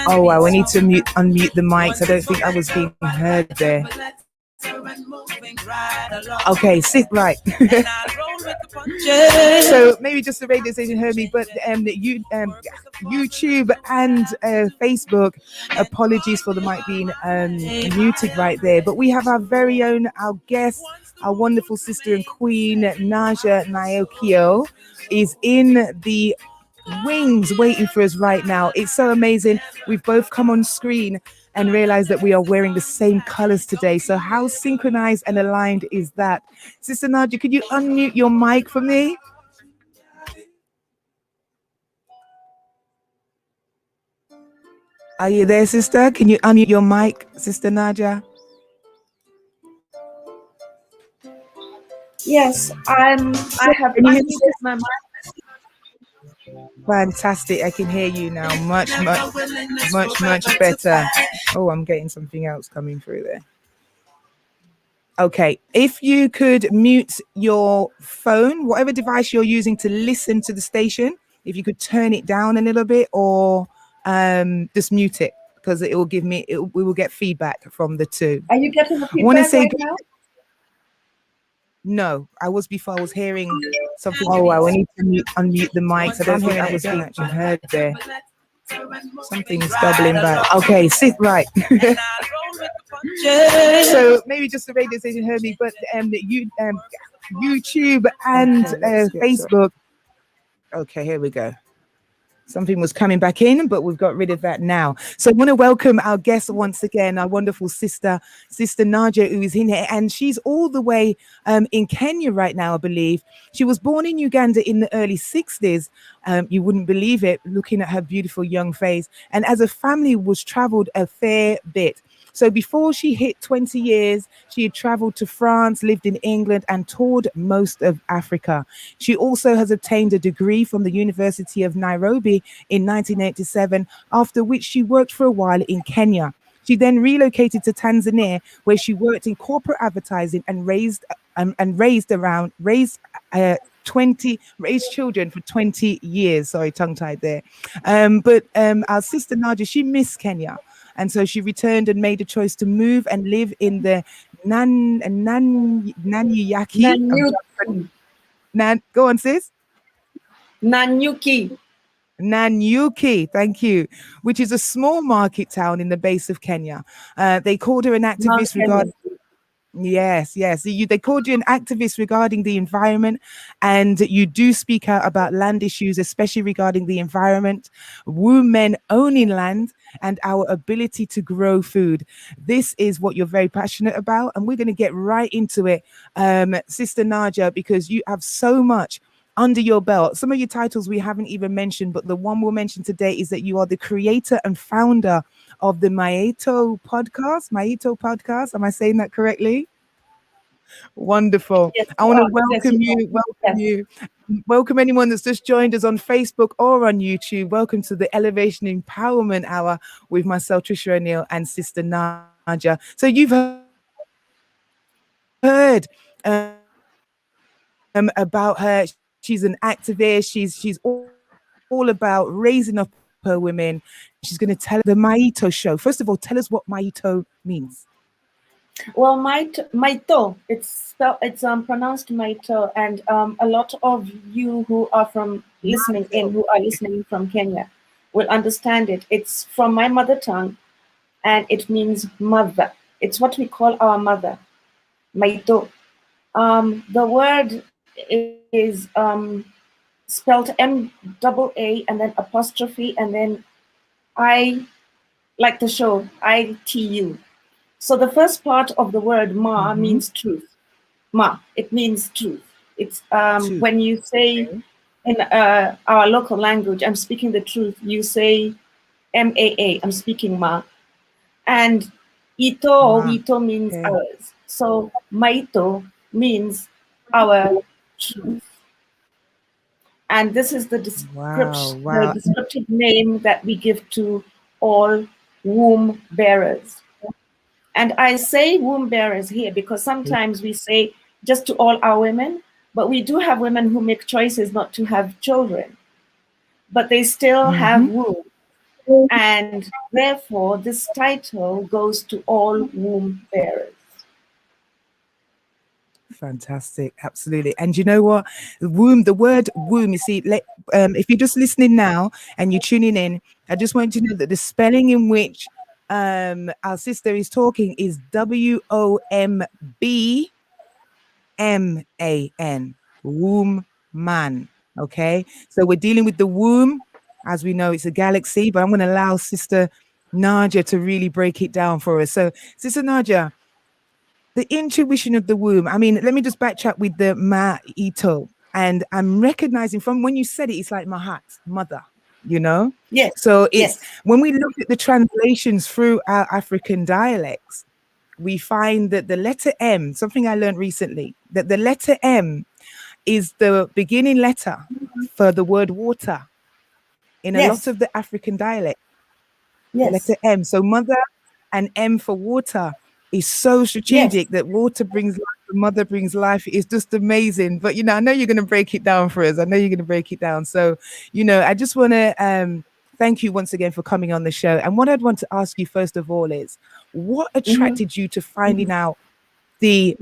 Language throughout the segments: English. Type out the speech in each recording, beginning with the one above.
Oh wow, we need to unmute the mics. I don't think I was being heard there. Okay, sit right. So maybe just the radio station heard me, but YouTube and Facebook, apologies for the mic being muted right there. But we have our very own, our guest, our wonderful sister and queen, Najar Nyakio, is in the wings waiting for us right now. It's so amazing. We've both come on screen and realized that we are wearing the same colors today. So how synchronized and aligned is that? Sister Najar, could you unmute your mic for me? Are you there, sister? Can you unmute your mic, Sister Najar? Yes, I have unmuted my mic. Fantastic. I can hear you now. Much better. Oh, I'm getting something else coming through there. Okay. If you could mute your phone, whatever device you're using to listen to the station, if you could turn it down a little bit or just mute it, because it will give me, we will get feedback from the two. Are you getting the feedback right now? No, I was before. I was hearing something. Oh, wow, we need to unmute the mics. I don't think I was being actually heard there. Something's doubling back. Okay, sit right. So maybe just the radio station heard me, but YouTube and Facebook. Okay, here we go. Something was coming back in, but we've got rid of that now. So I want to welcome our guest once again, our wonderful sister Najar, who is in here. And she's all the way in Kenya right now, I believe. She was born in Uganda in the early 60s. You wouldn't believe it, looking at her beautiful young face. And as a family was traveled a fair bit. So before she hit 20 years, she had traveled to France, lived in England, and toured most of Africa. She also has obtained a degree from the University of Nairobi in 1987, after which she worked for a while in Kenya. She then relocated to Tanzania, where she worked in corporate advertising and raised children for 20 years. Sorry, tongue-tied there. But our sister Najar, she missed Kenya. And so she returned and made a choice to move and live in the Nyakio. Go on, sis. Nanyuki, thank you, which is a small market town in the base of Kenya. They called her an activist regarding... Yes. They called you an activist regarding the environment, and you do speak out about land issues, especially regarding the environment, women owning land, and our ability to grow food. This is what you're very passionate about, and we're going to get right into it, Sister Najar, because you have so much under your belt. Some of your titles we haven't even mentioned, but the one we'll mention today is that you are the creator and founder of the Maito podcast. Am I saying that correctly? Wonderful. Yes, I want to welcome you. Welcome anyone that's just joined us on Facebook or on YouTube. Welcome to the Elevation Empowerment Hour with myself, Triciaelevatoroneal, and Sister Najar. So you've heard about her. She's an activist. She's all about raising up her women. She's going to tell the Maito show. First of all, tell us what Maito means. Well, Maito, it's pronounced Maito, and a lot of you who are listening from Kenya will understand it. It's from my mother tongue, and it means mother. It's what we call our mother, Maito. The word is spelled M-A-A and then apostrophe and then I, like the show, I-T-U. So the first part of the word ma means truth. Ma, it means truth. It's when you say in our local language, I'm speaking the truth, you say M-A-A, I'm speaking ma. And ito means ours. So maito means our truth. And this is the the descriptive name that we give to all womb bearers. And I say womb bearers here because sometimes we say just to all our women, but we do have women who make choices not to have children. but they still have womb. And therefore, this title goes to all womb bearers. Fantastic, absolutely. And you know what? The word womb, you see, if you're just listening now and you're tuning in, I just want you to know that the spelling in which our sister is talking is WOMBMAN, womb man. Okay, so we're dealing with the womb. As we know, it's a galaxy, but I'm going to allow Sister Najar to really break it down for us. So, Sister Najar, the intuition of the womb. I mean, let me just backtrack with the Ma'ito. And I'm recognizing from when you said it, it's like Mahat, mother, you know? Yes. So it's when we look at the translations through our African dialects, we find that the letter M, something I learned recently, that the letter M is the beginning letter for the word water in a lot of the African dialects. The letter M. So mother and M for water is so strategic that water brings life, mother brings life. It's just amazing. But, you know, I know you're going to break it down for us. I know you're going to break it down. So, you know, I just want to thank you once again for coming on the show. And what I'd want to ask you first of all is, what attracted you to finding out that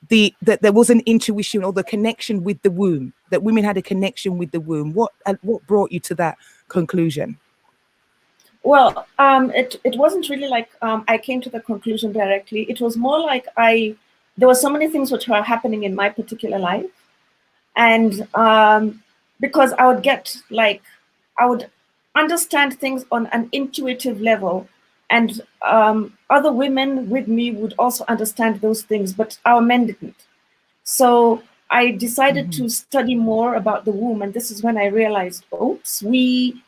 there was an intuition or the connection with the womb, that women had a connection with the womb? What brought you to that conclusion? Well, it wasn't really like I came to the conclusion directly. It was more like there were so many things which were happening in my particular life. And because I would understand things on an intuitive level, and other women with me would also understand those things, but our men didn't. So I decided to study more about the womb. And this is when I realized, oops, we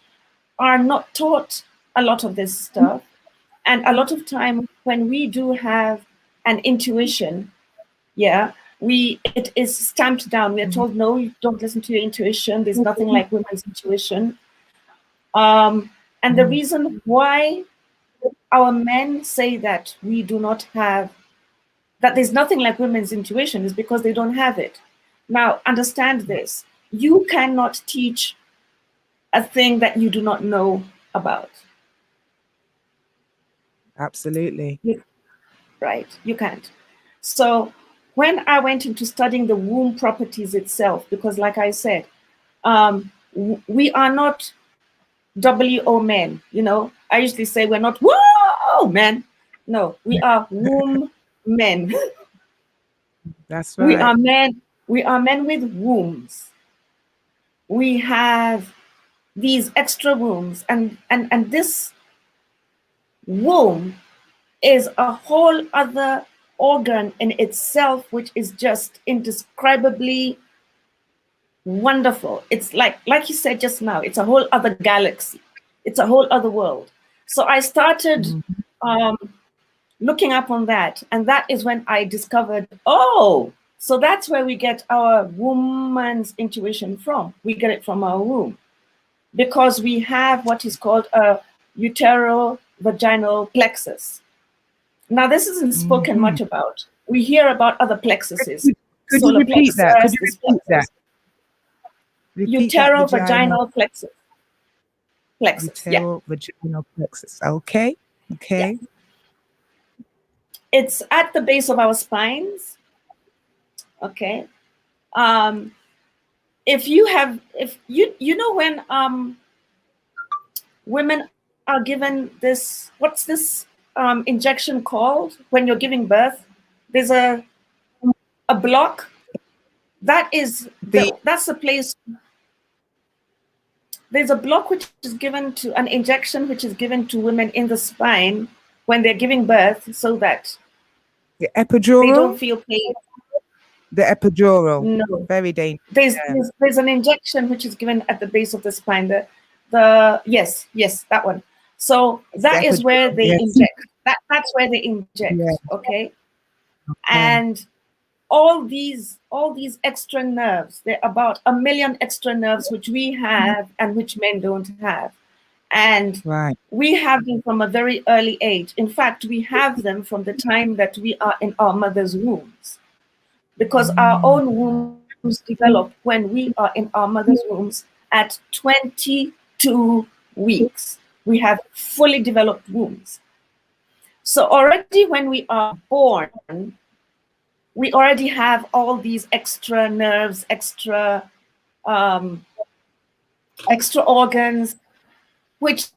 are not taught a lot of this stuff. And a lot of time when we do have an intuition, it is stamped down. We are told, no, you don't listen to your intuition. There's nothing like women's intuition. And the reason why our men say that we do not have, that there's nothing like women's intuition, is because they don't have it. Now, understand this. You cannot teach a thing that you do not know about. Absolutely. Right, you can't. So when I went into studying the womb properties itself, because like I said, we are not WO men, you know. I usually say we're not whoa men. No, we are womb men. That's right. We are men with wombs. We have these extra wombs, and this womb is a whole other organ in itself, which is just indescribably wonderful. It's like you said just now, it's a whole other galaxy. It's a whole other world. So I started looking up on that. And that is when I discovered, oh, so that's where we get our woman's intuition from. We get it from our womb. Because we have what is called a utero-vaginal plexus. Now, this isn't spoken much about. We hear about other plexuses. Could you repeat that? Could you repeat that? Utero-vaginal plexus. Utero-vaginal plexus. Okay. Okay. Yeah. It's at the base of our spines. Okay. If you know when women are given this, what's this injection called when you're giving birth? There's a block. That's the place. There's a block which is given to an injection which is given to women in the spine when they're giving birth, so that the epidural, they don't feel pain. The epidural, no, very dangerous. There's an injection which is given at the base of the spine. Yes, that one. So that is where they inject. That's where they inject. Yeah. Okay, and all these extra nerves. There are about 1 million extra nerves which we have and which men don't have, and we have them from a very early age. In fact, we have them from the time that we are in our mother's wombs, because our own wombs develop when we are in our mother's wombs at 22 2 weeks. We have fully developed wombs. So already when we are born, we already have all these extra nerves, extra organs, which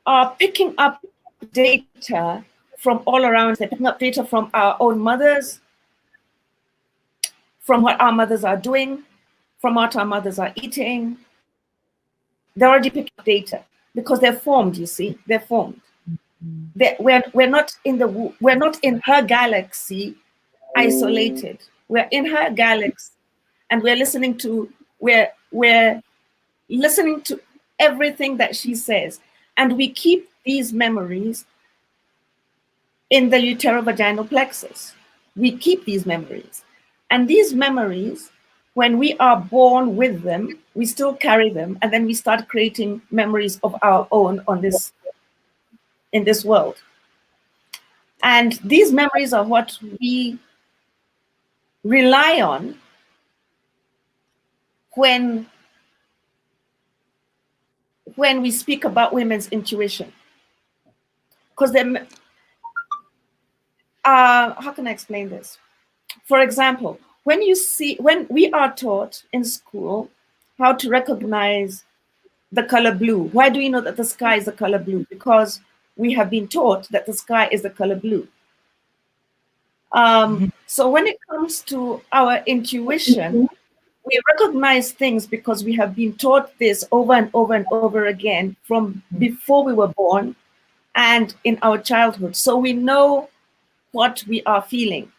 are picking up data from all around. They're picking up data from our own mothers, from what our mothers are doing, from what our mothers are eating. They're already picking up data because they're formed, you see, they're formed. We're not in her galaxy isolated. We're in her galaxy, and we're listening to everything that she says, and we keep these memories in the uterovaginal plexus. We keep these memories, and these memories, when we are born with them, we still carry them, and then we start creating memories of our own in this world. And these memories are what we rely on when we speak about women's intuition. Because how can I explain this? For example, when we are taught in school how to recognize the color blue. Why do we know that the sky is the color blue? Because we have been taught that the sky is the color blue. So when it comes to our intuition, we recognize things because we have been taught this over and over and over again from before we were born and in our childhood. So we know what we are feeling.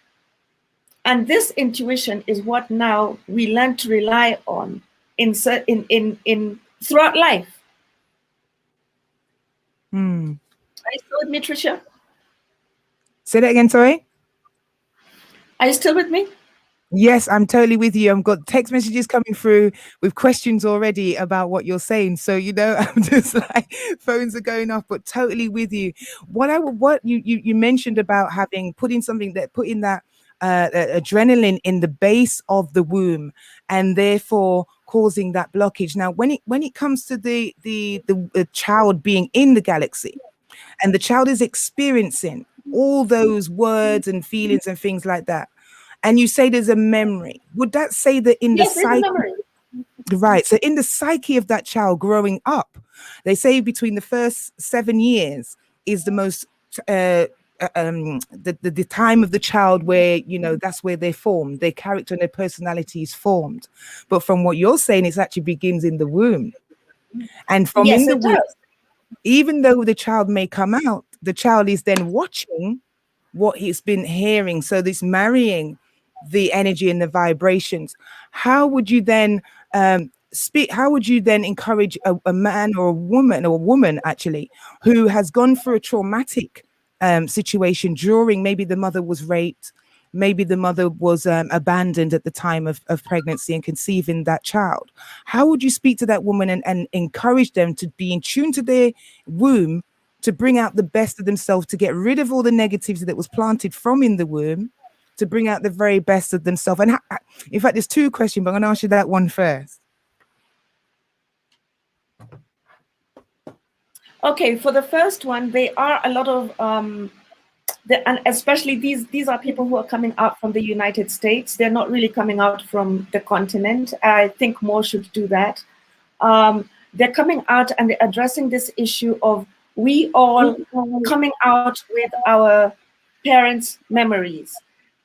And this intuition is what now we learn to rely on in throughout life. Are you still with me, Tricia? Say that again, sorry? Are you still with me? Yes, I'm totally with you. I've got text messages coming through with questions already about what you're saying. So, I'm just like, phones are going off, but totally with you. What you mentioned about putting that adrenaline in the base of the womb and therefore causing that blockage. Now, when it comes to the child being in the galaxy and the child is experiencing all those words and feelings and things like that, and you say there's a memory, would that say that in the psyche? Right. So in the psyche of that child growing up, they say between the first 7 years is the most the time of the child where that's where they're formed, their character and their personality is formed. But from what you're saying, it actually begins in the womb, and from in the womb, even though the child may come out, the child is then watching what he's been hearing. So this marrying the energy and the vibrations. How would you then how would you then encourage a man or a woman actually who has gone through a traumatic situation during, maybe the mother was raped, maybe the mother was abandoned at the time of pregnancy and conceiving that child? How would you speak to that woman and encourage them to be in tune to their womb, to bring out the best of themselves, to get rid of all the negativity that was planted from in the womb, to bring out the very best of themselves? And in fact, there's 2 questions, but I'm going to ask you that one first. Okay, for the first one, there are a lot of, and especially these are people who are coming out from the United States. They're not really coming out from the continent. I think more should do that. They're coming out and they're addressing this issue of we all coming out with our parents' memories.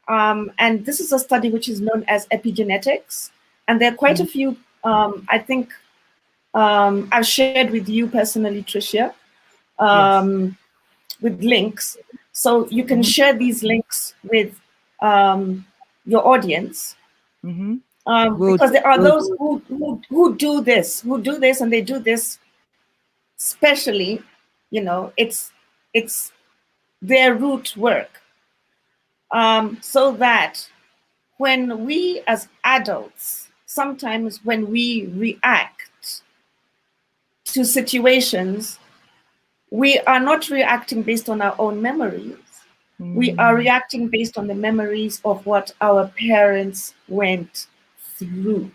And this is a study which is known as epigenetics. And there are quite a few, I think, I've shared with you personally, Tricia, with links. So you can share these links with your audience. Because there are those who do this, and they do this specially, it's their root work. So that when we as adults, sometimes when we react to situations, we are not reacting based on our own memories. We are reacting based on the memories of what our parents went through.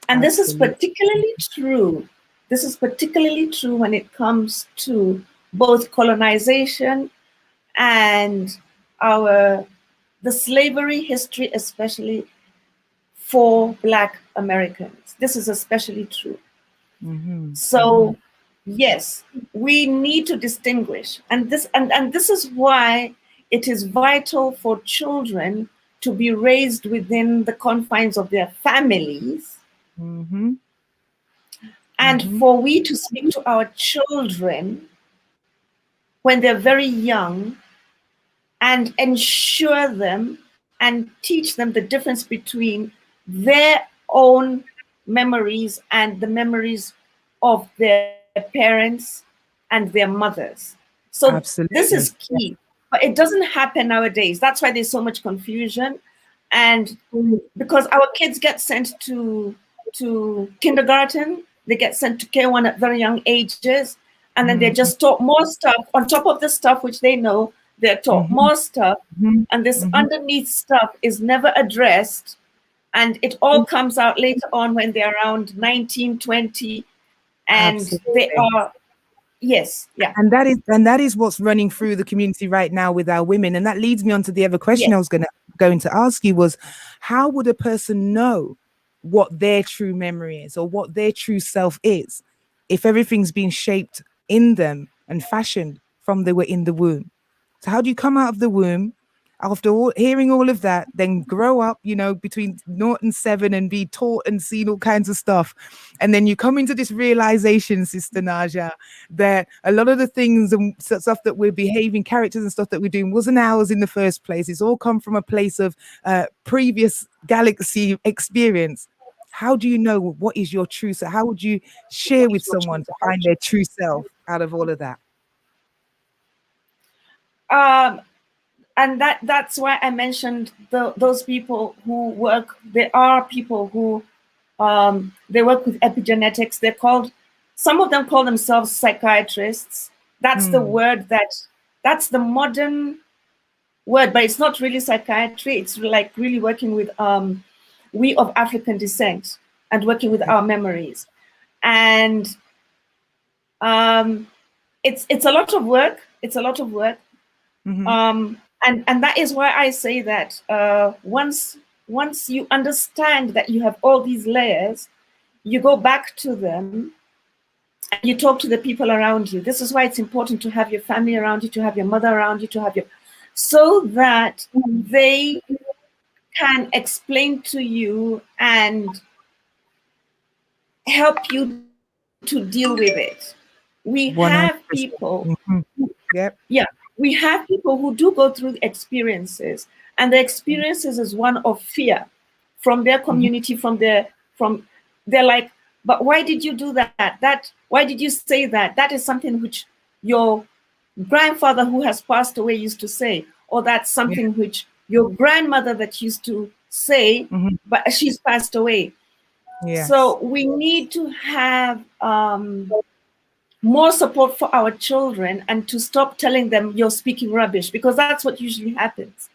And this is particularly true this is particularly true when it comes to both colonization and the slavery history, especially for Black Americans. This is especially true. So yes, we need to distinguish, and this is why it is vital for children to be raised within the confines of their families, and for we to speak to our children when they're very young and ensure them and teach them the difference between their own memories and the memories of their parents and their mothers. So Absolutely. This is key, but it doesn't happen nowadays. That's why there's so much confusion. And because our kids get sent to kindergarten, they get sent to K1 at very young ages, and then they're just taught more stuff on top of the stuff which they know. They're taught more stuff, and this underneath stuff is never addressed, and it all comes out later on when they're around 19, 20, and Absolutely. they are, yes, yeah. And that is what's running through the community right now with our women. And that leads me on to the other question I was going to ask you was, how would a person know what their true memory is or what their true self is if everything's been shaped in them and fashioned from they were in the womb? So how do you come out of the womb after hearing all of that, then grow up, between 0 and 7 and be taught and seen all kinds of stuff? And then you come into this realization, Sister Najar, that a lot of the things and stuff that we're behaving, characters and stuff that we're doing wasn't ours in the first place. It's all come from a place of previous galaxy experience. How do you know what is your true self? How would you share with someone to find their true self out of all of that? And that's why I mentioned those people who work. There are people who they work with epigenetics. Some of them call themselves psychiatrists. That's the word that's the modern word, but it's not really psychiatry. It's like really working with we of African descent and working with our memories. And it's a lot of work. It's a lot of work. And that is why I say that once you understand that you have all these layers, you go back to them and you talk to the people around you. This is why it's important to have your family around you, to have your mother around you, so that they can explain to you and help you to deal with it. We 100%. have people. We have people who do go through experiences, and the experiences is one of fear from their community, they're like, but why did you do that? Why did you say that? That is something which your grandfather who has passed away used to say, or that's something which your grandmother that used to say, but she's passed away. So we need to have more support for our children and to stop telling them you're speaking rubbish, because that's what usually happens.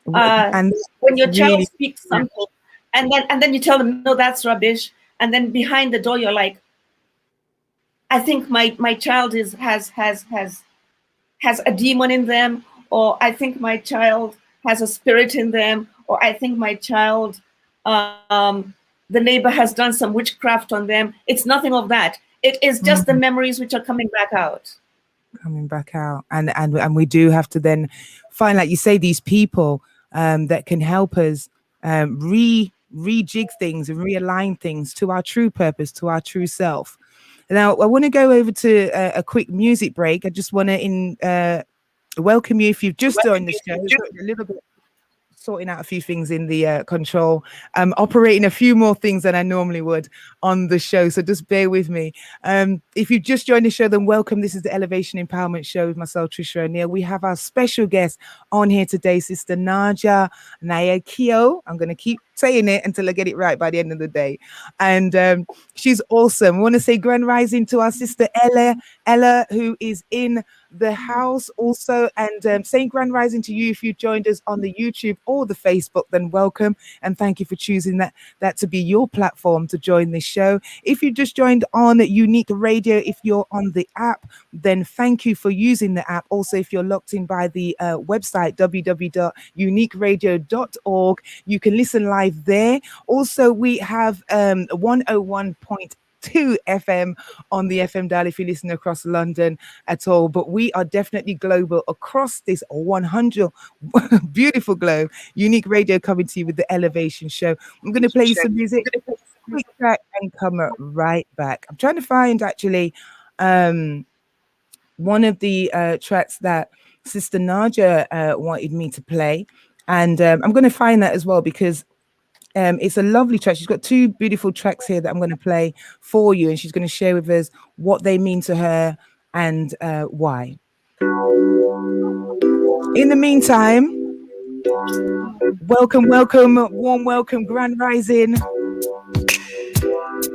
And when your child speaks something and then you tell them, no, that's rubbish. And then behind the door, you're like, I think my child has a demon in them, or I think my child has a spirit in them, or I think my child, the neighbor has done some witchcraft on them. It's nothing of that. It is just the memories which are coming back out. And we do have to then find, like you say, these people that can help us rejig things and realign things to our true purpose, to our true self. Now, I want to go over to a quick music break. I just want to welcome you if you've just joined the show. A little bit sorting out a few things in the control, operating a few more things than I normally would on the show. So just bear with me. If you've just joined the show, then welcome. This is the Elevation Empowerment Show with myself, Triciaelevatoroneal. We have our special guest on here today, Sister Najar Nyakio. I'm going to keep saying it until I get it right by the end of the day. And she's awesome. I want to say grand rising to our sister Ella, who is in the house also, and saying grand rising to you if you joined us on the YouTube or the Facebook, then welcome and thank you for choosing that to be your platform to join this show. If you just joined on Unique Radio, if you're on the app, then thank you for using the app. Also, if you're locked in by the website www.uniqueradio.org, you can listen live there. Also, we have 101.2 FM on the FM dial if you listen across London at all, but we are definitely global across this 100 beautiful globe. Unique Radio coming to you with the Elevation Show. I'm going to play some music, quick track, and come right back. I'm trying to find actually one of the tracks that Sister Najar wanted me to play, and I'm going to find that as well because it's a lovely track. She's got two beautiful tracks here that I'm going to play for you, and she's going to share with us what they mean to her and why. In the meantime, welcome, warm welcome, grand rising.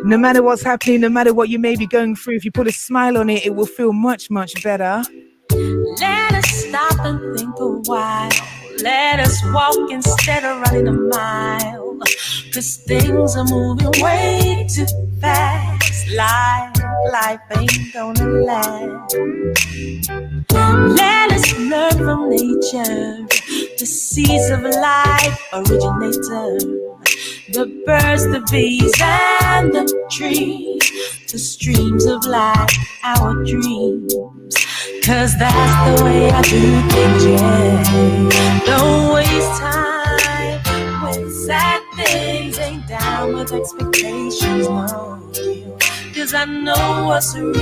No matter what's happening, no matter what you may be going through, if you put a smile on it, it will feel much, much better. Let us stop and think a while. Let us walk instead of running a mile. 'Cause things are moving way too fast. Life ain't gonna last. Let us learn from nature. The seeds of life originator. The birds, the bees, and the trees. The streams of life, our dreams. 'Cause that's the way I do things, yeah. Don't waste time with sad things. Ain't down with expectations, no. 'Cause I know what's real.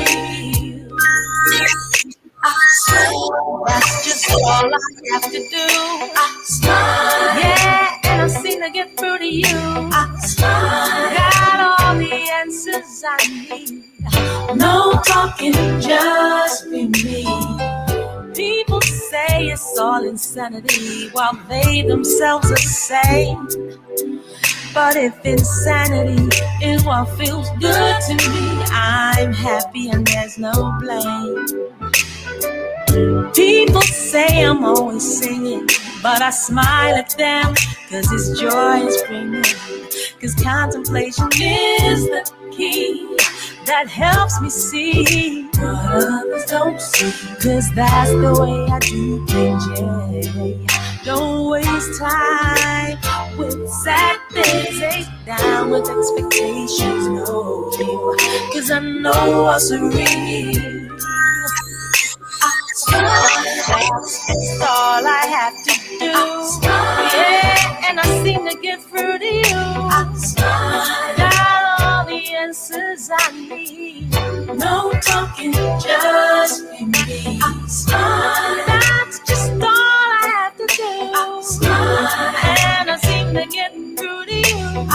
I smile, that's just all I have to do. I smile, yeah, and I seem to get through to you. I smile, got all the answers I need. No talking, just be me. People say it's all insanity while they themselves are sane. But if insanity is what feels good to me, I'm happy and there's no blame. People say I'm always singing, but I smile at them 'cause it's joy is bringing. 'Cause contemplation is the key that helps me see what others don't see. 'Cause that's the way I do things, yeah. Don't waste time with sad things. Ain't down with expectations, no. 'Cause I know what's real. That's all I have to do. Yeah, and I seem to get through to you. Got all the answers I need. No talking, just be me. That's just all I have to do. And I seem to get through to you.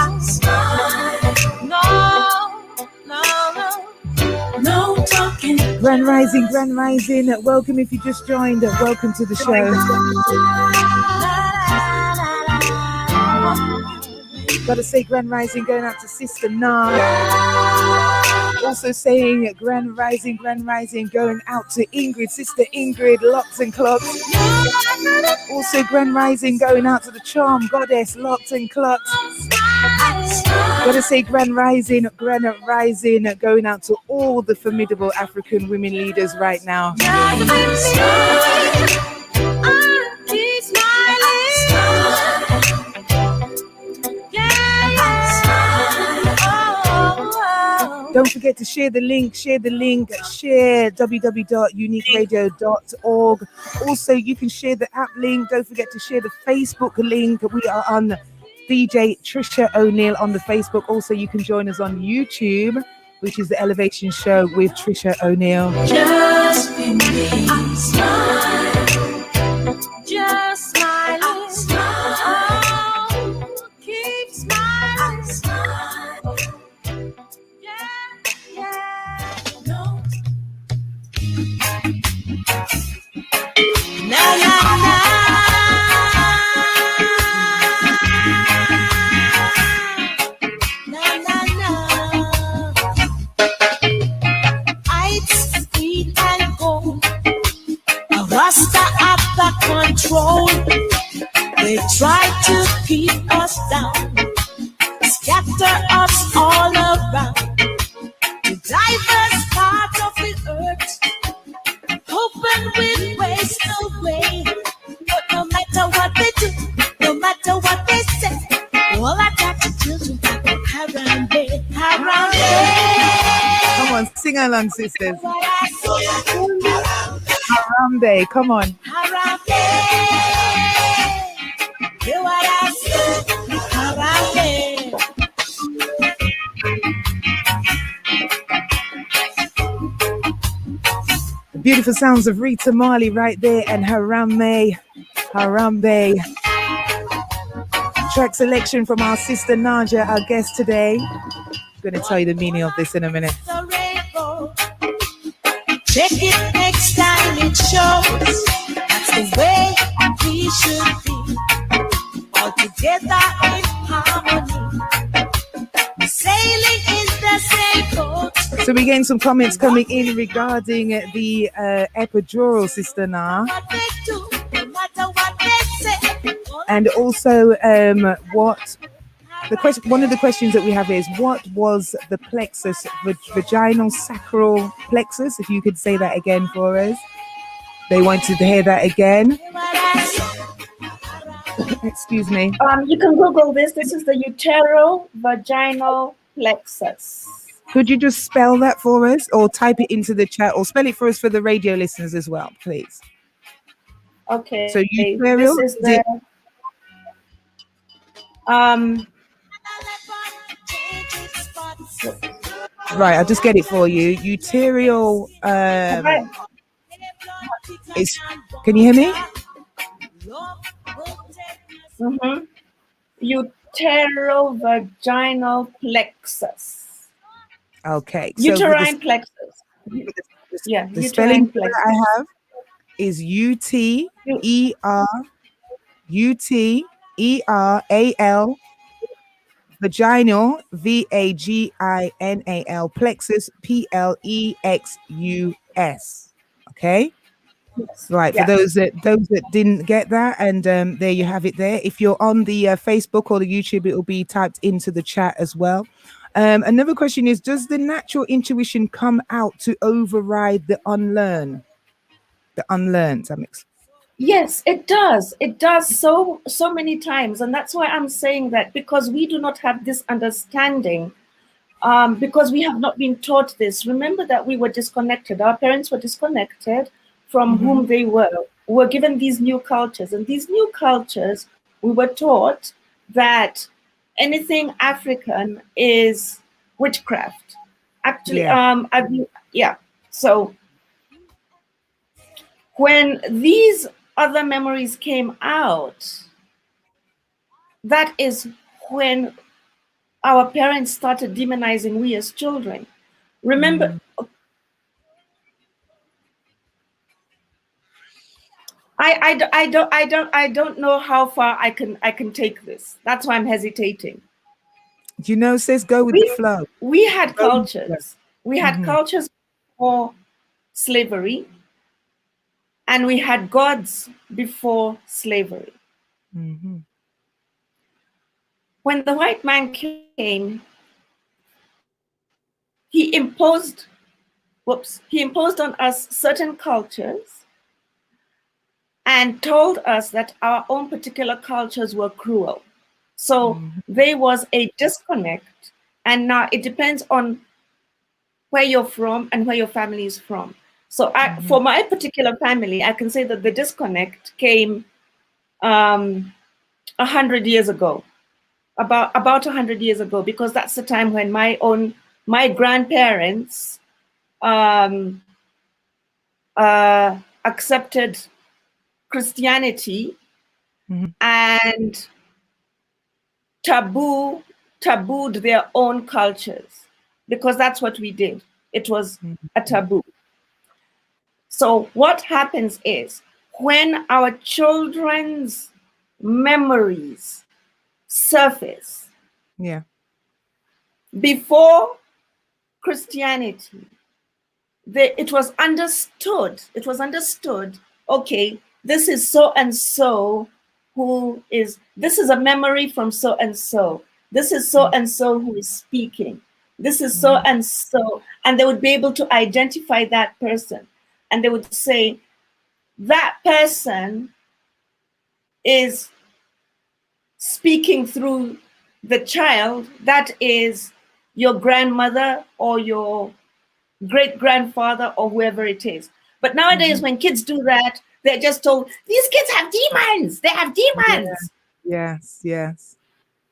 No talking. Grand rising, welcome if you just joined, welcome to the show. Gotta say grand rising going out to Sister Na. Also saying grand rising going out to Ingrid, Sister Ingrid, Locks and Clocks. Also grand rising going out to the Charm Goddess, Locks and Clocks. Gotta say grand rising going out to all the formidable African women leaders right now. Don't forget to share the link, share www.uniqueradio.org. Also, you can share the app link. Don't forget to share the Facebook link. We are on DJ Triciaelevatoroneal on the Facebook. Also, you can join us on YouTube, which is the Elevation Show with Triciaelevatoroneal. Just be me. I'm smiling. Just smiling. I'm smiling. Oh, keep smiling. I'm smiling. Yeah. No. Na na na. matter what they do, no matter what they say, all I got to do is harambe, harambe. Come on, sing along, sisters. Harambe, come on. Harambe. Do what I say, harambe. Beautiful sounds of Rita Marley right there, and Harambe, Harambe. Track selection from our sister Najar, our guest today. I'm going to tell you the meaning of this in a minute. Check it next time, it shows that's the way we should be, all together in harmony, sailing in the same boat. So we're getting some comments coming in regarding the epidural, Sister Na. And also one of the questions that we have is, what was the plexus, vaginal sacral plexus? If you could say that again for us. They wanted to hear that again. Excuse me. You can Google this. This is the utero-vaginal plexus. Could you just spell that for us, or type it into the chat, or spell it for us for the radio listeners as well, please? Okay. So uterial. This is the right, I'll just get it for you. Uterial. Is. Can you hear me? Mm-hmm. Utero-vaginal plexus. Okay. Uterine plexus. Yeah. The spelling plexus. that I have is UTERAL vaginal VAGINAL plexus PLEXUS. Okay. Yes. Right, for those that didn't get that, and there you have it there. If you're on the Facebook or the YouTube, it will be typed into the chat as well. Another question is, does the natural intuition come out to override the unlearned? Yes, it does. It does so many times, and that's why I'm saying that, because we do not have this understanding, because we have not been taught this. Remember that we were disconnected. Our parents were disconnected from whom they were. We were given these new cultures, and these new cultures, we were taught that anything African is witchcraft. Actually, So when these other memories came out, that is when our parents started demonizing we as children. Remember, I don't know how far I can take this. That's why I'm hesitating. You know, sis, go with the flow. We had cultures. We had cultures before slavery, and we had gods before slavery. When the white man came, he imposed on us certain cultures and told us that our own particular cultures were cruel. So there was a disconnect, and now it depends on where you're from and where your family is from. So for my particular family, I can say that the disconnect came 100 years ago, about 100 years ago, because that's the time when my grandparents accepted Christianity and tabooed their own cultures, because that's what we did. It was a taboo. So what happens is, when our children's memories surface, before Christianity, it was understood. Okay, this is so and so this is a memory from so and so. This is so and so who is speaking. This is so and so, and they would be able to identify that person, and they would say that person is speaking through the child, that is your grandmother or your great-grandfather or whoever it is. But nowadays, when kids do that, they're just told, these kids have demons. They have demons. Yes.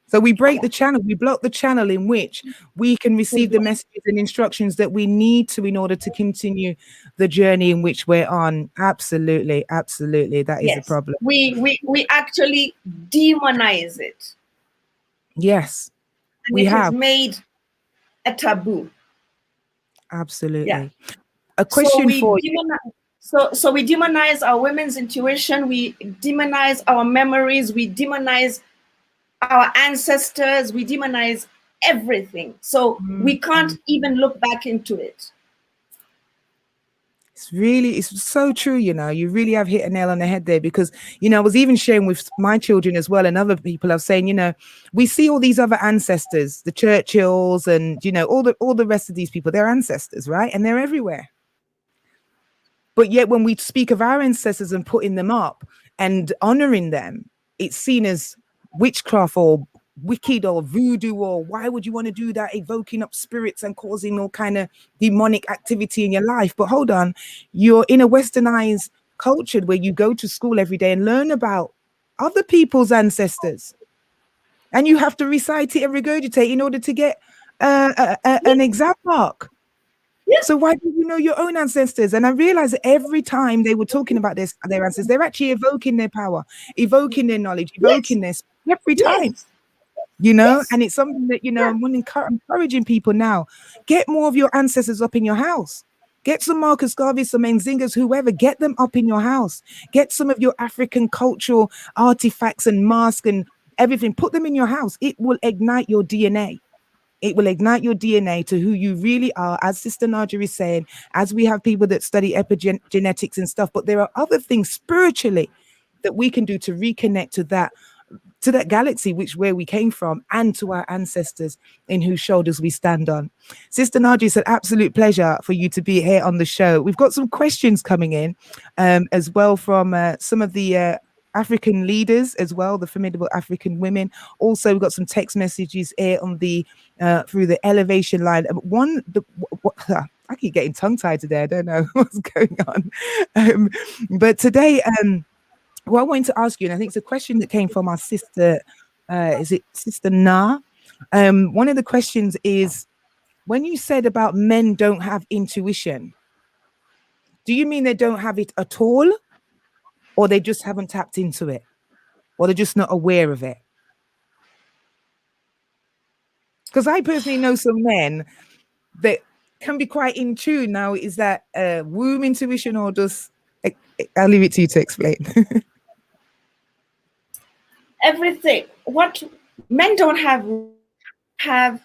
So we break the channel, we block the channel in which we can receive the messages and instructions that we need to in order to continue the journey in which we're on. Absolutely. That is a problem. We actually demonize it. Yes, And we it have. is made a taboo. Absolutely. Yeah. A question for you. So we demonize our women's intuition. We demonize our memories. We demonize our ancestors. We demonize everything. So we can't even look back into it. It's so true, you know. You really have hit a nail on the head there, because, you know, I was even sharing with my children as well and other people. I'm saying, you know, we see all these other ancestors, the Churchills and, you know, all the rest of these people, they're ancestors, right? And they're everywhere. But yet when we speak of our ancestors and putting them up and honoring them, it's seen as witchcraft or wicked or voodoo, or why would you want to do that, evoking up spirits and causing all kind of demonic activity in your life. But hold on, you're in a westernized culture where you go to school every day and learn about other people's ancestors, and you have to recite it and regurgitate in order to get an exam mark. So why do you know your own ancestors? And I realized that every time they were talking about their ancestors, they're actually evoking their power, evoking their knowledge, evoking this every time. You know, and it's something that, you know, I'm encouraging people now. Get more of your ancestors up in your house. Get some Marcus Garveys, some Nzingas, whoever, get them up in your house. Get some of your African cultural artifacts and masks and everything. Put them in your house. It will ignite your DNA. It will ignite your DNA to who you really are, as Sister Najar is saying, as we have people that study epigenetics and stuff. But there are other things spiritually that we can do to reconnect to that galaxy where we came from, and to our ancestors in whose shoulders we stand on. Sister Najar, it's an absolute pleasure for you to be here on the show. We've got some questions coming in as well from some of the African leaders as well, the formidable African women. Also, we've got some text messages here on the through the elevation line. I keep getting tongue-tied today. I don't know what's going on. But today, what I wanted to ask you, and I think it's a question that came from our sister, is it Sister Na? One of the questions is, when you said about men don't have intuition, do you mean they don't have it at all? Or they just haven't tapped into it? Or they're just not aware of it? Because I personally know some men that can be quite in tune. Now, is that womb intuition, or just... I'll leave it to you to explain. Everything. What men don't have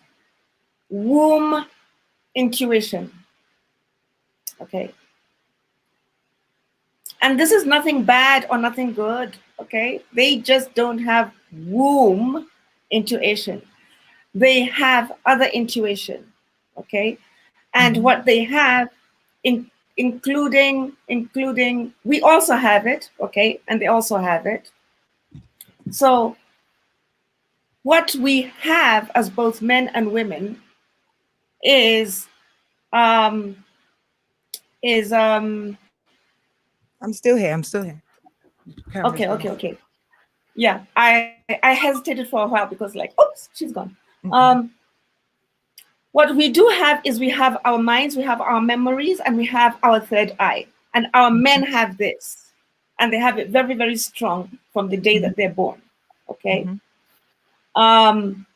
womb intuition. Okay. And this is nothing bad or nothing good. Okay. They just don't have womb intuition. They have other intuition. Okay. And what they have, including, we also have it. Okay. And they also have it. So what we have as both men and women is I'm still here. Okay. Yeah, I hesitated for a while because, like, oops, she's gone. What we do have is we have our minds, we have our memories, and we have our third eye. And our men have this, and they have it very, very strong from the day that they're born. Okay. And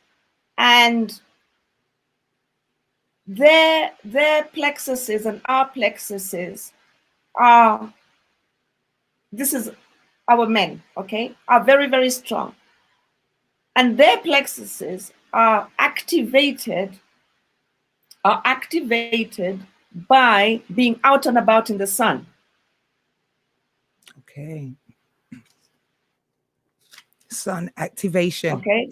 their plexuses and our plexuses are, this is our men, okay, are very, very strong. And their plexuses are activated by being out and about in the sun. Okay. Sun activation. Okay.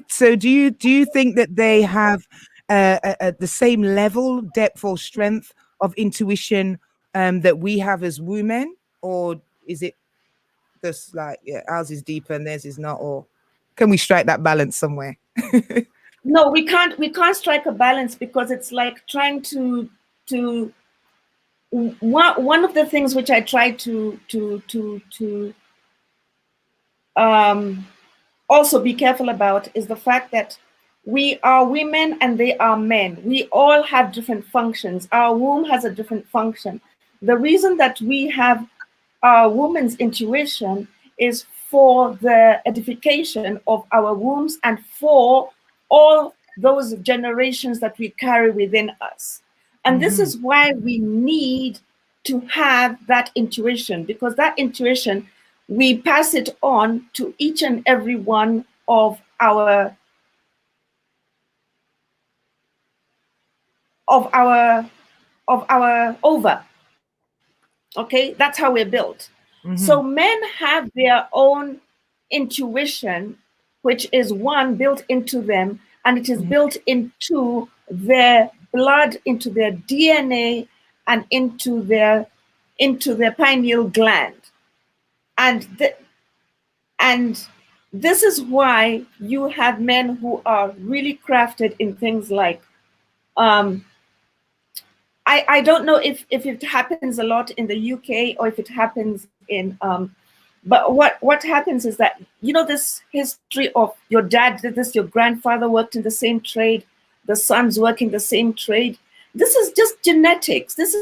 So do you think that they have the same level, depth, or strength of intuition that we have as women, or is it Just like, yeah, ours is deeper and theirs is not, or can we strike that balance somewhere? No, we can't strike a balance, because it's like trying to one of the things which I try to also be careful about is the fact that we are women and they are men. We all have different functions. Our womb has a different function. The reason that we have our woman's intuition is for the edification of our wombs and for all those generations that we carry within us. And this is why we need to have that intuition, because that intuition, we pass it on to each and every one of our ova. Okay, that's how we're built. So men have their own intuition, which is one built into them, and it is built into their blood, into their DNA, and into their pineal gland. And this is why you have men who are really crafted in things like, I don't know if it happens a lot in the UK or if it happens in, but what happens is that, you know, this history of your dad did this, your grandfather worked in the same trade, the sons work in the same trade. This is just genetics. This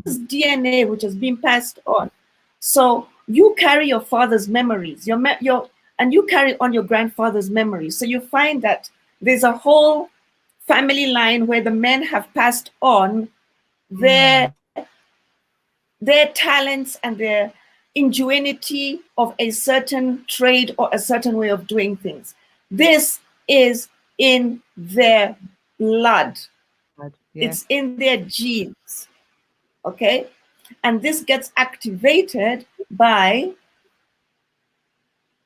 is DNA which has been passed on. So you carry your father's memories, and you carry on your grandfather's memories. So you find that there's a whole family line where the men have passed on their talents and their ingenuity of a certain trade or a certain way of doing things. This is in their blood. It's in their genes. Okay? And this gets activated by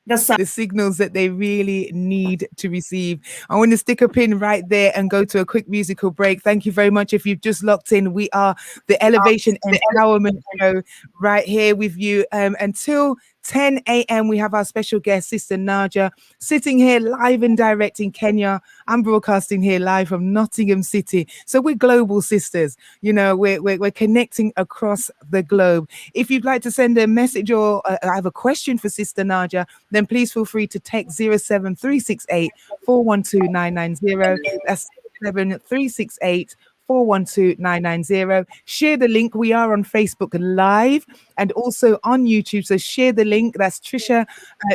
the signals that they really need to receive. I want to stick a pin right there and go to a quick musical break. Thank you very much. If you've just locked in, we are the Elevation Empowerment Show right here with you until 10 a.m. We have our special guest, Sister Najar, sitting here live and direct in Kenya. I'm broadcasting here live from Nottingham City. So we're global sisters. You know, we're connecting across the globe. If you'd like to send a message or I have a question for Sister Najar, then please feel free to text 07368 412 990. That's 7368 412 990. Share the link. We are on Facebook Live and also on YouTube. So share the link. That's Tricia,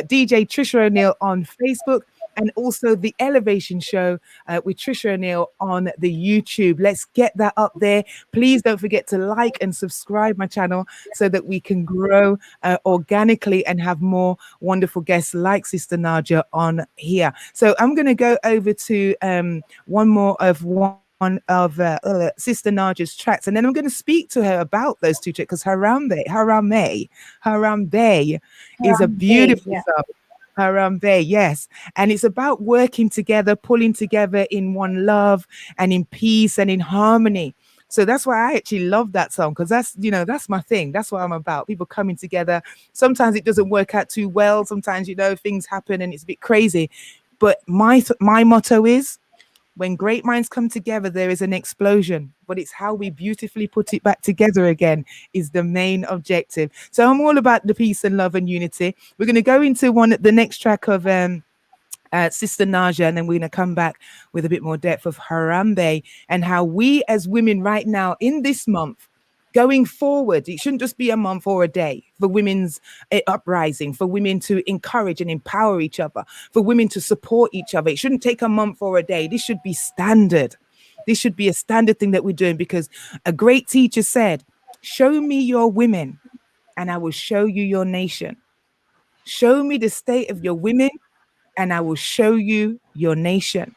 DJ Triciaelevatoroneal on Facebook, and also the Elevation Show with Triciaelevatoroneal on the YouTube. Let's get that up there. Please don't forget to like and subscribe my channel so that we can grow organically and have more wonderful guests like Sister Najar on here. So I'm going to go over to one of Sister Najar's tracks, and then I'm going to speak to her about those two tracks, because Harambe is a beautiful song. Harambe, yes. And it's about working together, pulling together in one love and in peace and in harmony. So that's why I actually love that song, because that's my thing. That's what I'm about. People coming together. Sometimes it doesn't work out too well. Sometimes, things happen and it's a bit crazy. But my motto is, when great minds come together, there is an explosion, but it's how we beautifully put it back together again is the main objective. So I'm all about the peace and love and unity. We're going to go into the next track of Sister Najar, and then we're going to come back with a bit more depth of Harambe and how we as women right now in this month, going forward, it shouldn't just be a month or a day for women's uprising, for women to encourage and empower each other, for women to support each other. It shouldn't take a month or a day. This should be standard. This should be a standard thing that we're doing, because a great teacher said, show me your women and I will show you your nation. Show me the state of your women and I will show you your nation.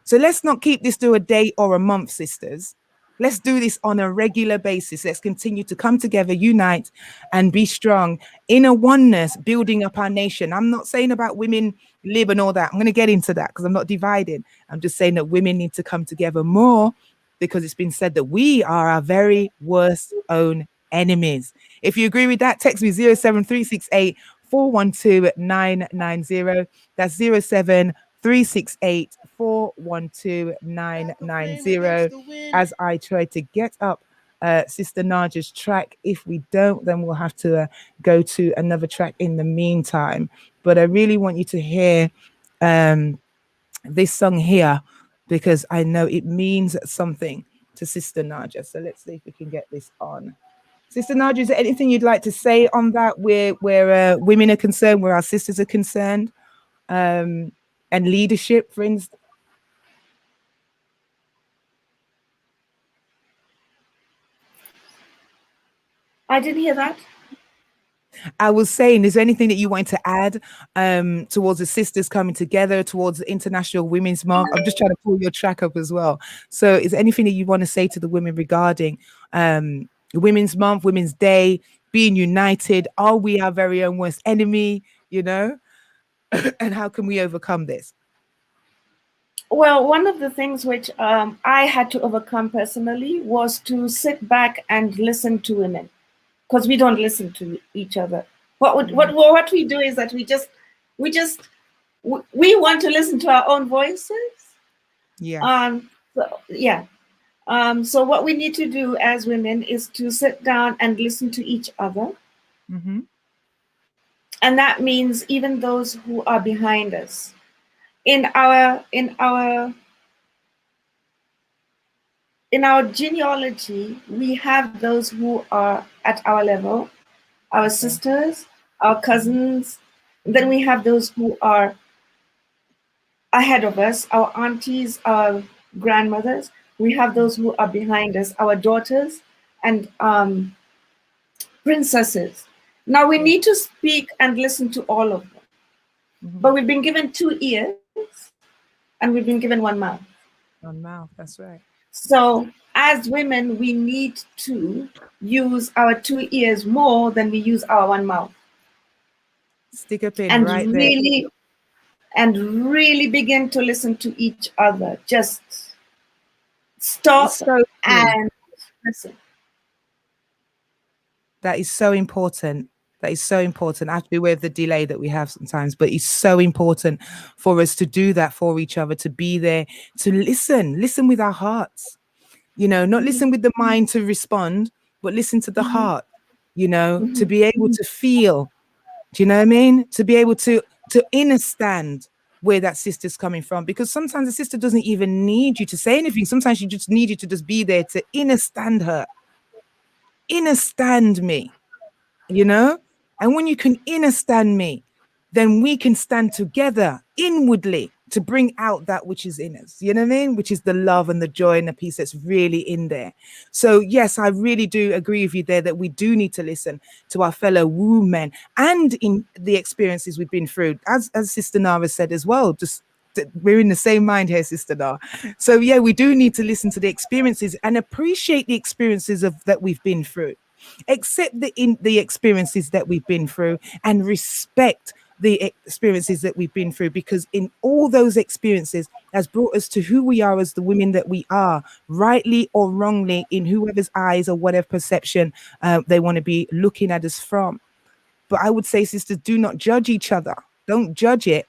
So let's not keep this to a day or a month, sisters. Let's do this on a regular basis. Let's continue to come together, unite, and be strong in a oneness, building up our nation. I'm not saying about women live and all that. I'm going to get into that because I'm not divided. I'm just saying that women need to come together more, because it's been said that we are our very worst own enemies. If you agree with that, text me 07368 412-990. That's 07-368-412-990. As I try to get up Sister Najar's track. If we don't, then we'll have to go to another track in the meantime. But I really want you to hear this song here, because I know it means something to Sister Najar. So let's see if we can get this on. Sister Najar, is there anything you'd like to say on that, where women are concerned, where our sisters are concerned, and leadership, for instance? I didn't hear that. I was saying, is there anything that you want to add towards the sisters coming together, towards the International Women's Month? I'm just trying to pull your track up as well. So is there anything that you want to say to the women regarding Women's Month, Women's Day, being united? Are we our very own worst enemy, you know? And how can we overcome this? Well, one of the things which I had to overcome personally was to sit back and listen to women, because we don't listen to each other. What we do is that we want to listen to our own voices. Yeah. So what we need to do as women is to sit down and listen to each other. Mm-hmm. And that means even those who are behind us. In our genealogy, we have those who are at our level, our sisters, our cousins. Then we have those who are ahead of us, our aunties, our grandmothers. We have those who are behind us, our daughters and princesses. Now we need to speak and listen to all of them. Mm-hmm. But we've been given 2 ears and we've been given 1 mouth. 1 mouth, that's right. So as women, we need to use our 2 ears more than we use our 1 mouth. Stick a pin and right really, there. And really begin to listen to each other. Just stop and listen. That is so important. That is so important. I have to be aware of the delay that we have sometimes, but it's so important for us to do that for each other, to be there, to listen with our hearts, you know, not listen with the mind to respond, but listen to the heart, you know, to be able to feel, do you know what I mean? To be able to understand where that sister's coming from, because sometimes the sister doesn't even need you to say anything. Sometimes she just needs you to just be there to understand her, understand me, you know? And when you can understand me, then we can stand together inwardly to bring out that which is in us, you know what I mean? Which is the love and the joy and the peace that's really in there. So yes, I really do agree with you there that we do need to listen to our fellow women and in the experiences we've been through, as Sister Nara said as well. Just we're in the same mind here, Sister Nara. So yeah, we do need to listen to the experiences and appreciate the experiences that we've been through. Accept the experiences that we've been through and respect the experiences that we've been through, because in all those experiences has brought us to who we are as the women that we are, rightly or wrongly, in whoever's eyes or whatever perception they want to be looking at us from. But I would say, sisters, do not judge each other. Don't judge it.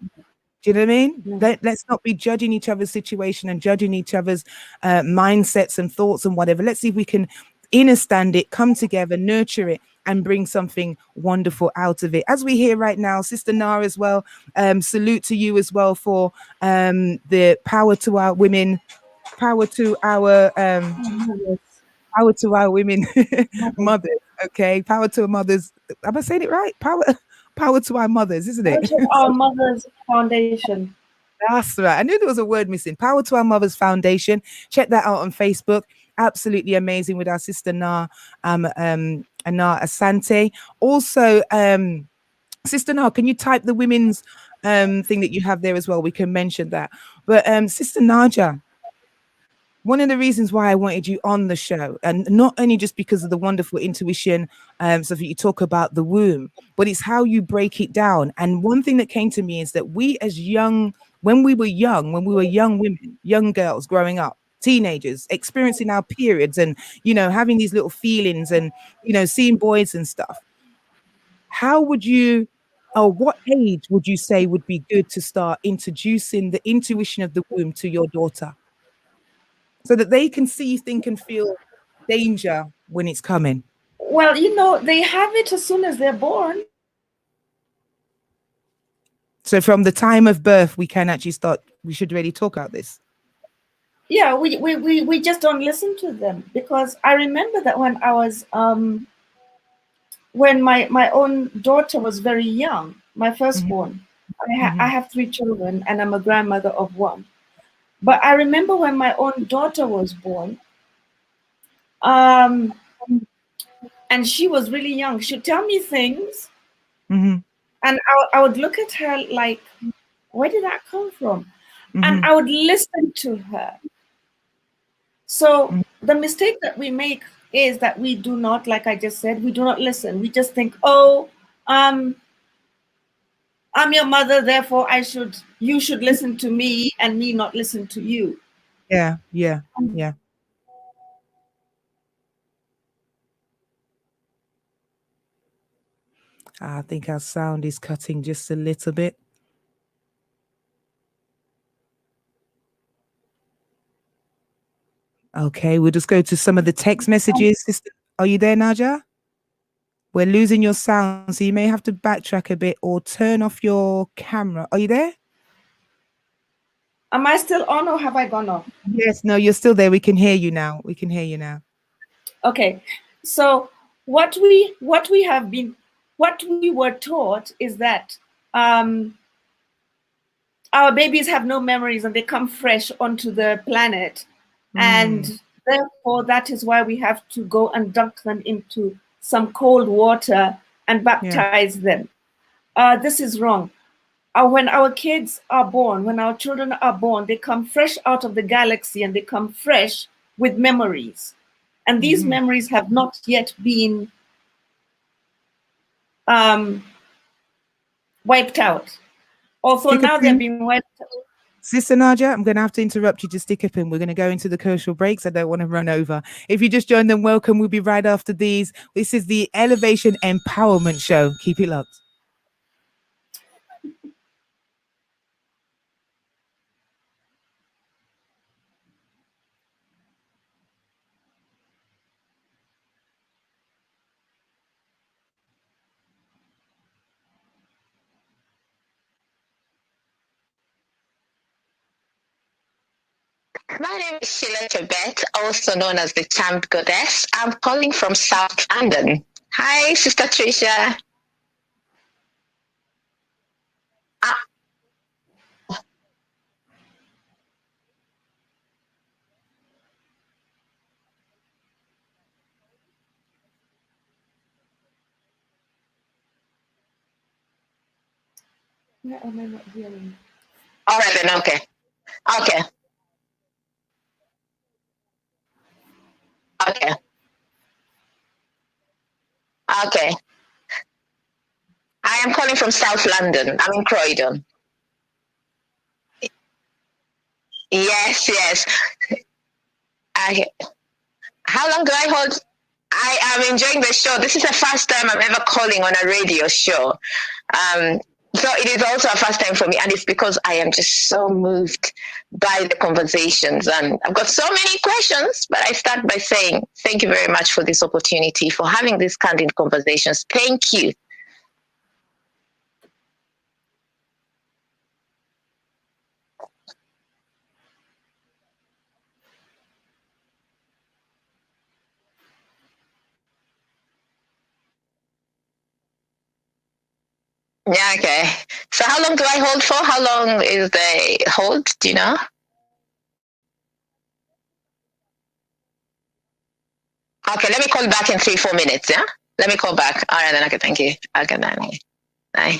Do you know what I mean? No. Let's not be judging each other's situation and judging each other's mindsets and thoughts and whatever. Let's see if we can understand it, come together, nurture it, and bring something wonderful out of it. As we hear right now, Sister Nara as well, salute to you as well for the power to our women, power to our power to our women, mothers. Okay, power to our mothers. Am I saying it right? Power to our mothers, isn't it? Our Mothers Foundation. That's right. I knew there was a word missing. Power to Our Mothers Foundation. Check that out on Facebook. Absolutely amazing with our sister Nar Asante. Also, Sister Nar, can you type the women's thing that you have there as well? We can mention that. But Sister Najar, one of the reasons why I wanted you on the show, and not only just because of the wonderful intuition, so that you talk about the womb, but it's how you break it down. And one thing that came to me is that we as when we were young women, young girls growing up, teenagers, experiencing our periods and, you know, having these little feelings and, you know, seeing boys and stuff. How would you what age would you say would be good to start introducing the intuition of the womb to your daughter so that they can see, think, and feel danger when it's coming? Well, you know, they have it as soon as they're born. So from the time of birth, we can actually start, we should really talk about this. Yeah, we just don't listen to them, because I remember that when I was when my own daughter was very young, my firstborn. I have 3 children and I'm a grandmother of 1. But I remember when my own daughter was born, and she was really young. She'd tell me things, and I would look at her like, where did that come from? And I would listen to her. So the mistake that we make is that we do not, like I just said, we do not listen. We just think, oh, I'm your mother, therefore you should listen to me and me not listen to you. Yeah. I think our sound is cutting just a little bit. Okay, we'll just go to some of the text messages. Sister, are you there, Najar? We're losing your sound, so you may have to backtrack a bit or turn off your camera. Are you there? Am I still on, or have I gone off? Yes, no, you're still there. We can hear you now. Okay, so what we were taught is that our babies have no memories and they come fresh onto the planet, and therefore that is why we have to go and dunk them into some cold water and baptize them. This is wrong. When our kids are born, when our children are born, they come fresh out of the galaxy and they come fresh with memories. And these memories have not yet been wiped out. Also, now they're being wiped out. Sister Naja, I'm going to have to interrupt you to stick a pin. We're going to go into the commercial breaks. I don't want to run over. If you just joined them, welcome. We'll be right after these. This is the Elevation Empowerment Show. Keep it locked. My name is Sheila Tibet, also known as the Charmed Goddess. I'm calling from South London. Hi, Sister Tricia. Where am I not hearing? All right, then, okay. Okay. I am calling from South London. I'm in Croydon. Yes. How long do I hold? I am enjoying the show. This is the first time I'm ever calling on a radio show. So it is also a first time for me, and it's because I am just so moved by the conversations, and I've got so many questions, but I start by saying thank you very much for this opportunity, for having these candid conversations. Thank you. Yeah, okay. So how long do I hold for? How long is the hold? Do you know? Okay, let me call back in 3-4 minutes, yeah? Let me call back. All right, then, okay, thank you. Okay, bye.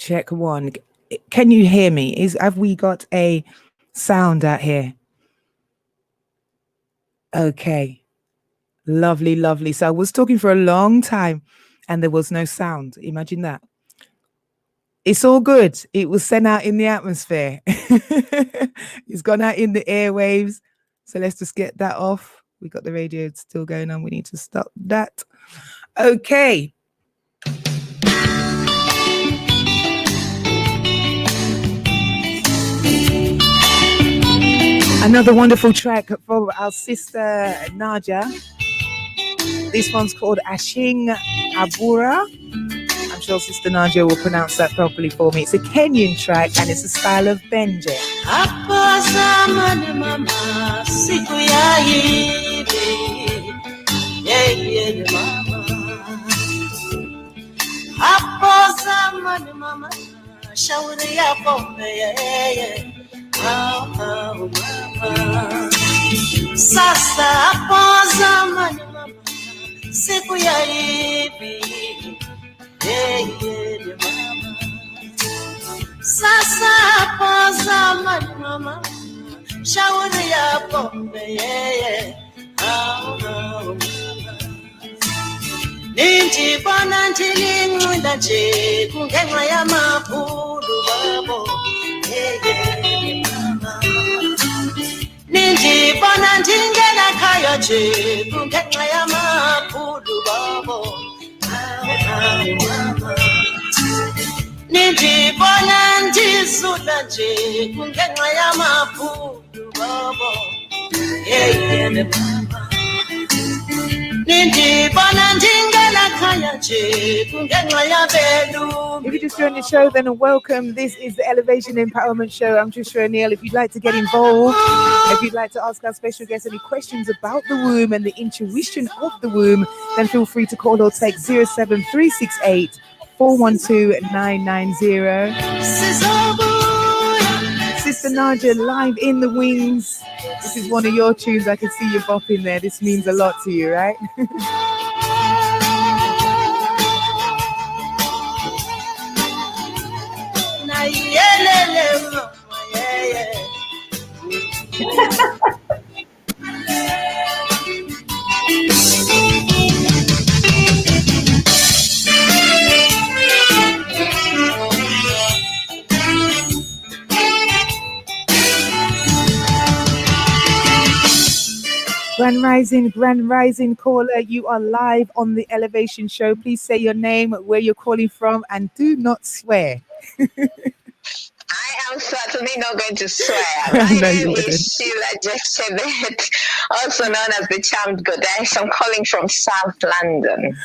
Check one. Can you hear me? Have we got a sound out here? Okay. Lovely, lovely. So I was talking for a long time and there was no sound. Imagine that. It's all good. It was sent out in the atmosphere. It's gone out in the airwaves. So let's just get that off. We got the radio still going on. We need to stop that. Okay. Another wonderful track from our sister Najar. This one's called Ashing Abura. I'm sure Sister Najar will pronounce that properly for me. It's a Kenyan track and it's a style of Benje. Sasa hapo zamani mama, siku ya hivi mama. Sasa hapo zamani mama, shauri ya pombe mama. Ninti bona ntilinqinda nje kungenxa yamabhulu babo mama. Ninti bona ndingena khaya nje kungenxa yamabhulu babo mama. Ninti bona ndisula nje kungenxa yamabhulu babo mama. If you just joined the show, then welcome. This is the Elevation Empowerment Show. I'm Triciaelevatoroneal. If you'd like to get involved, if you'd like to ask our special guests any questions about the womb and the intuition of the womb, then feel free to call or text 07368 412 990. Sister Najar, live in the wings. This is one of your tunes. I can see you bopping there. This means a lot to you, right? Grand Rising caller, you are live on the Elevation Show. Please say your name, where you're calling from, and do not swear. I am certainly not going to swear. My name is Sheila Jessebet, also known as the Charmed Goddess. I'm calling from South London.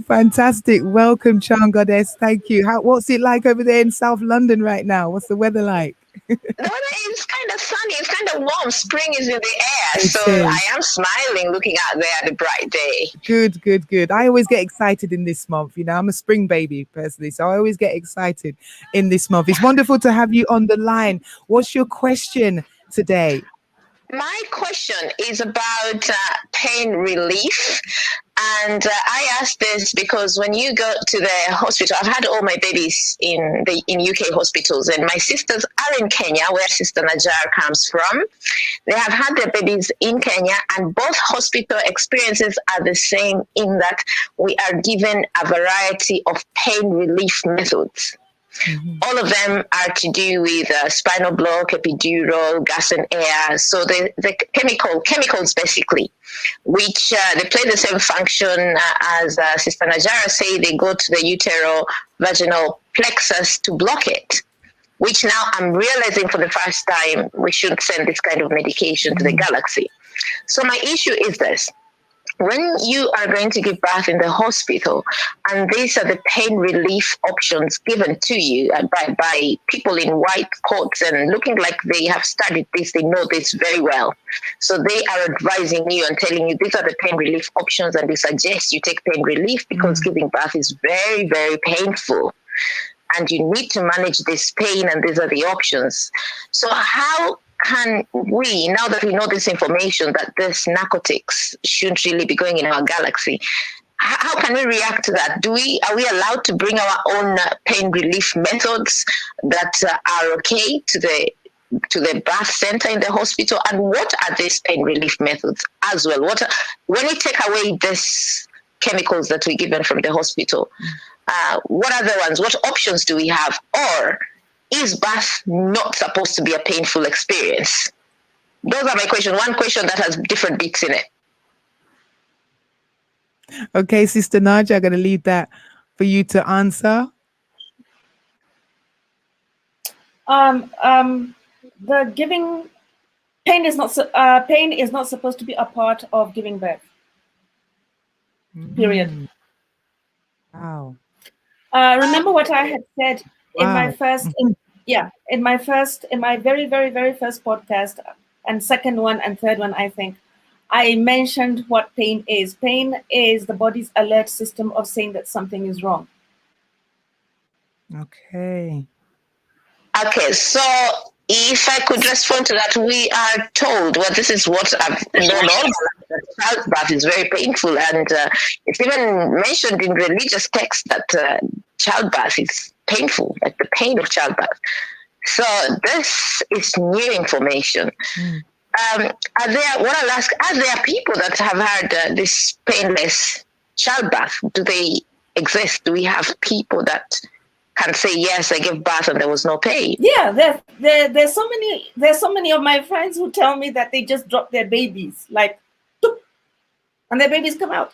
Fantastic. Welcome, Charmed Goddess. Thank you. What's it like over there in South London right now? What's the weather like? The weather is kind of sunny. It's kind of warm. Spring is in the air. It so is. I am smiling looking out there at a bright day. Good. I always get excited in this month. You know, I'm a spring baby personally, so I always get excited in this month. It's wonderful to have you on the line. What's your question today? My question is about pain relief. And I asked this because when you go to the hospital, I've had all my babies in UK hospitals, and my sisters are in Kenya, where Sister Najar comes from. They have had their babies in Kenya, and both hospital experiences are the same in that we are given a variety of pain relief methods. Mm-hmm. All of them are to do with spinal block, epidural, gas and air. So the chemicals basically, which they play the same function as Sister Najar say. They go to the utero-vaginal plexus to block it, which now I'm realizing for the first time we shouldn't send this kind of medication to the galaxy. So my issue is this. When you are going to give birth in the hospital, and these are the pain relief options given to you by people in white coats and looking like they have studied this, they know this very well. So they are advising you and telling you these are the pain relief options, and they suggest you take pain relief because giving birth is very, very painful. And you need to manage this pain, and these are the options. So how can we, now that we know this information, that this narcotics shouldn't really be going in our galaxy, how can we react to that? Are we allowed to bring our own pain relief methods that are okay to the birth center in the hospital? And what are these pain relief methods as well? When we take away these chemicals that we're given from the hospital, what are the ones? What options do we have? Or is birth not supposed to be a painful experience? Those are my questions. One question that has different bits in it. Okay, Sister Naja, I'm going to leave that for you to answer. The giving pain is not supposed to be a part of giving birth. Period. Wow. Remember what I had said in my first, in my very, very, very first podcast, and second one and third one, I think. I mentioned what pain is. Pain is the body's alert system of saying that something is wrong. Okay. Okay, so if I could respond to that, we are told, well, this is what I've known all my life, that childbirth is very painful. And it's even mentioned in religious texts that childbirth is painful, like the pain of childbirth. So this is new information. Are there people that have had this painless childbirth? Do they exist? Do we have people that can say, yes, I gave birth and there was no pain? Yeah, there's so many of my friends who tell me that they just drop their babies, like, and their babies come out.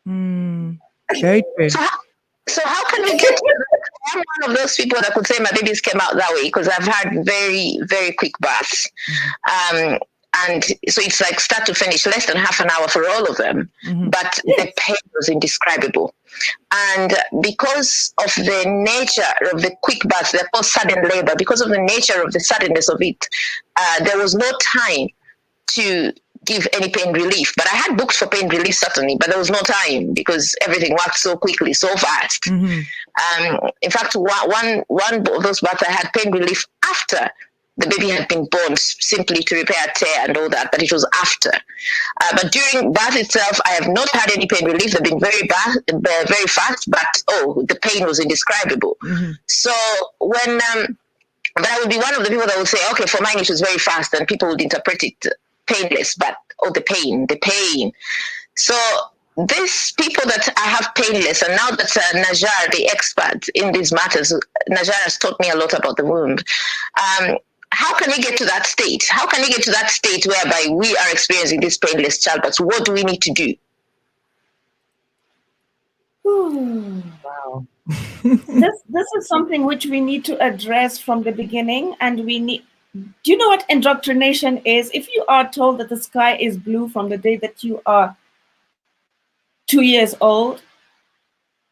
Very true. So how can we get I'm one of those people that could say my babies came out that way, because I've had very, very quick births. And so it's like start to finish, less than half an hour for all of them. But the pain was indescribable. And because of the nature of the quick births, they're called sudden labor, because of the nature of the suddenness of it, there was no time to give any pain relief. But I had booked for pain relief, certainly, but there was no time because everything worked so quickly, so fast. In fact, one of those births I had pain relief after the baby had been born, simply to repair a tear and all that, but it was after. But during birth itself, I have not had any pain relief. They've been very fast, but the pain was indescribable. So when, but I would be one of the people that would say, okay, for mine it was very fast, and people would interpret it painless, but the pain. So these people that I have painless, and now that Najar, the expert in these matters, Najar has taught me a lot about the womb. How can we get to that state? How can we get to that state whereby we are experiencing this painless childbirth? What do we need to do? Wow. This is something which we need to address from the beginning, and do you know what indoctrination is? If you are told that the sky is blue from the day that you are 2 years old,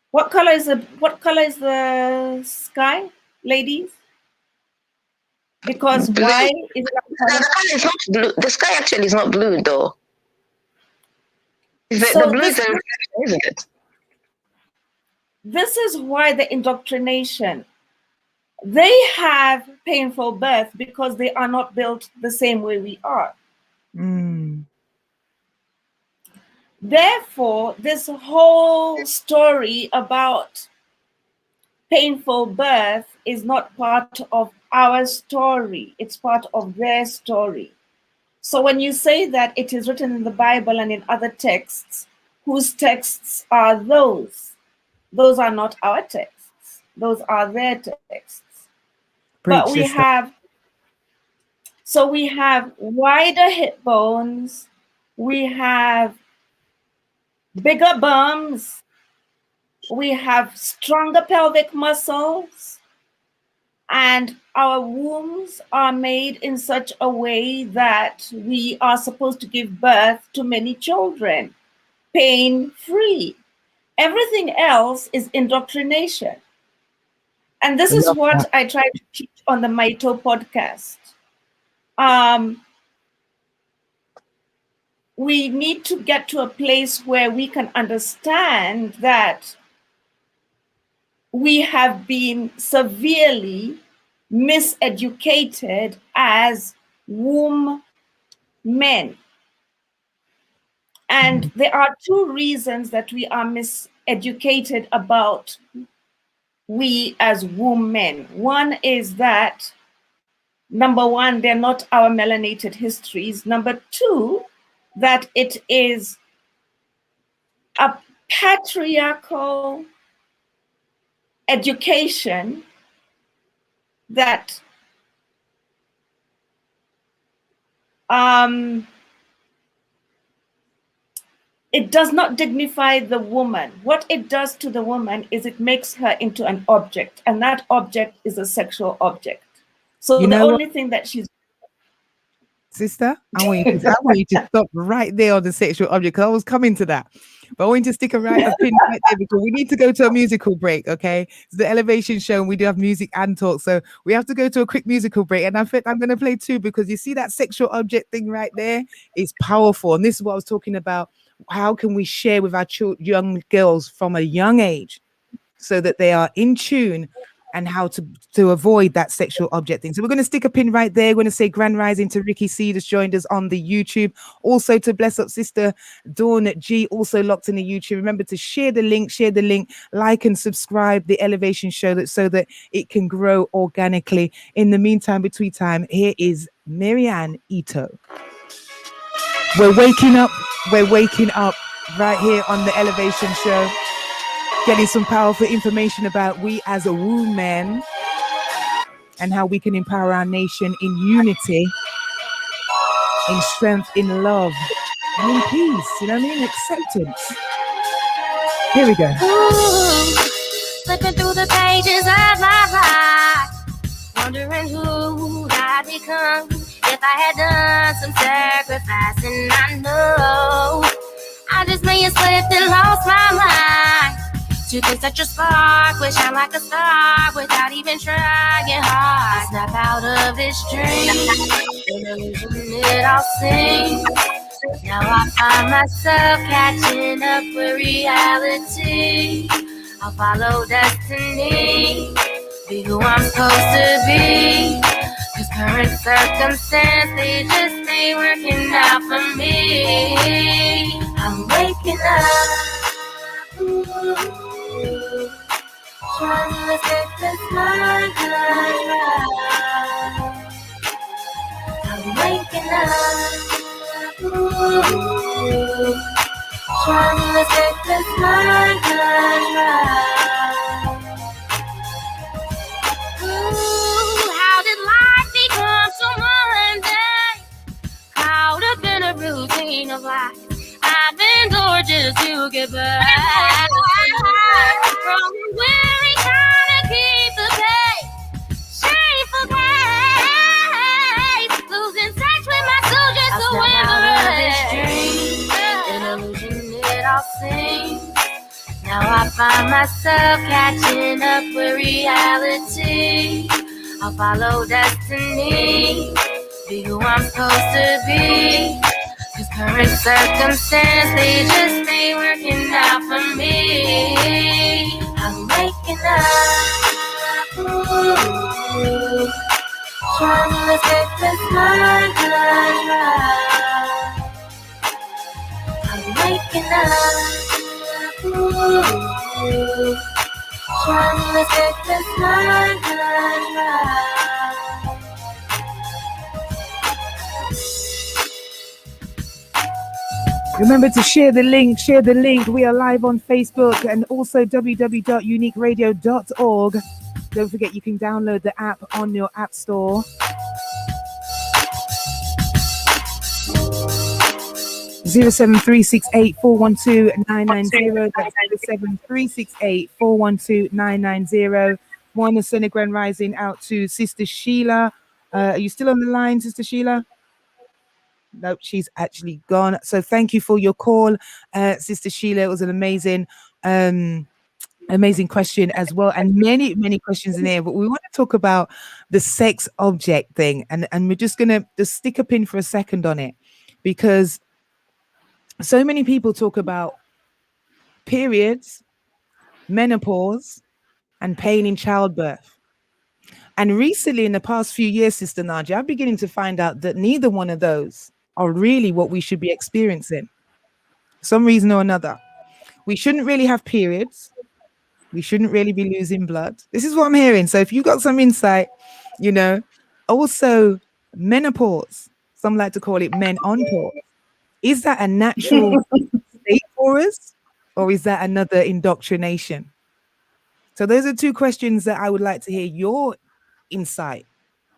what color is the sky, ladies? Because why is it the color is not blue? The sky actually is not blue, though. The blue is a reflection, isn't it? This is why the indoctrination. They have painful birth because they are not built the same way we are. Therefore, this whole story about painful birth is not part of our story. It's part of their story. So when you say that it is written in the Bible and in other texts, whose texts are those? Those are not our texts. Those are their texts. But we have wider hip bones, we have bigger bums, we have stronger pelvic muscles, and our wombs are made in such a way that we are supposed to give birth to many children, pain-free. Everything else is indoctrination. And this is what I try to teach on the Maito podcast. We need to get to a place where we can understand that we have been severely miseducated as womb men. And there are two reasons that we are miseducated about we as women. One is that, number one, they're not our melanated histories. Number two, that it is a patriarchal education that it does not dignify the woman. What it does to the woman is it makes her into an object, and that object is a sexual object. So the only thing that she's... Sister, I want you to stop right there on the sexual object, because I was coming to that. But I want you to stick a pin right there, because we need to go to a musical break, okay? It's the Elevation Show, and we do have music and talk. So we have to go to a quick musical break. And I'm going to play two, because you see that sexual object thing right there? It's powerful. And this is what I was talking about. How can we share with our young girls from a young age so that they are in tune, and how to avoid that sexual object thing. So we're going to stick a pin right there. We're going to say grand rising to Ricky C that's joined us on the YouTube. Also to bless up Sister Dawn G, also locked in the YouTube. Remember to share the link, like and subscribe the Elevation Show so that it can grow organically. In the meantime, between time, here is Marianne Ito. We're waking up right here on the Elevation Show. Getting some powerful information about we as a woman and how we can empower our nation in unity, in strength, in love, and in peace. You know what I mean? Acceptance. Here we go. Ooh, flipping through the pages of my life, wondering who I'd become if I had done some sacrificing. I know I just may have slipped and lost my mind. You can set your spark, would shine like a star without even trying hard. Snap out of this dream, an illusion it all seems. Now I find myself catching up with reality. I'll follow destiny, be who I'm supposed to be. Cause current circumstances just ain't working out for me. I'm waking up. Trying to escape this mind. I'm waking up. Ooh, trying to escape this mind. Ooh, how did life become so mundane? Caught up in a routine of life. I've endured just to get by. From weary trying to keep the pace, shameful case, losing touch with my soul just to win the race. An illusion it all seems. Now I find myself catching up with reality. I'll follow destiny, be who I'm supposed to be. Cause current circumstances just ain't working out for me. I'm waking up. Ooh, trying to escape this mind. I'm waking up. Ooh, trying to escape this mind. Remember to share the link. We are live on Facebook and also www.uniqueradio.org. Don't forget you can download the app on your app store. 07368412990. That's 07368412990. Want to send a grand rising out to Sister Sheila. Are you still on the line, Sister Sheila? Nope, she's actually gone. So thank you for your call, Sister Sheila. It was an amazing question as well, and many questions in there. But we want to talk about the sex object thing, and we're just gonna stick a pin for a second on it, because so many people talk about periods, menopause, and pain in childbirth. And recently, in the past few years, Sister Najar, I'm beginning to find out that neither one of those are really what we should be experiencing. some reason or another. We shouldn't really have periods. We shouldn't really be losing blood. This is what I'm hearing. So if you got some insight, you know, also menopause, some like to call it men on pause. Is that a natural state for us, or is that another indoctrination? So those are two questions that I would like to hear your insight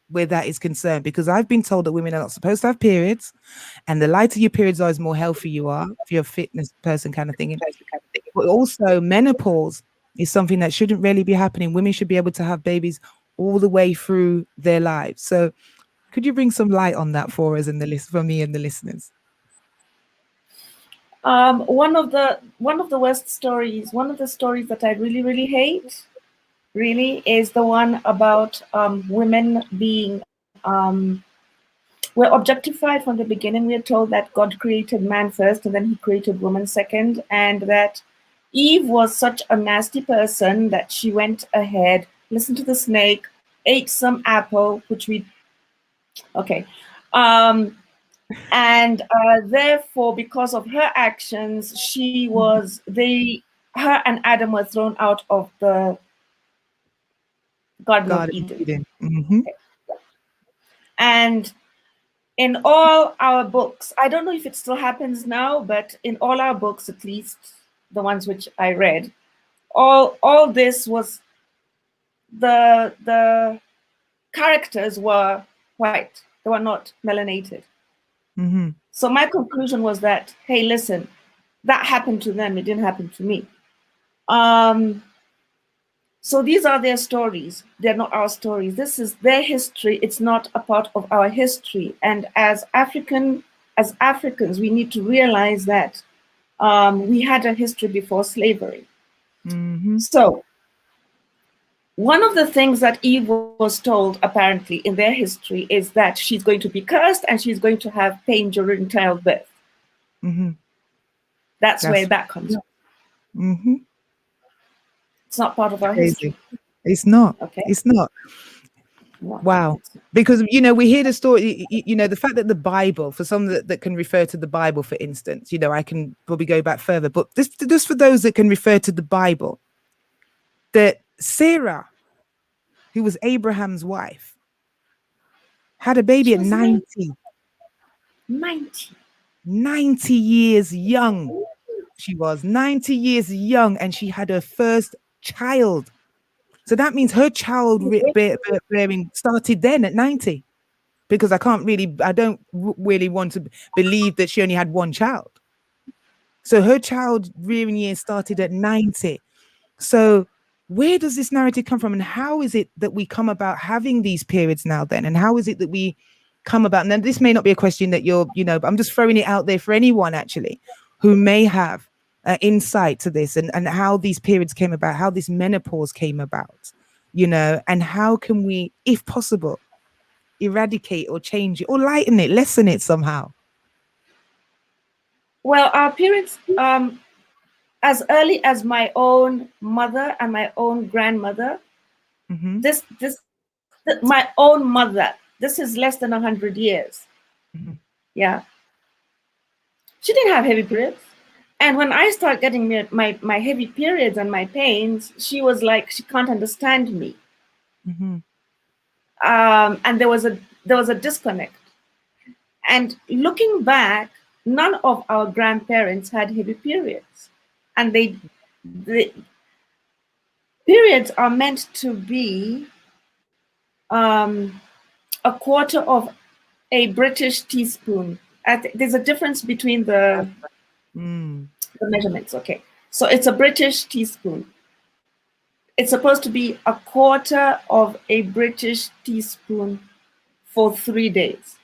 where that is concerned, because I've been told that women are not supposed to have periods, and the lighter your periods are, is more healthy you are, if you're a fitness person kind of thing. But also menopause is something that shouldn't really be happening. Women should be able to have babies all the way through their lives. So could you bring some light on that for us and for me and the listeners? One of the worst stories, one of the stories that I really hate, really, is the one about women being we're objectified from the beginning. We are told that God created man first and then he created woman second, and that Eve was such a nasty person that she went ahead, listened to the snake, ate some apple, which we and therefore, because of her actions, her and Adam were thrown out of the Garden of Eden. Mm-hmm. And in all our books, I don't know if it still happens now, but in all our books, at least the ones which I read, all this was the characters were white. They were not melanated. Mm-hmm. So my conclusion was that, hey, listen, that happened to them. It didn't happen to me. So these are their stories. They're not our stories. This is their history. It's not a part of our history. And as Africans, we need to realize that we had a history before slavery. Mm-hmm. So one of the things that Eve was told, apparently, in their history is that she's going to be cursed and she's going to have pain during childbirth. Mm-hmm. That's where that comes from. Mm-hmm. It's not part of our history. It's not. Okay. It's not. Wow. Because, we hear the story, the fact that the Bible, for some that can refer to the Bible, for instance, I can probably go back further, but just for those that can refer to the Bible, that Sarah, who was Abraham's wife, had a baby at 90. 90 years young. She was 90 years young, and she had her first child. So that means her child bearing started then at 90, because I don't really want to believe that she only had one child. So her child rearing years started at 90. So where does this narrative come from, and how is it that we come about having these periods now then? And how is it that we come about? And then this may not be a question that but I'm just throwing it out there for anyone actually who may have insight to this, and how these periods came about, how this menopause came about, and how can we, if possible, eradicate or change it or lighten it, lessen it somehow? Well, our periods, as early as my own mother and my own grandmother, mm-hmm. My own mother, this is less than 100 years. Mm-hmm. Yeah. She didn't have heavy periods. And when I started getting my heavy periods and my pains, she was like, she can't understand me. Mm-hmm. And there was a disconnect. And looking back, none of our grandparents had heavy periods. And the periods are meant to be a quarter of a British teaspoon. There's a difference between the measurements. Okay, so it's a British teaspoon. It's supposed to be a quarter of a British teaspoon for 3 days.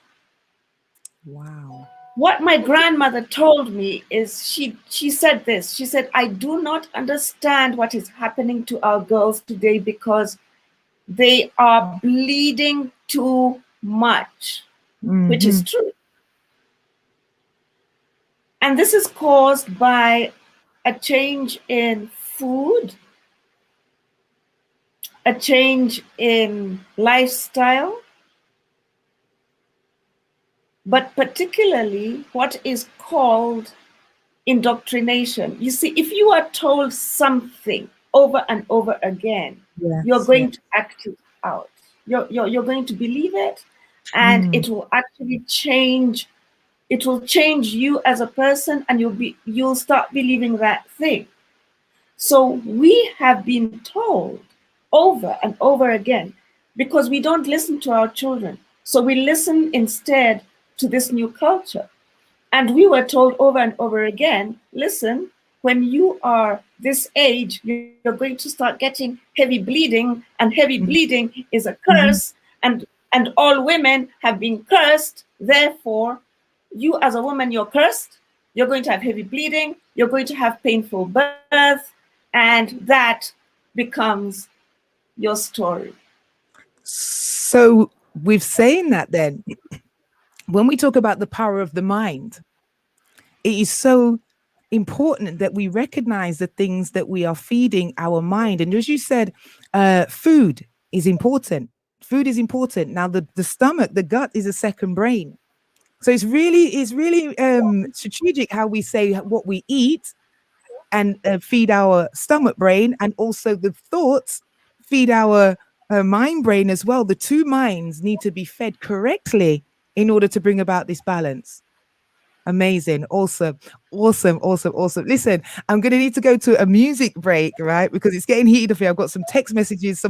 Wow. What my grandmother told me is she said this. She said, I do not understand what is happening to our girls today because they are bleeding too much, which is true. And this is caused by a change in food, a change in lifestyle, but particularly what is called indoctrination. You see, if you are told something over and over again, you're going to act it out. You're going to believe it, and it will actually change. It will change you as a person, and you'll start believing that thing. So we have been told over and over again, because we don't listen to our children. So we listen instead to this new culture. And we were told over and over again, listen, when you are this age, you're going to start getting heavy bleeding, and heavy bleeding is a curse, and all women have been cursed. Therefore, you as a woman, you're cursed. You're going to have heavy bleeding. You're going to have painful birth. And that becomes your story. So we've saying that then, when we talk about the power of the mind, it is so important that we recognize the things that we are feeding our mind. And as you said, food is important. Food is important. Now, the stomach, the gut is a second brain. So it's really strategic how we say what we eat and feed our stomach brain, and also the thoughts feed our mind brain as well. The two minds need to be fed correctly in order to bring about this balance. Amazing. Awesome. Listen, I'm going to need to go to a music break, right? Because it's getting heated up here. I've got some text messages,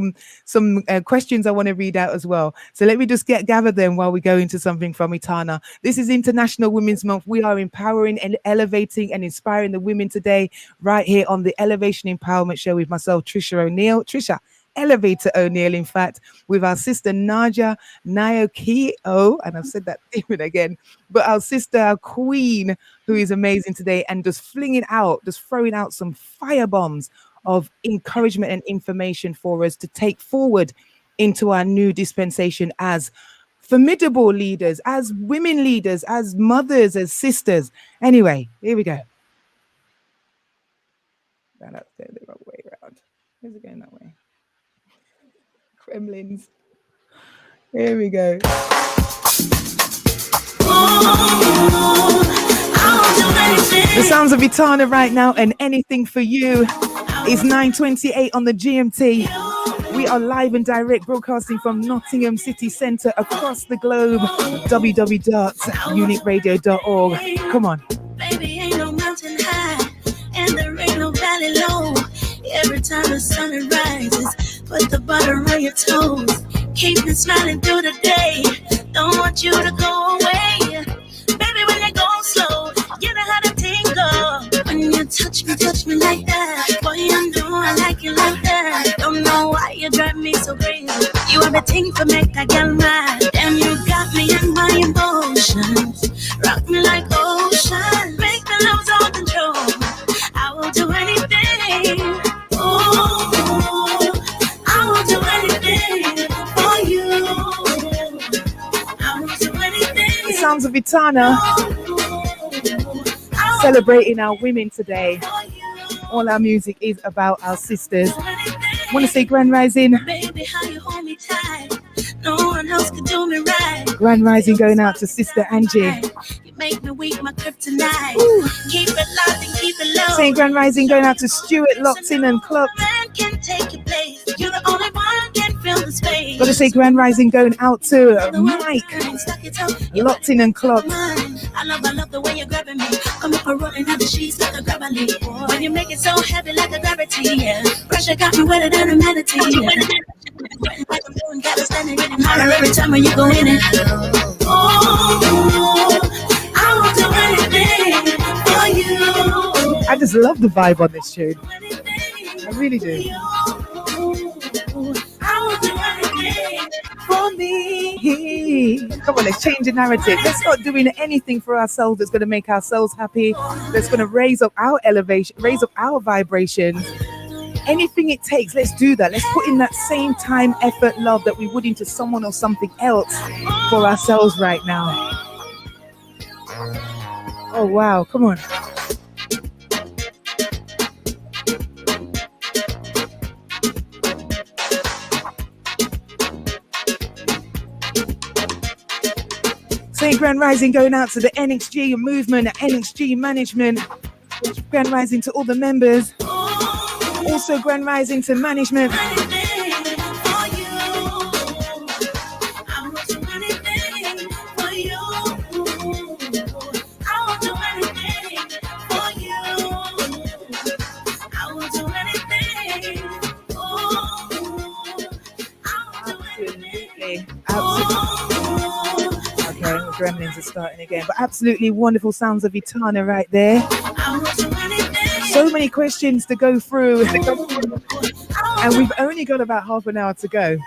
some questions I want to read out as well. So let me just gather them while we go into something from Itana. This is International Women's Month. We are empowering and elevating and inspiring the women today, right here on the Elevation Empowerment Show with myself, Tricia Elevator O'Neal, in fact, with our sister Najar, Nyakio, and I've said that even again, but our sister Queen, who is amazing today, and just throwing out some fire bombs of encouragement and information for us to take forward into our new dispensation as formidable leaders, as women leaders, as mothers, as sisters. Anyway, here we go. That's the wrong way around. Where's it going that way? Gremlins. Here we go. The sounds of Itana right now, and anything for you. It's 9:28 on the GMT. We are live and direct, broadcasting from Nottingham City Centre across the globe. www.uniqueradio.org. Come on. Baby, ain't no mountain high, and there ain't no valley low. Every time the sun rises, put the butter on your toes. Keep me smiling through the day. Don't want you to go away. Baby, when you go slow, you know how to tingle. When you touch me like that. Boy, you know I like it like that. Don't know why you drive me so crazy. You have a thing for make a girl mad. Damn, you got me in my emotions. Rock me like ocean. Make me lose all control. I will do anything. I will do anything for you. I will do anything. The sounds of Itana, celebrating our women today. All our music is about our sisters. Want to say Grand Rising? Baby, how you hold me tight. No one else can do me right. Grand Rising going out to Sister Angie. You make me weak, my kryptonite. Keep it locked and keep it low. Saying Grand Rising going out to Stuart, locked in and clocked. Man can take your place. You're the only one can fill the space. Got to say Grand Rising going out to Mike, locked in and clocked. I love the way you're grabbing me. Come up and rolling out the sheets like a gravity. When you make it so heavy like a gravity, yeah. Pressure got me wetter than a manatee. Yeah. Like I'm doing, gotta stand it and holler every time when you go in it. I will do anything for you. I just love the vibe on this tune. I really do. For me. Come on, let's change the narrative. Let's start doing anything for ourselves that's going to make ourselves happy, that's going to raise up our elevation, raise up our vibrations. Anything it takes, let's do that. Let's put in that same time, effort, love that we would into someone or something else for ourselves right now. Oh, wow. Come on. Saying Grand Rising going out to the NXG movement, NXG management. Grand rising to all the members. Also grand rising to management. Absolutely. Okay, the gremlins are starting again. But absolutely wonderful sounds of Itana right there. So many questions to go through. And we've only got about half an hour to go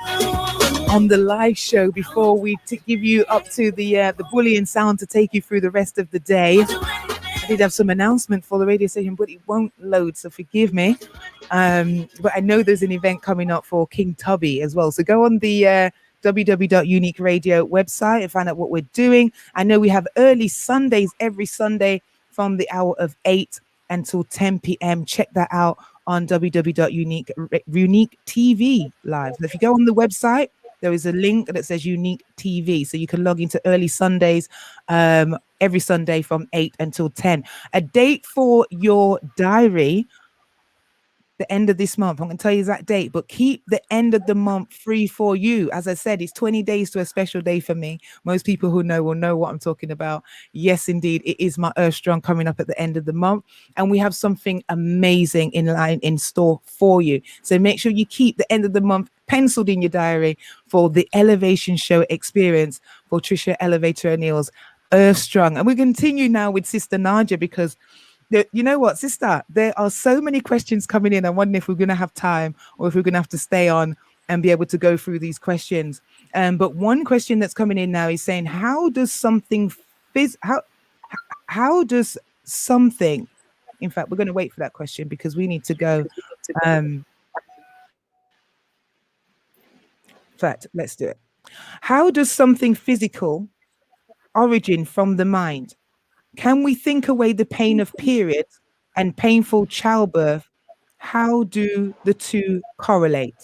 on the live show before we give you up to the Boolean sound to take you through the rest of the day. I did have some announcement for the radio station, but it won't load, so forgive me. But I know there's an event coming up for King Tubby as well. So go on the www.unique radio website and find out what we're doing. I know we have early Sundays every Sunday from the hour of 8 until 10 p.m. Check that out on www.unique TV live. So if you go on the website, there is a link that says Unique TV. So you can log into early Sundays every Sunday from 8 until 10. A date for your diary, the end of this month. I'm going to tell you that date, but keep the end of the month free for you. As I said, it's 20 days to a special day for me. Most people who know will know what I'm talking about. Yes, indeed. It is my Earth Strong coming up at the end of the month. And we have something amazing in store for you. So make sure you keep the end of the month penciled in your diary for the Elevation Show experience for Triciaelevatoroneal's Earth Strong. And we continue now with Sister Najar because you know what, sister, there are so many questions coming in. I wonder if we're going to have time or if we're going to have to stay on and be able to go through these questions. But one question that's coming in now is saying, how does something, in fact, we're going to wait for that question because we need to go. In fact, let's do it. How does something physical origin from the mind? Can we think away the pain of periods and painful childbirth? How do the two correlate?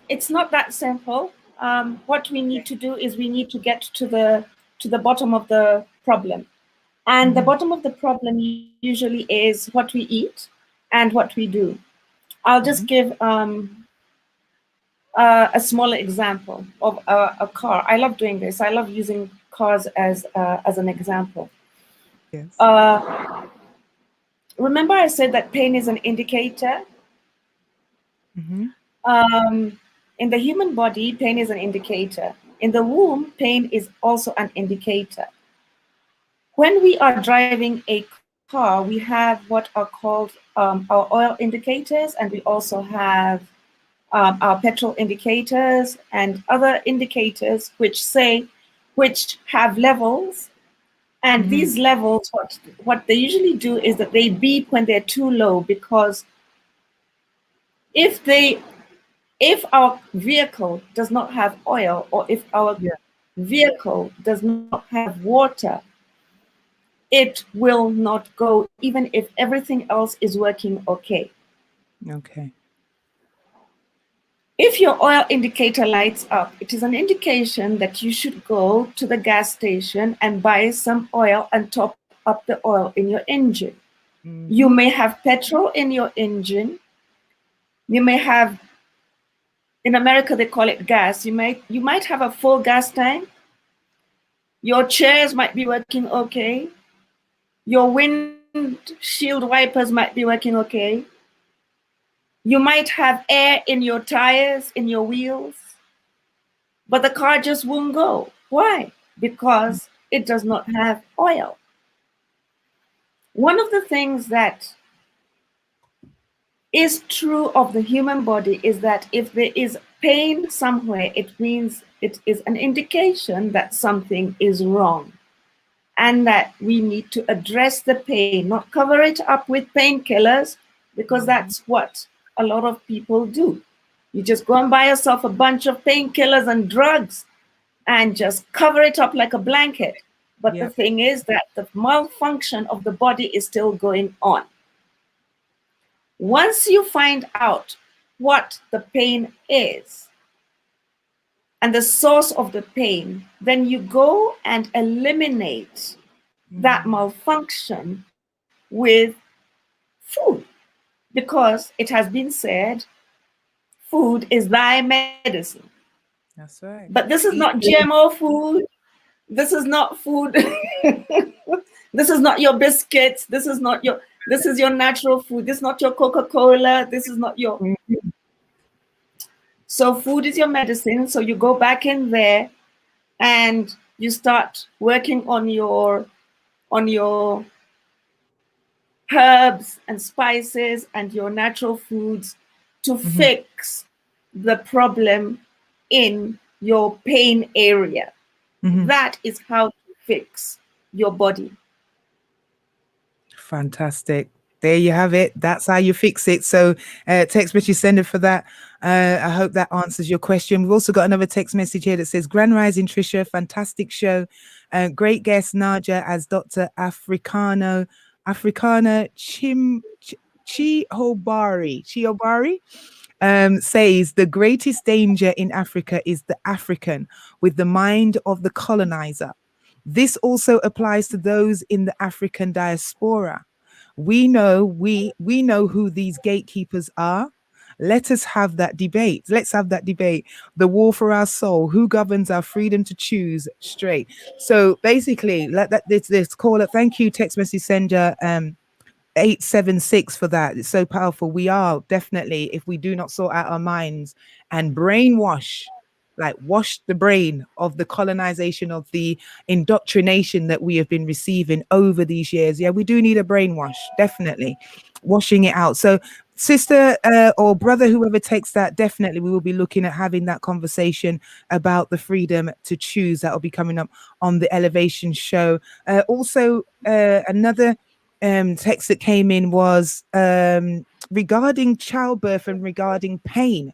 It's not that simple. What we need to do is we need to get to the bottom of the problem. And the bottom of the problem usually is what we eat and what we do. I'll just give a smaller example of a car. I love doing this. I love using cars as an example. Yes. Remember I said that pain is an indicator? In the human body, pain is an indicator. In the womb, pain is also an indicator. When we are driving a car, we have what are called our oil indicators, and we also have our petrol indicators and other indicators which have levels. And these levels, what they usually do is that they beep when they're too low, because if our vehicle does not have oil, or if our vehicle does not have water, it will not go, even if everything else is working okay. Okay. If your oil indicator lights up, it is an indication that you should go to the gas station and buy some oil and top up the oil in your engine. You may have petrol in your engine. You may have, in America they call it gas. You might have a full gas tank. Your chairs might be working okay. Your windshield wipers might be working okay. You might have air in your tires, in your wheels, but the car just won't go. Why? Because it does not have oil. One of the things that is true of the human body is that if there is pain somewhere, it means it is an indication that something is wrong, and that we need to address the pain, not cover it up with painkillers, because that's what a lot of people do. You just go and buy yourself a bunch of painkillers and drugs and just cover it up like a blanket. But the thing is that the malfunction of the body is still going on. Once you find out what the pain is, and the source of the pain, then you go and eliminate that malfunction with food, because it has been said, food is thy medicine. That's right. But this is not GMO food. This is not food. This is not your biscuits. This is your natural food. This is not your Coca-Cola. This is not your. So food is your medicine. So you go back in there and you start working on your herbs and spices and your natural foods to fix the problem in your pain area. That is how to fix your body. Fantastic. There you have it. That's how you fix it. So text message sender for that. I hope that answers your question. We've also got another text message here that says, Grand Rising Tricia, fantastic show. Great guest Najar as Dr. Africana Chiobari says the greatest danger in Africa is the African with the mind of the colonizer. This also applies to those in the African diaspora. We know who these gatekeepers are. Let us have that debate. Let's have that debate. The war for our soul. Who governs our freedom to choose straight? So basically, this caller. Thank you, text message sender 876 for that. It's so powerful. We are definitely, if we do not sort out our minds and brainwash, like wash the brain of the colonization, of the indoctrination that we have been receiving over these years. Yeah, we do need a brainwash, definitely washing it out. So sister or brother, whoever takes that, definitely we will be looking at having that conversation about the freedom to choose. That will be coming up on the Elevation show. Also another text that came in was regarding childbirth and regarding pain.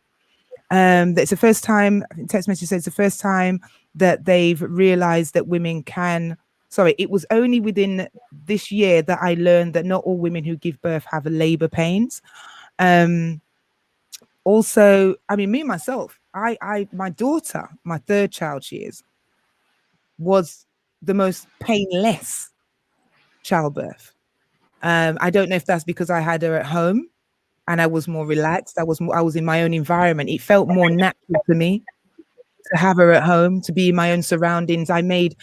That's the first time, text message says, the first time that they've realized that women can, it was only within this year that I learned that not all women who give birth have labor pains. Also, I mean, me myself, my daughter, my third child she is, was the most painless childbirth. I don't know if that's because I had her at home and I was more relaxed. I was in my own environment. It felt more natural to me to have her at home, to be in my own surroundings. I made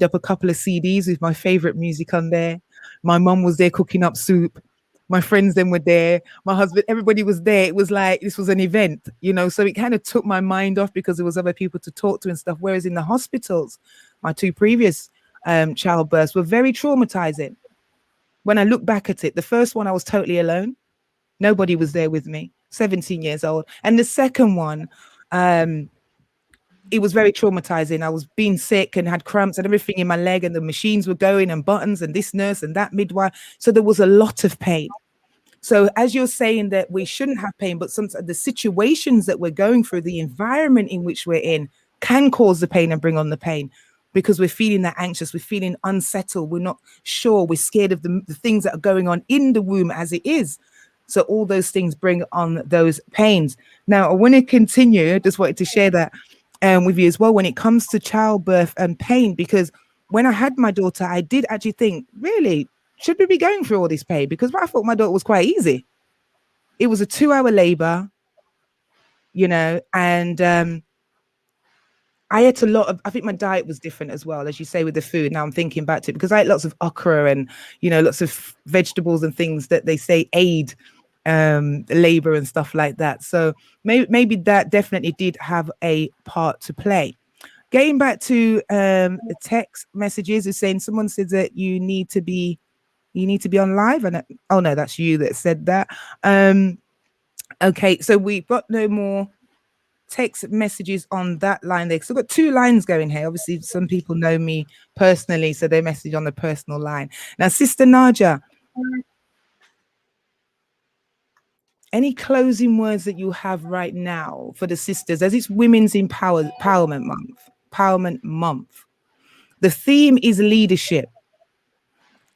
up a couple of CDs with my favorite music on there. My mom was there cooking up soup. My friends then were there. My husband, everybody was there. It was like this was an event, you know. So it kind of took my mind off because there was other people to talk to and stuff. Whereas in the hospitals, my two previous childbirths were very traumatizing. When I look back at it, the first one I was totally alone. Nobody was there with me, 17 years old. And the second one, it was very traumatizing. I was being sick and had cramps and everything in my leg, and the machines were going and buttons and this nurse and that midwife. So there was a lot of pain. So as you're saying that we shouldn't have pain, but sometimes the situations that we're going through, the environment in which we're in can cause the pain and bring on the pain. Because we're feeling that anxious, we're feeling unsettled, we're not sure, we're scared of the things that are going on in the womb as it is. So all those things bring on those pains. Now, I want to continue, just wanted to share that with you as well when it comes to childbirth and pain, because when I had my daughter, I did actually think, really, should we be going through all this pain? Because I thought my daughter was quite easy. It was a 2-hour labor, you know, and I ate a lot of, I think my diet was different as well, as you say, with the food. Now I'm thinking back to it because I ate lots of okra and, you know, lots of vegetables and things that they say aid labor and stuff like that. So maybe that definitely did have a part to play. Getting back to the text messages, is saying someone said that you need to be on live, and oh no, that's you that said that. Okay, so we've got no more text messages on that line there. So I've got 2 lines going here. Obviously, some people know me personally, so they message on the personal line. Now, Sister Najar, any closing words that you have right now for the sisters, as it's Women's Empowerment Month? The theme is leadership.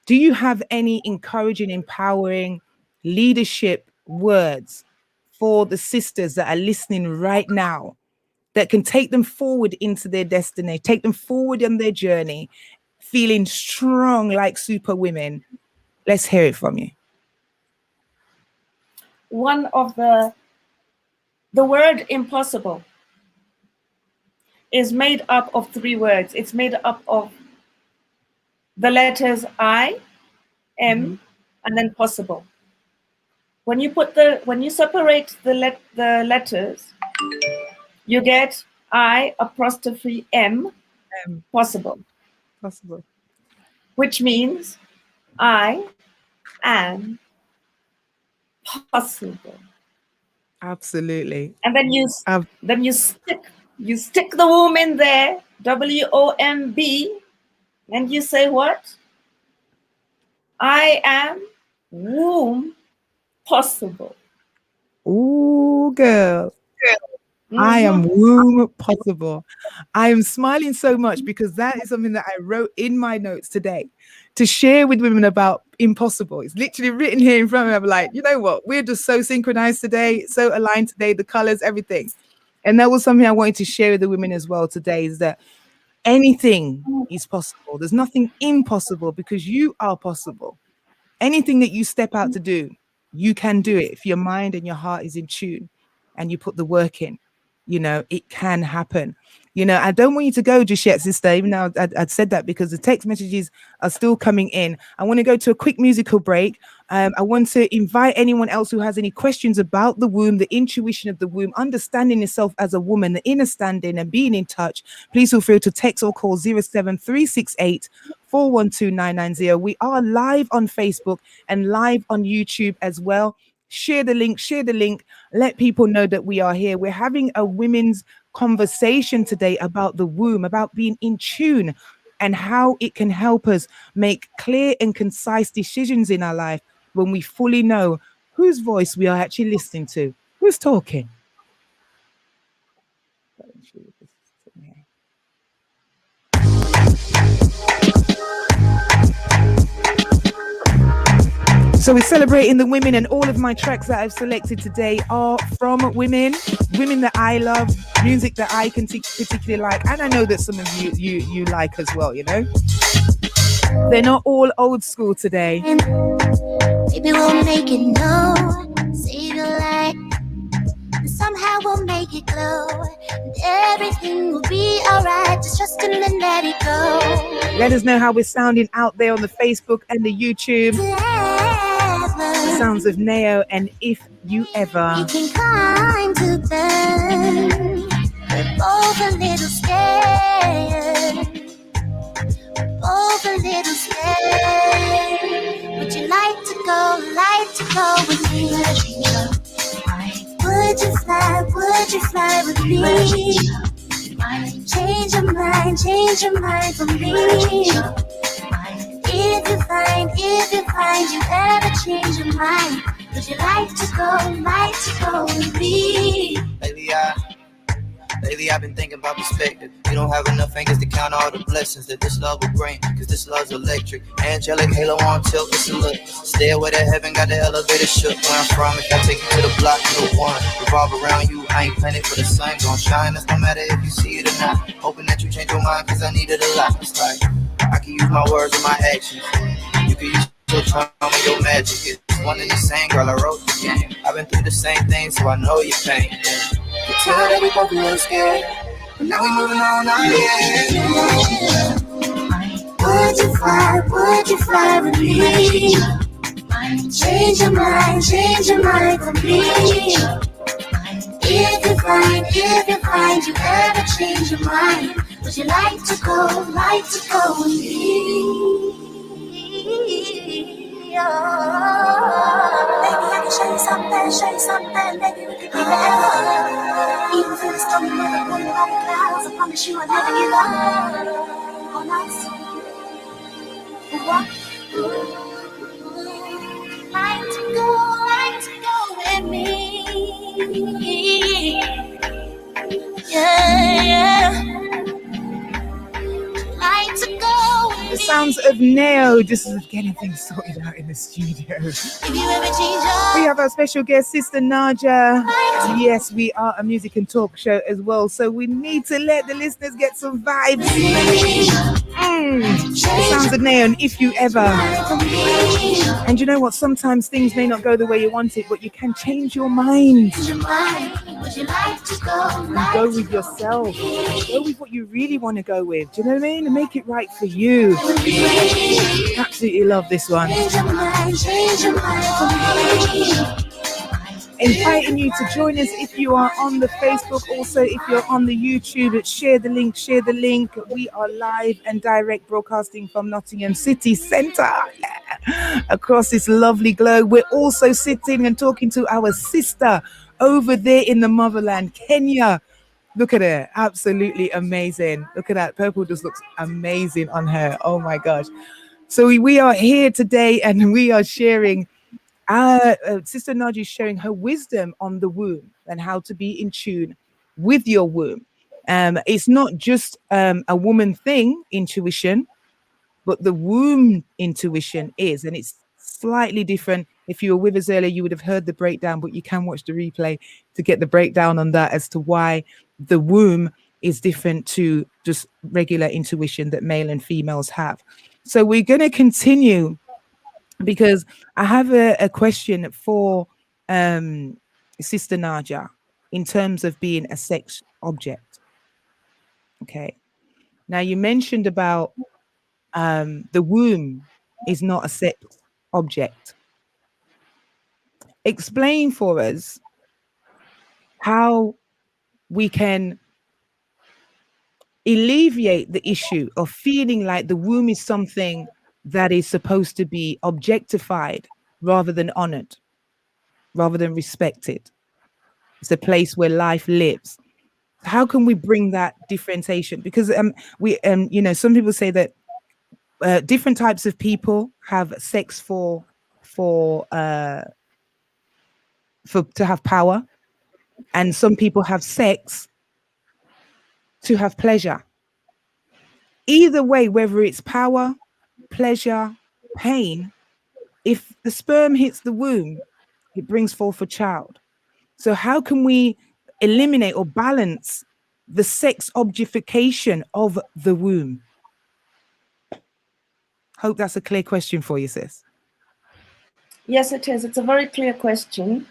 Do you have any encouraging, empowering leadership words for the sisters that are listening right now that can take them forward into their destiny, take them forward on their journey, feeling strong like super women? Let's hear it from you. One of the word impossible is made up of 3 words. It's made up of the letters I, M, and then possible. When you separate the letters, you get I apostrophe M, possible. Possible. Which means I am possible. Absolutely. And then you stick the womb in there, WOMB, and you say what? I am womb possible. Ooh, girl. I am womb possible. I am smiling so much because that is something that I wrote in my notes today to share with women about impossible. It's literally written here in front of me. I'm like, you know what? We're just so synchronized today, so aligned today, the colors, everything. And that was something I wanted to share with the women as well today, is that anything is possible. There's nothing impossible because you are possible. Anything that you step out to do, you can do it if your mind and your heart is in tune and you put the work in. You know, it can happen. You know, I don't want you to go just yet, sister, even though I'd said that, because the text messages are still coming in. I want to go to a quick musical break. I want to invite anyone else who has any questions about the womb, the intuition of the womb, understanding yourself as a woman, the inner standing and being in touch. Please feel free to text or call 07368 412 990. We are live on Facebook and live on YouTube as well. Share the link, let people know that we are here. We're having a women's conversation today about the womb, about being in tune and how it can help us make clear and concise decisions in our life when we fully know whose voice we are actually listening to, who's talking. So we're celebrating the women, and all of my tracks that I've selected today are from women that I love, music that I can particularly like, and I know that some of you like as well, you know. They're not all old school today. Maybe we'll make it known, save your light, and somehow we'll make it glow, and everything will be alright. Just trust him and let it go. Let us know how we're sounding out there on the Facebook and the YouTube. The sounds of Neo and If You Ever. You can climb to them. We're both a little scared. We're both a little scared. Would you like to go with me? Would you fly with me? Change your mind for me. If you find you ever change your mind, would you like to go with me? Lately I've been thinking about perspective. You don't have enough fingers to count all the blessings that this love will bring, cause this love's electric. Angelic halo on tilt, it's a look. Stairway to heaven, got the elevator shook. Where I'm from, if I take you to the block, you're one. Revolve around you, I ain't planted for the sun. Gon' shine, that's no matter if you see it or not. Hoping that you change your mind, cause I need it a lot. It's like, I can use my words and my actions. You can use your charm and your magic. It's one and the same, girl, I wrote the game. I've been through the same thing, so I know your pain. You tell that we both a little scared, but now we moving on, yeah. Would you fly with me? Change your mind for me. If you find you ever change your mind, would you like to go with me? Oh. Baby, I can show you something, baby, we could be forever. Even through the stormy weather, blowing by the clouds, I promise you I'll never give up. All night. Like to go with me. Yeah. Like to go with me. The sounds of Neo, just getting things sorted out in the studio. We have our special guest, Sister Najar. Yes, we are a music and talk show as well, so we need to let the listeners get some vibes. Sounds of Neo, and If You Ever. And you know what? Sometimes things may not go the way you want it, but you can change your mind. And go with yourself. Go with what you really want to go with. Do you know what I mean? And make it right for you. Absolutely love this one. Inviting you to join us if you are on the Facebook. Also, if you're on the YouTube, share the link, share the link. We are live and direct broadcasting from Nottingham City Centre, across this lovely globe. We're also sitting and talking to our sister over there in the motherland, Kenya. Look at her, absolutely amazing. Look at that, purple just looks amazing on her. Oh my gosh. So we are here today and we are sharing, Sister Naji is sharing her wisdom on the womb and how to be in tune with your womb. It's not just a woman thing, intuition, but the womb intuition is, and it's slightly different. If you were with us earlier, you would have heard the breakdown, but you can watch the replay to get the breakdown on that as to why the womb is different to just regular intuition that male and females have. So we're going to continue, because I have a question for Sister Naja in terms of being a sex object. Okay. Now you mentioned about the womb is not a sex object. Explain for us how we can alleviate the issue of feeling like the womb is something that is supposed to be objectified rather than honored, rather than respected. It's a place where life lives. How can we bring that differentiation? Because you know, some people say that different types of people have sex to have power, and some people have sex to have pleasure. Either way, whether it's power, pleasure, pain, if the sperm hits the womb, it brings forth a child. So how can we eliminate or balance the sex objectification of the womb? Hope that's a clear question for you, sis. Yes, it is. It's a very clear question.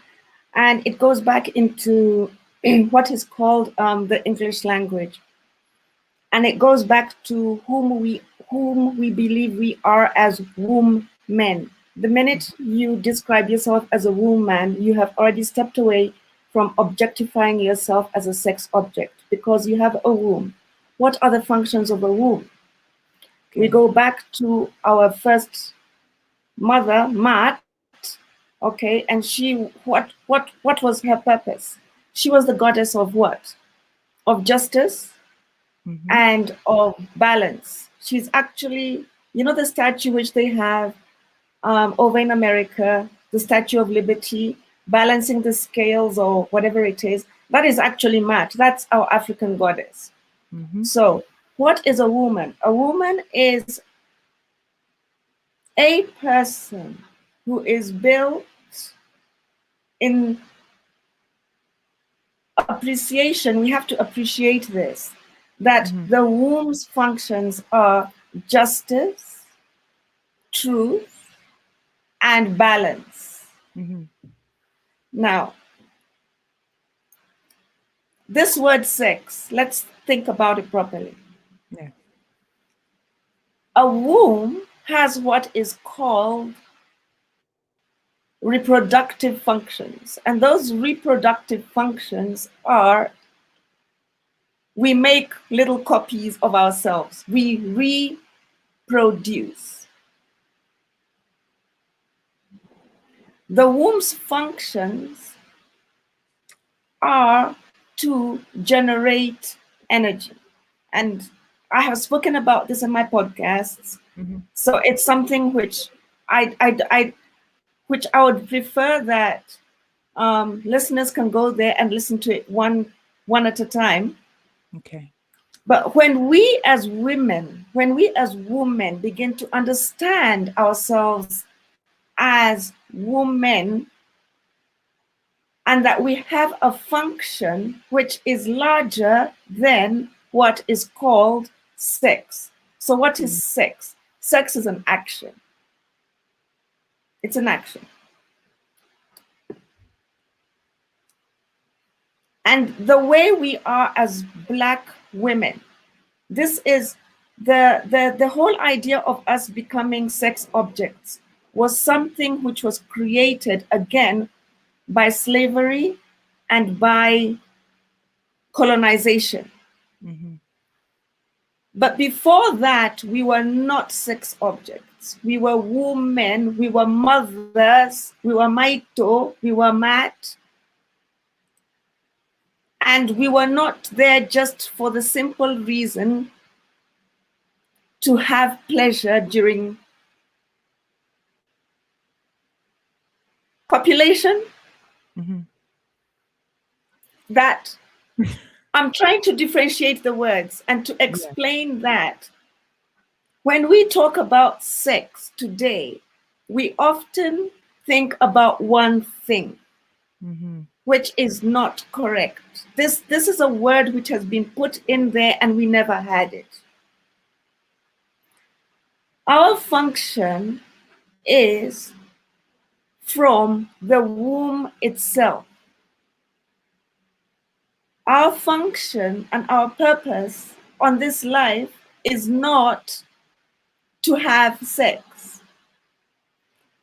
And it goes back into what is called the English language. And it goes back to whom we believe we are as womb men. The minute you describe yourself as a womb man, you have already stepped away from objectifying yourself as a sex object, because you have a womb. What are the functions of a womb? Okay. We go back to our first mother, Mat. Okay, and she, what was her purpose? She was the goddess of what? Of justice and of balance. She's actually, you know, the statue which they have over in America, the Statue of Liberty, balancing the scales or whatever it is, that is actually Mat. That's our African goddess. So what is a woman? A woman is a person who is built in appreciation. We have to appreciate this, that the womb's functions are justice, truth, and balance. Now, this word sex, let's think about it properly. Yeah. A womb has what is called reproductive functions. And those reproductive functions are, we make little copies of ourselves. We reproduce. The womb's functions are to generate energy. And I have spoken about this in my podcasts. So it's something which I would prefer that listeners can go there and listen to it one at a time. Okay. But when we as women begin to understand ourselves as women, and that we have a function which is larger than what is called sex. So what is sex? Sex is an action. It's an action. And the way we are as Black women, this is the whole idea of us becoming sex objects was something which was created again by slavery and by colonization. Mm-hmm. But before that, we were not sex objects. We were women, we were mothers, we were maito, we were mat. And we were not there just for the simple reason to have pleasure during copulation. Mm-hmm. That I'm trying to differentiate the words and to explain that when we talk about sex today, we often think about one thing, which is not correct. This is a word which has been put in there and we never had it. Our function is from the womb itself. Our function and our purpose on this life is not to have sex.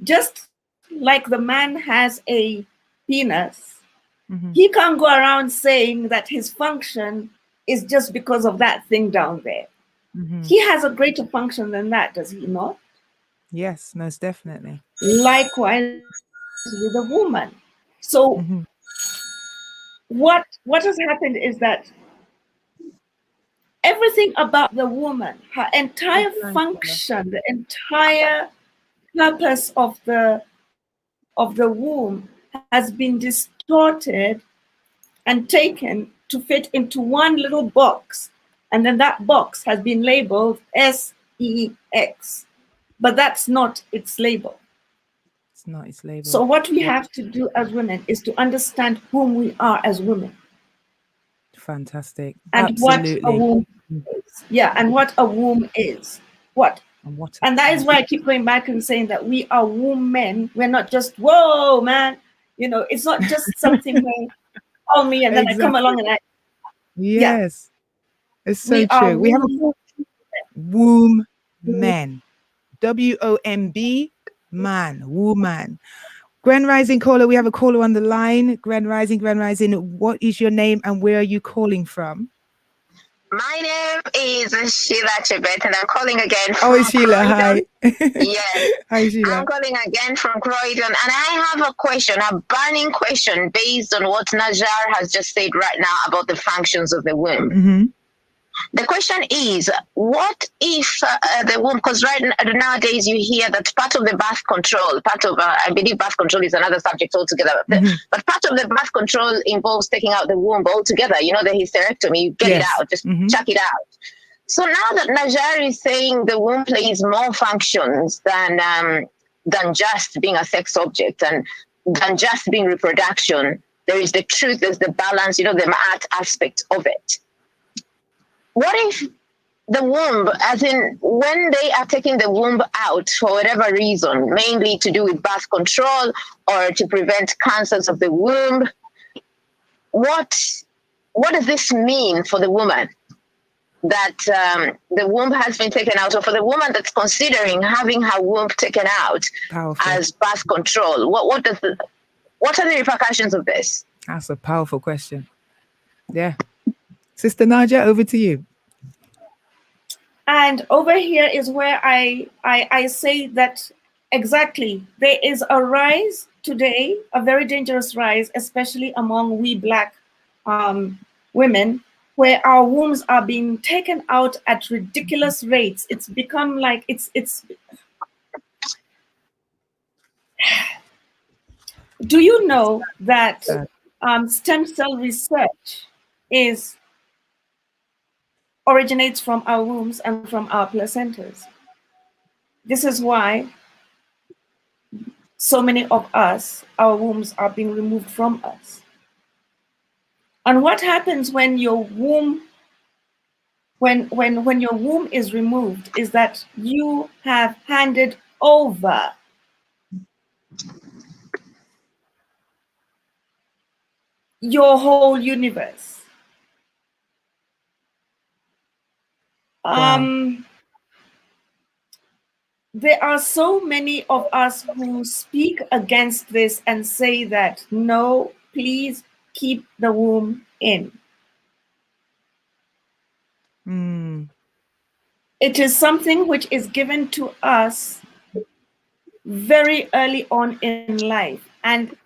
Just like the man has a penis, he can't go around saying that his function is just because of that thing down there. He has a greater function than that, does he not? Yes, most definitely. Likewise with a woman. So what has happened is that everything about the woman, her entire function, the entire purpose of the womb has been distorted and taken to fit into one little box. And then that box has been labeled SEX. But that's not its label. It's not its label. So what we have to do as women is to understand whom we are as women. Fantastic. And absolutely. what a womb is. Yeah, and what a womb is. And that is why I keep going back and saying that we are women. We're not just, whoa, man. You know, it's not just something where call me and then I come along and I. Yes. Yeah. It's so true. We have a womb men. WOMB man, woman. Grand Rising caller, we have a caller on the line. Grand Rising, what is your name and where are you calling from? My name is Sheila Chebet and I'm calling again from Sheila, Croydon. hi. Yes. Hi, Sheila. I'm calling again from Croydon and I have a question, a burning question based on what Najar has just said right now about the functions of the womb. The question is, what if the womb, because nowadays you hear that part of the birth control, I believe birth control is another subject altogether, but part of the birth control involves taking out the womb altogether, you know, the hysterectomy, you get it out, just chuck it out. So now that Najar is saying the womb plays more functions than just being a sex object and than just being reproduction, there is the truth, there's the balance, you know, the art aspect of it. What if the womb, as in when they are taking the womb out for whatever reason, mainly to do with birth control or to prevent cancers of the womb, what does this mean for the woman? That the womb has been taken out, or for the woman that's considering having her womb taken out as birth control, what are the repercussions of this? That's a powerful question. Yeah. Sister Naja, over to you. And over here is where I say that exactly there is a rise today, a very dangerous rise, especially among we Black women, where our wombs are being taken out at ridiculous rates. It's become like it's. Do you know that stem cell research is originates from our wombs and from our placentas. This is why so many of us, our wombs are being removed from us. And what happens when your womb, when your womb is removed, is that you have handed over your whole universe. Wow. There are so many of us who speak against this and say that, no, please keep the womb in. It is something which is given to us very early on in life. And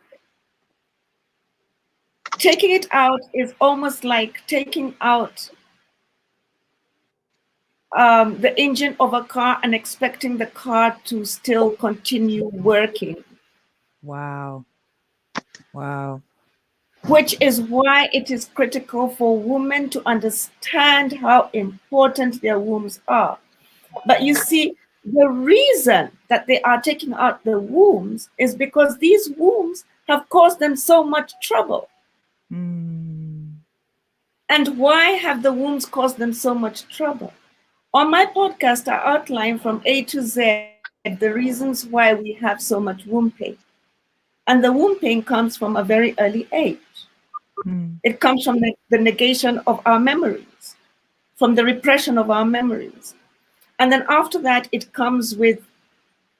taking it out is almost like taking out the engine of a car and expecting the car to still continue working. Wow. Wow. Which is why it is critical for women to understand how important their wombs are. But you see, the reason that they are taking out the wombs is because these wombs have caused them so much trouble. And why have the wombs caused them so much trouble? On my podcast, I outline from A to Z the reasons why we have so much womb pain. And the womb pain comes from a very early age. It comes from the negation of our memories, from the repression of our memories. And then after that, it comes with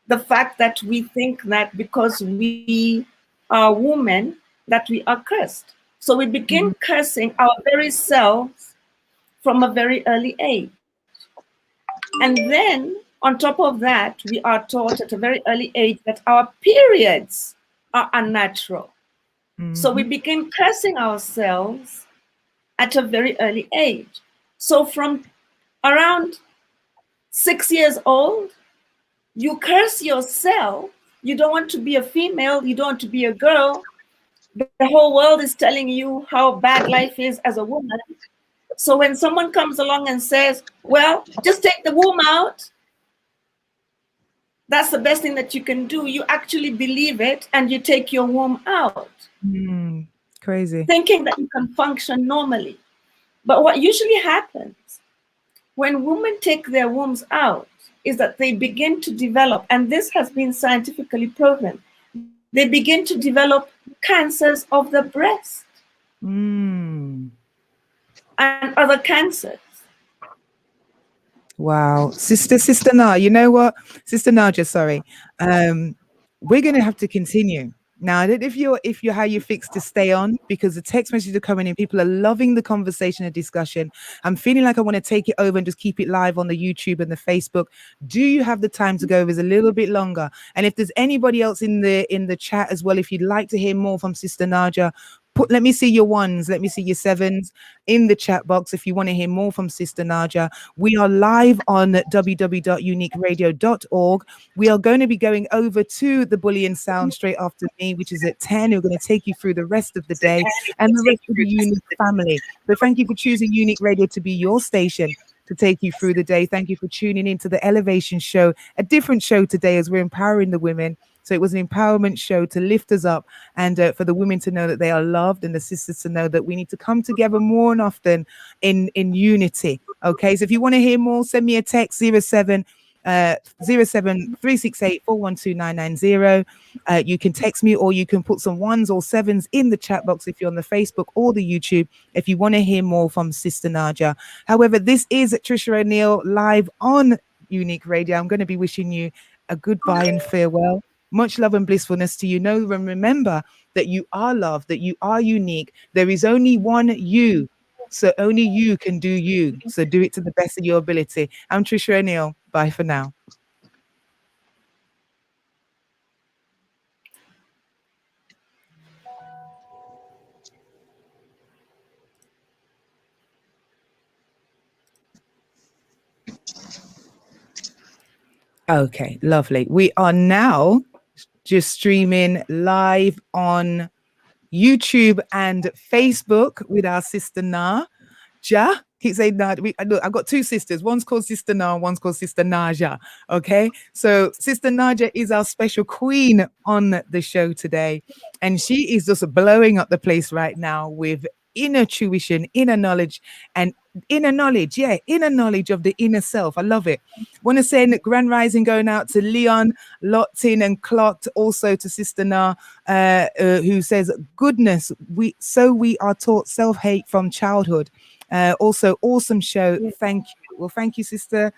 the fact that we think that because we are women, that we are cursed. So we begin cursing our very selves from a very early age. And then on top of that, we are taught at a very early age that our periods are unnatural. So we begin cursing ourselves at a very early age. So from around 6 years old, you curse yourself. You don't want to be a female. You don't want to be a girl. The whole world is telling you how bad life is as a woman. So when someone comes along and says, well, just take the womb out, that's the best thing that you can do. You actually believe it and you take your womb out. Crazy. Thinking that you can function normally. But what usually happens when women take their wombs out is that they begin to develop, and this has been scientifically proven, they begin to develop cancers of the breast and other cancers. Wow. Sister Na, you know what? Sister Naja, sorry. We're going to have to continue. Now, I don't know if you're how you fix to stay on, because the text messages are coming in. People are loving the conversation and discussion. I'm feeling like I want to take it over and just keep it live on the YouTube and the Facebook. Do you have the time to go over a little bit longer? And if there's anybody else in the chat as well, if you'd like to hear more from Sister Naja, let me see your ones, let me see your sevens in the chat box if you want to hear more from Sister Naja. We are live on www.uniqueradio.org. We are going to be going over to the Bullion Sound straight after me, which is at 10. We're going to take you through the rest of the day and the rest of the Unique family. So thank you for choosing Unique Radio to be your station to take you through the day. Thank you for tuning into the Elevation Show, a different show today as we're empowering the women. So it was an empowerment show to lift us up and for the women to know that they are loved, and the sisters to know that we need to come together more and often in unity. Okay, so if you want to hear more, send me a text 07-368-412-990. You can text me, or you can put some ones or sevens in the chat box if you're on the Facebook or the YouTube if you want to hear more from Sister Naja. However, this is Triciaelevatoroneal live on Unique Radio. I'm going to be wishing you a goodbye and farewell. Much love and blissfulness to you. Know and remember that you are loved, that you are unique. There is only one you, so only you can do you. So do it to the best of your ability. I'm Triciaelevatoroneal. Bye for now. Okay, lovely. We are now just streaming live on YouTube and Facebook with our sister Naja. Keep saying that. Look, I've got two sisters. One's called Sister Na, one's called Sister Najar. Okay. So Sister Najar is our special queen on the show today. And she is just blowing up the place right now with inner tuition, inner knowledge, and inner knowledge of the inner self. I love it. Want to send grand rising going out to Leon, locked in and clocked, also to Sister Na, who says, goodness, we are taught self-hate from childhood. Also awesome show. Thank you. Well, thank you, sister.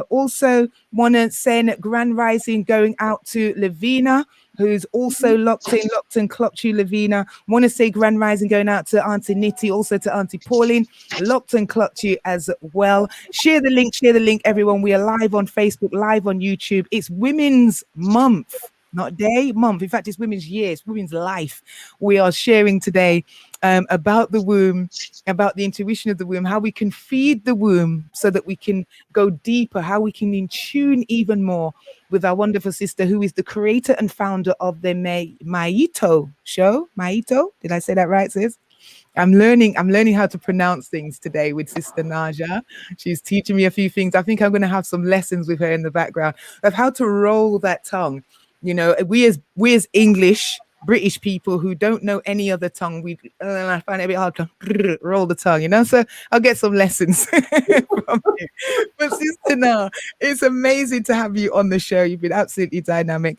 Also want to send grand rising going out to Lavina, who's also locked in, clocked you, Lavina. Want to say grand rising going out to Auntie Nitty, also to Auntie Pauline, locked and clocked you as well. Share the link, everyone. We are live on Facebook, live on YouTube. It's Women's Month, not day, month. In fact, it's Women's Year, it's Women's Life. We are sharing today about the womb, about the intuition of the womb, how we can feed the womb so that we can go deeper, how we can in tune even more with our wonderful sister, who is the creator and founder of the Maito show. Maito, did I say that right, sis? I'm learning how to pronounce things today with Sister Najar. She's teaching me a few things. I think I'm going to have some lessons with her in the background of how to roll that tongue. You know, we as English British people who don't know any other tongue, I find it a bit hard to roll the tongue, you know. So I'll get some lessons from you. But Sister Na, it's amazing to have you on the show. You've been absolutely dynamic.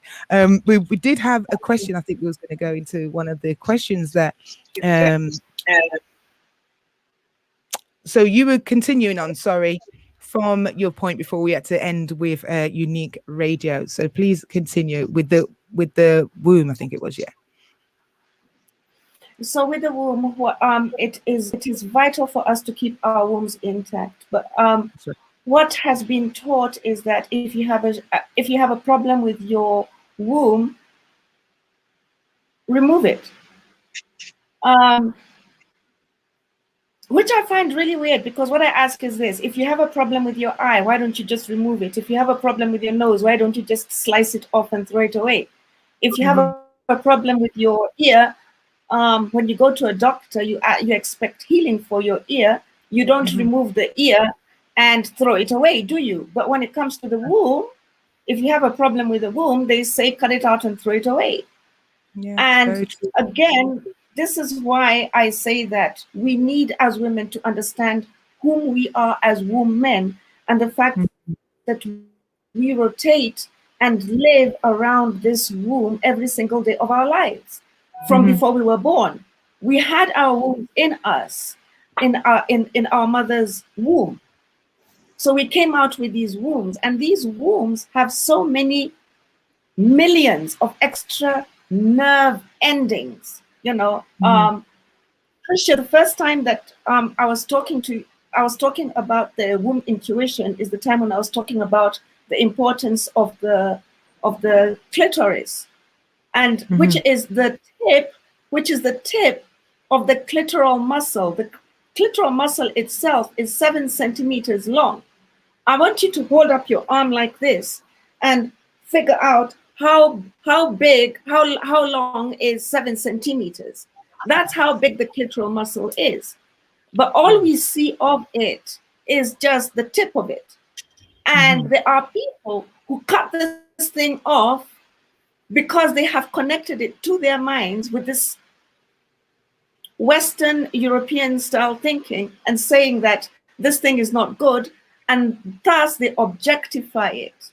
We did have a question. I think we was going to go into one of the questions that. So you were continuing on. Sorry. From your point before we had to end with Unique Radio. So please continue with the womb, I think it was, yeah. So with the womb, it is vital for us to keep our wombs intact. But what has been taught is that if you have a problem with your womb, remove it. Which I find really weird, because what I ask is this: if you have a problem with your eye, why don't you just remove it? If you have a problem with your nose, why don't you just slice it off and throw it away? If you have a problem with your ear, when you go to a doctor, you expect healing for your ear. You don't remove the ear and throw it away, do you? But when it comes to the womb, if you have a problem with the womb, they say cut it out and throw it away. Yeah, and again, this is why I say that we need as women to understand whom we are as women, and the fact that we rotate and live around this womb every single day of our lives. From before we were born, we had our womb in us, in our mother's womb. So we came out with these wombs, and these wombs have so many millions of extra nerve endings. You know, Tricia, the first time that I was talking about the womb intuition is the time when I was talking about the importance of the clitoris, and which is the tip of the clitoral muscle. The clitoral muscle itself is 7 centimeters long. I want you to hold up your arm like this and figure out how long is 7 centimeters. That's how big the clitoral muscle is. But all we see of it is just the tip of it. And there are people who cut this thing off because they have connected it to their minds with this Western European style thinking and saying that this thing is not good, and thus they objectify it.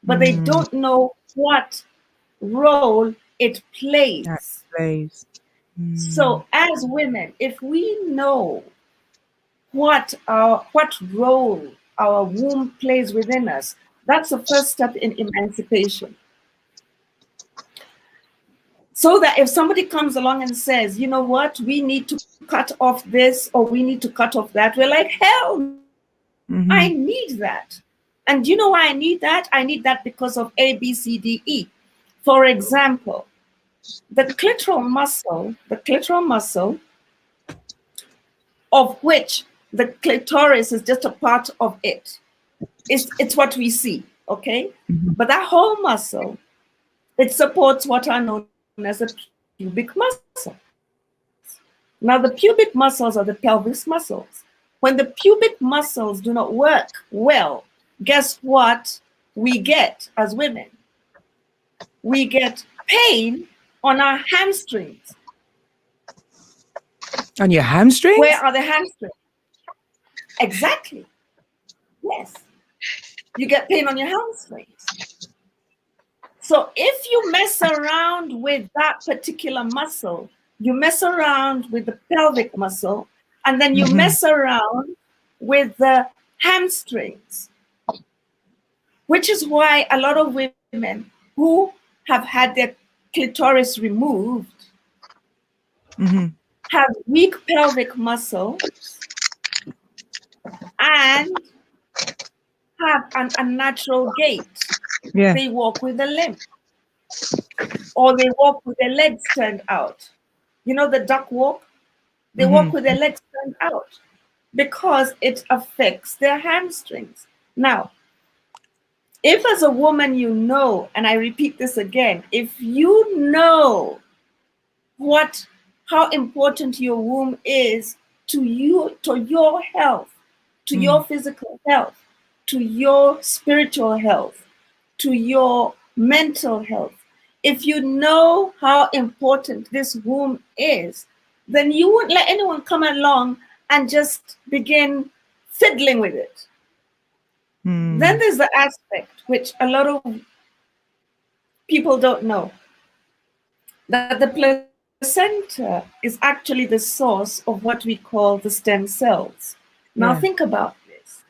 But they don't know what role it plays. So as women, if we know what role our womb plays within us, that's the first step in emancipation. So that if somebody comes along and says, you know what, we need to cut off this or we need to cut off that, we're like, hell, I need that. And do you know why I need that? I need that because of A, B, C, D, E. For example, the clitoral muscle, of which the clitoris is just a part of it. It's what we see, okay? But that whole muscle, it supports what are known as the pubic muscle. Now, the pubic muscles are the pelvis muscles. When the pubic muscles do not work well, guess what we get as women? We get pain on our hamstrings. On your hamstrings? Where are the hamstrings? Exactly. Yes. You get pain on your hamstrings. So if you mess around with that particular muscle, you mess around with the pelvic muscle, and then you mess around with the hamstrings, which is why a lot of women who have had their clitoris removed have weak pelvic muscles and have an unnatural gait. Yeah. They walk with a limp, or they walk with their legs turned out. You know the duck walk? They walk with their legs turned out because it affects their hamstrings. Now, if as a woman you know, and I repeat this again, if you know how important your womb is to you, to your health, to your physical health, to your spiritual health, to your mental health, if you know how important this womb is, then you wouldn't let anyone come along and just begin fiddling with it. Then there's the aspect which a lot of people don't know, that the placenta is actually the source of what we call the stem cells. Now think about this.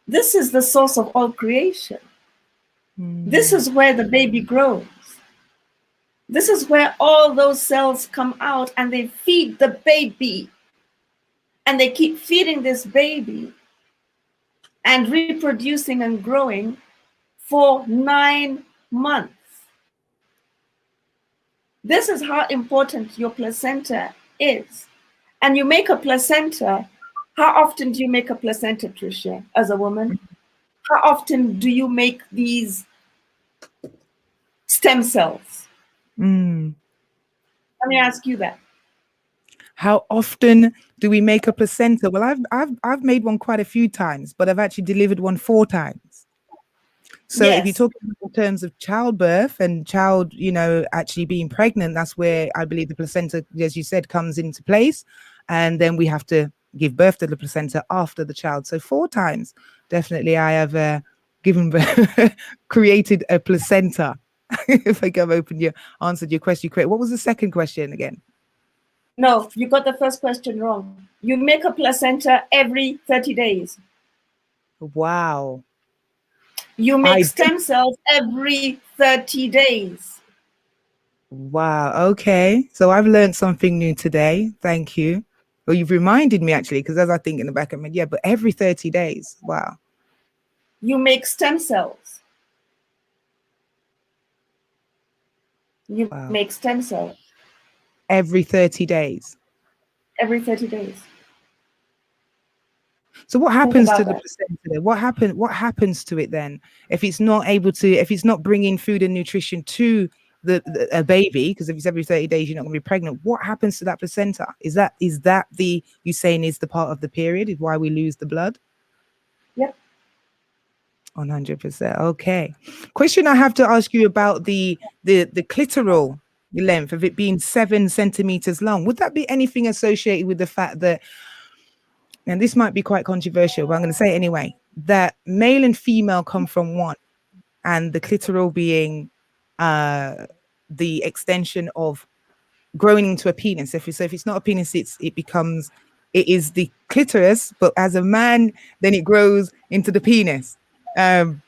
This is the source of all creation. This is where the baby grows. This is where all those cells come out and they feed the baby. And they keep feeding this baby and reproducing and growing for 9 months. This is how important your placenta is. And you make a placenta. How often do you make a placenta, Tricia, as a woman? How often do you make these stem cells? Let me ask you that. How often do we make a placenta? Well, I've made one quite a few times, but I've actually delivered one 4 times. So if you talk in terms of childbirth and child, actually being pregnant, that's where I believe the placenta, as you said, comes into place. And then we have to give birth to the placenta after the child. So 4 times, definitely I have created a placenta. If I go open answered your question. What was the second question again? No, you got the first question wrong. You make a placenta every 30 days. Wow. You make stem cells every 30 days. Wow. Okay. So I've learned something new today. Thank you. Well, you've reminded me actually, because as I think in the back of my head, but every 30 days. Wow. You make stem cells. You make stem cells. Every 30 days. Every 30 days. So what happens to the placenta? What happens to it then if it's not able to, if it's not bringing food and nutrition to a baby? Because if it's every 30 days, you're not going to be pregnant. What happens to that placenta? Is that you saying is the part of the period? Is why we lose the blood? Yep. 100%. Okay. Question I have to ask you about the clitoral length of it being 7 centimeters long. Would that be anything associated with the fact that, and this might be quite controversial, but I'm going to say it anyway, that male and female come from one, and the clitoral being the extension of growing into a penis. If it's not a penis, it is the clitoris, but as a man, then it grows into the penis. No?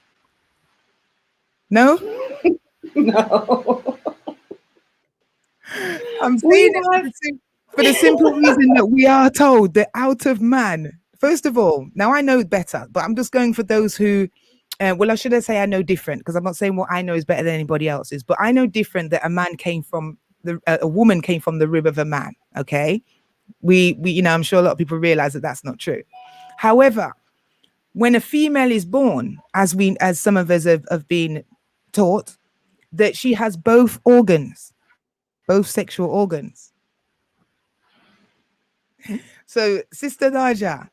No. I'm saying it for the simple reason that we are told that out of man, first of all, now I know better, but I'm just going for those who, I should say I know different, because I'm not saying what I know is better than anybody else's, but I know different that a woman came from the rib of a man. Okay. We I'm sure a lot of people realize that that's not true. However, when a female is born, as some of us have been taught, that she has both organs, both sexual organs. So, Sister Najar,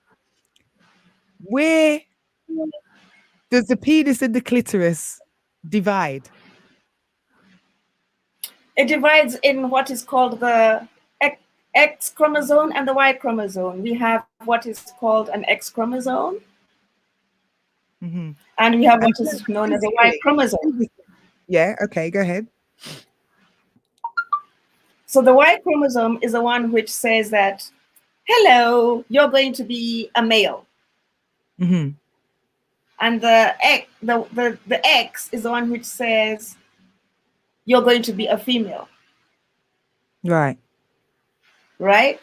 Where does the penis and the clitoris divide? It divides in what is called the X chromosome and the Y chromosome. We have what is called an X chromosome, Mm-hmm. and we have what is known as a Y chromosome. Yeah, okay, go ahead. So the Y chromosome is the one which says that, hello, you're going to be a male. Mm-hmm. And the X is the one which says you're going to be a female. Right. Right?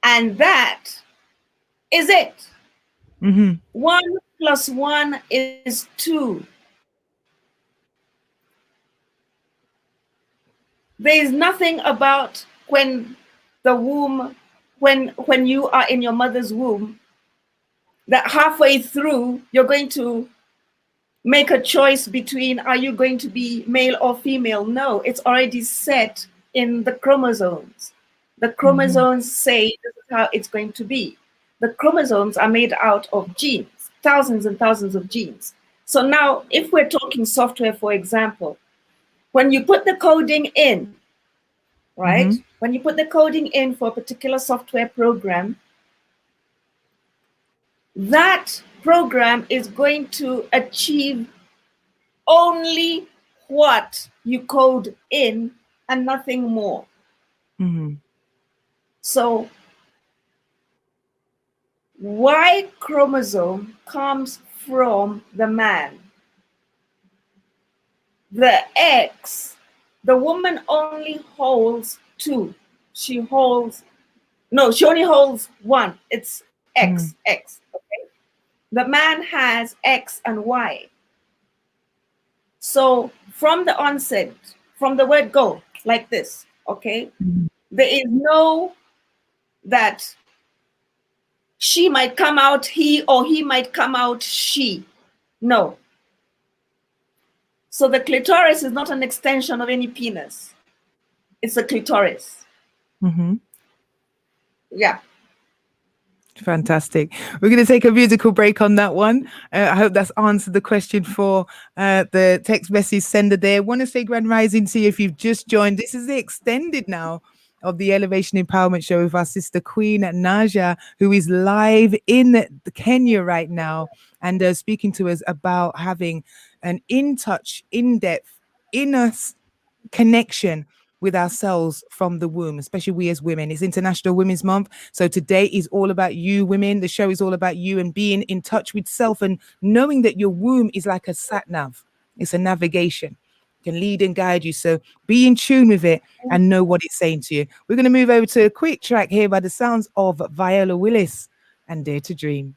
And that is it. Mm-hmm. 1 + 1 is 2. There is nothing about when the womb, when you are in your mother's womb, that halfway through you're going to make a choice between, are you going to be male or female? No, it's already set in the chromosomes. The chromosomes say this is how it's going to be. The chromosomes are made out of genes, thousands and thousands of genes. So now, if we're talking software, for example, when you put the coding in, right? Mm-hmm. When you put the coding in for a particular software program, that program is going to achieve only what you code in and nothing more. Mm-hmm. So Y chromosome comes from the man. The X, the woman only holds 2. She only holds 1. It's X, X, okay? The man has X and Y. So from the onset, from the word go, like this, okay? There is no that she might come out he or he might come out she. No. So the clitoris is not an extension of any penis. It's a clitoris. Mm-hmm. Yeah. Fantastic. We're going to take a musical break on that one. I hope that's answered the question for the text message sender there. Want to say grand rising to you if you've just joined. This is the extended now of the Elevation Empowerment Show with our sister Queen Najar, who is live in Kenya right now and speaking to us about having an in-touch, in-depth, inner connection with ourselves from the womb, especially we as women. It's International Women's Month. So today is all about you women. The show is all about you and being in touch with self and knowing that your womb is like a sat nav. It's a navigation. It can lead and guide you. So be in tune with it and know what it's saying to you. We're going to move over to a quick track here by the sounds of Viola Willis and Dare to Dream.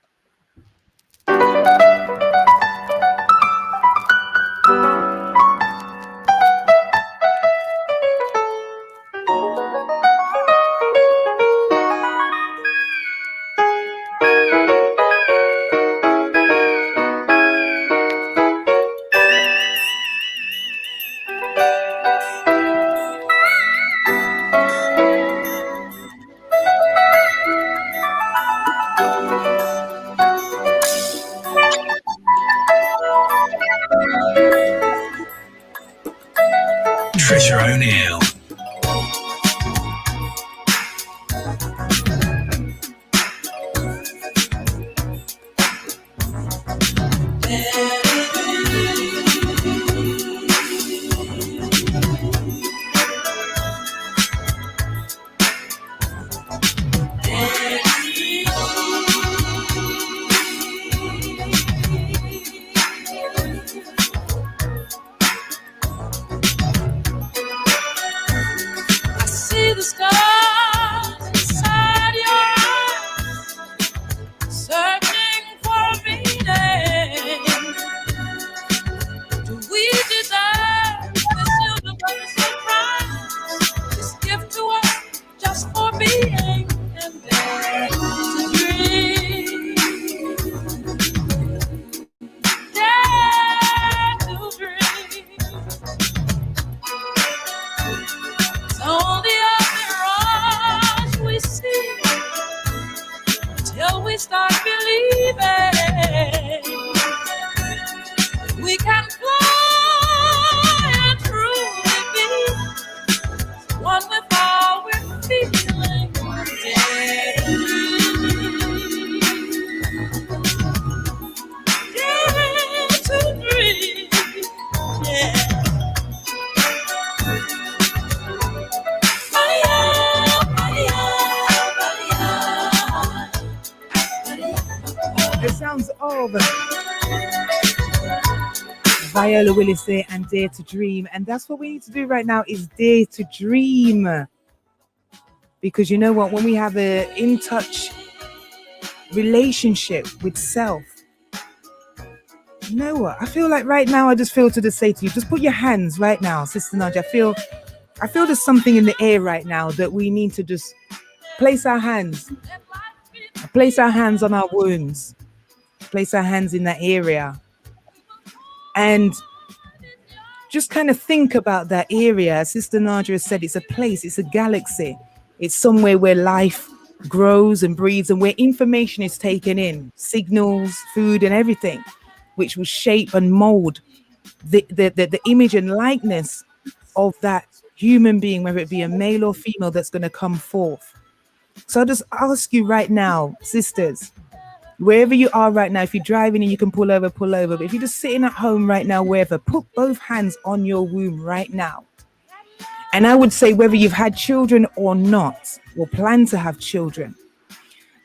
sounds of Viola Willis there and Dare to Dream. And that's what we need to do right now, is dare to dream. Because you know what, when we have a in touch relationship with self, you know what, I feel like right now, I just feel to just say to you, just put your hands right now, Sister Naja. I feel there's something in the air right now that we need to just place our hands on our wounds, place our hands in that area, and just kind of think about that area. Sister Naja said it's a place, it's a galaxy, it's somewhere where life grows and breathes and where information is taken in, signals, food and everything, which will shape and mold the image and likeness of that human being, whether it be a male or female, that's going to come forth. So I'll just ask you right now, sisters, wherever you are right now, if you're driving and you can pull over. But if you're just sitting at home right now, wherever, put both hands on your womb right now. And I would say, whether you've had children or not, or plan to have children,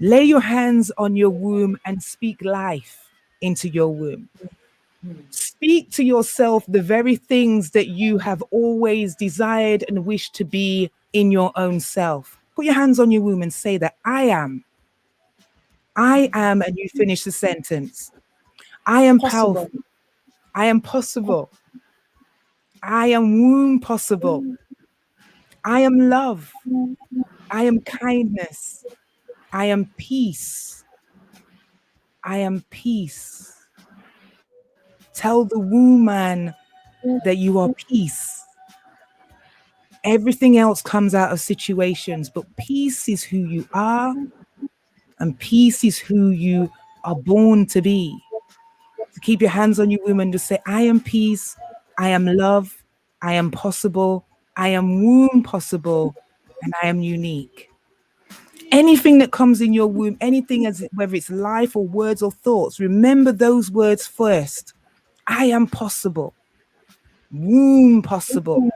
lay your hands on your womb and speak life into your womb. Speak to yourself the very things that you have always desired and wished to be in your own self. Put your hands on your womb and say that I am, and you finish the sentence. I am powerful. I am possible. I am womb possible. I am love. I am kindness. I am peace. I am peace. Tell the woman that you are peace. Everything else comes out of situations, but peace is who you are, and peace is who you are born to be. So keep your hands on your womb and just say, I am peace, I am love, I am possible, I am womb possible, and I am unique. Anything that comes in your womb, anything, whether it's life or words or thoughts, remember those words first. I am possible, womb possible.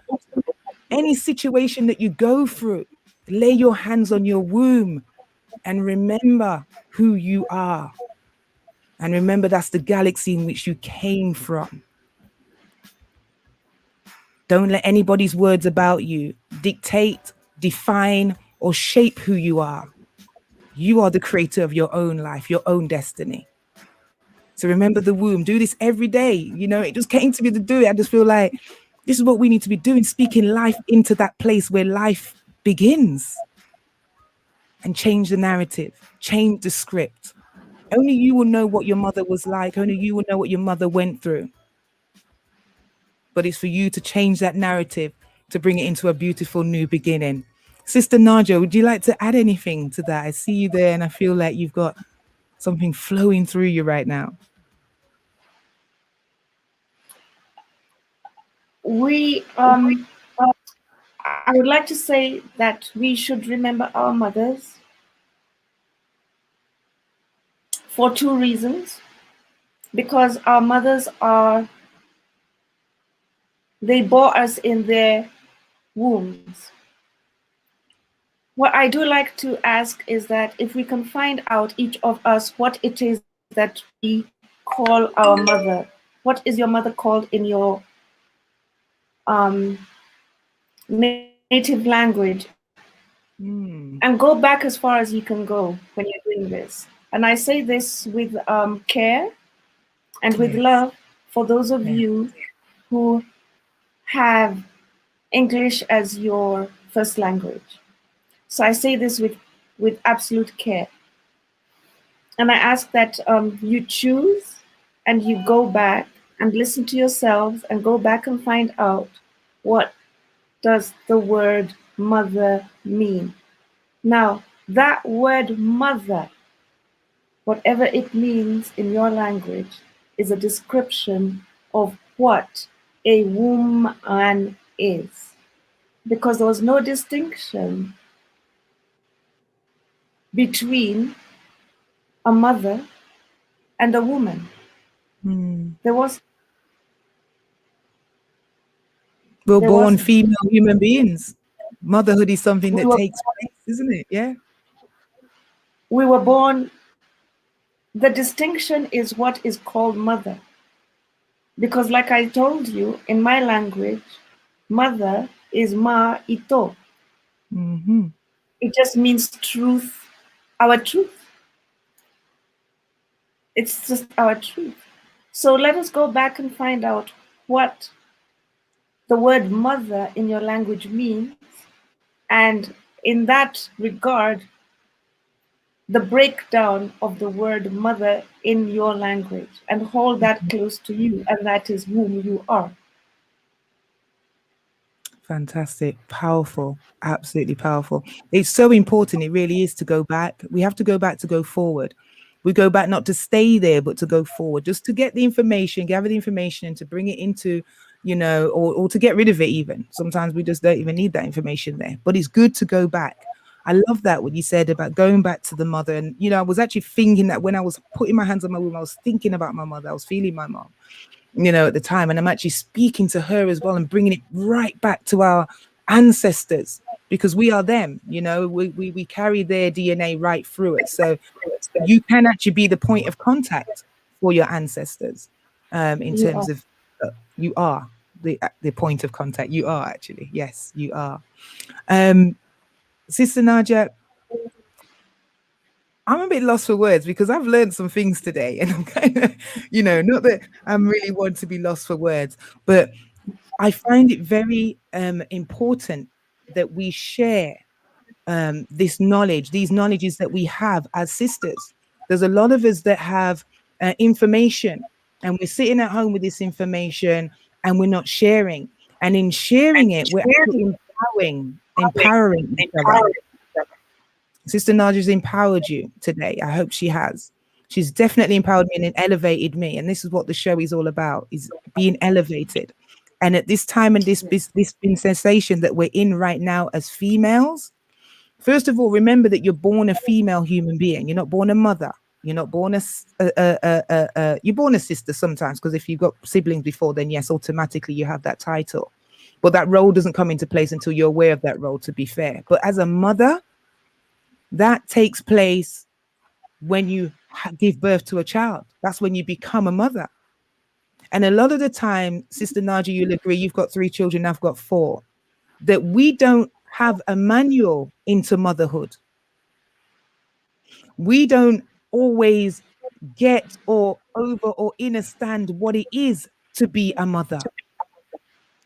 Any situation that you go through, lay your hands on your womb and remember who you are. And remember, that's the galaxy in which you came from. Don't let anybody's words about you dictate, define, or shape who you are. You are the creator of your own life, your own destiny. So remember the womb. Do this every day. You know, it just came to me to do it. I just feel like this is what we need to be doing, speaking life into that place where life begins. And change the narrative, change the script. Only you will know what your mother was like. Only you will know what your mother went through. But it's for you to change that narrative, to bring it into a beautiful new beginning. Sister Naja, would you like to add anything to that? I see you there and I feel like you've got something flowing through you right now. I would like to say that we should remember our mothers for two reasons. Because our mothers they bore us in their wombs. What I do like to ask is that if we can find out, each of us, what it is that we call our mother. What is your mother called in your native language? And go back as far as you can go when you're doing this. And I say this with care and with love for those of you who have English as your first language. So I say this with absolute care. And I ask that you choose and you go back and listen to yourselves and go back and find out, what does the word mother mean? Now, that word mother, whatever it means in your language, is a description of what a woman is. Because there was no distinction between a mother and a woman. We're born female human beings. Motherhood is something that takes place, isn't it? Yeah. We were born the distinction is what is called mother. Because like I told you, in my language, mother is ma ito. Mm-hmm. It just means truth, our truth. It's just our truth. So let us go back and find out what the word mother in your language means. And in that regard, the breakdown of the word mother in your language, and hold that close to you, and that is whom you are. Fantastic. Powerful. Absolutely powerful. It's so important. It really is to go back. We have to go back to go forward. We go back not to stay there, but to go forward, just to get the information, gather the information, and to bring it into, you know, or to get rid of it even. Sometimes we just don't even need that information there. But it's good to go back. I love that what you said about going back to the mother. And, you know, I was actually thinking that when I was putting my hands on my womb, I was thinking about my mother. I was feeling my mom, you know, at the time. And I'm actually speaking to her as well and bringing it right back to our ancestors, because we are them, you know, we carry their DNA right through it. So you can actually be the point of contact for your ancestors, in terms of you are the point of contact. You are actually, yes, you are. Sister Najar, I'm a bit lost for words because I've learned some things today, and I'm kind of, you know, not that I'm really want to be lost for words, but I find it very important that we share this knowledge, these knowledges that we have as sisters. There's a lot of us that have information, and we're sitting at home with this information and we're not sharing. And in sharing it, we're actually empowering each other. Sister Najar's empowered you today. I hope she has. She's definitely empowered me and elevated me. And this is what the show is all about, is being elevated. And at this time and this dispensation that we're in right now as females, first of all, remember that you're born a female human being. You're not born a mother. You're not born you're born a sister sometimes, because if you've got siblings before, then yes, automatically you have that title. But that role doesn't come into place until you're aware of that role, to be fair. But as a mother, that takes place when you give birth to a child. That's when you become a mother. And a lot of the time, Sister Najar, you'll agree, you've got 3 children, I've got 4, that we don't have a manual into motherhood. We don't always get or understand what it is to be a mother,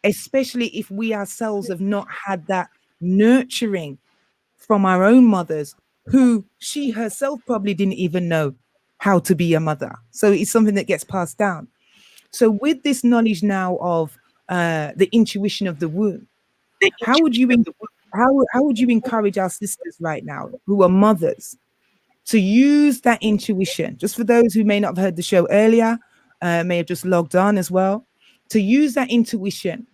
especially if we ourselves have not had that nurturing from our own mothers, who she herself probably didn't even know how to be a mother. So it's something that gets passed down. So with this knowledge now of the intuition of the womb, how would you encourage our sisters right now who are mothers to use that intuition? Just for those who may not have heard the show earlier, may have just logged on as well, to use that intuition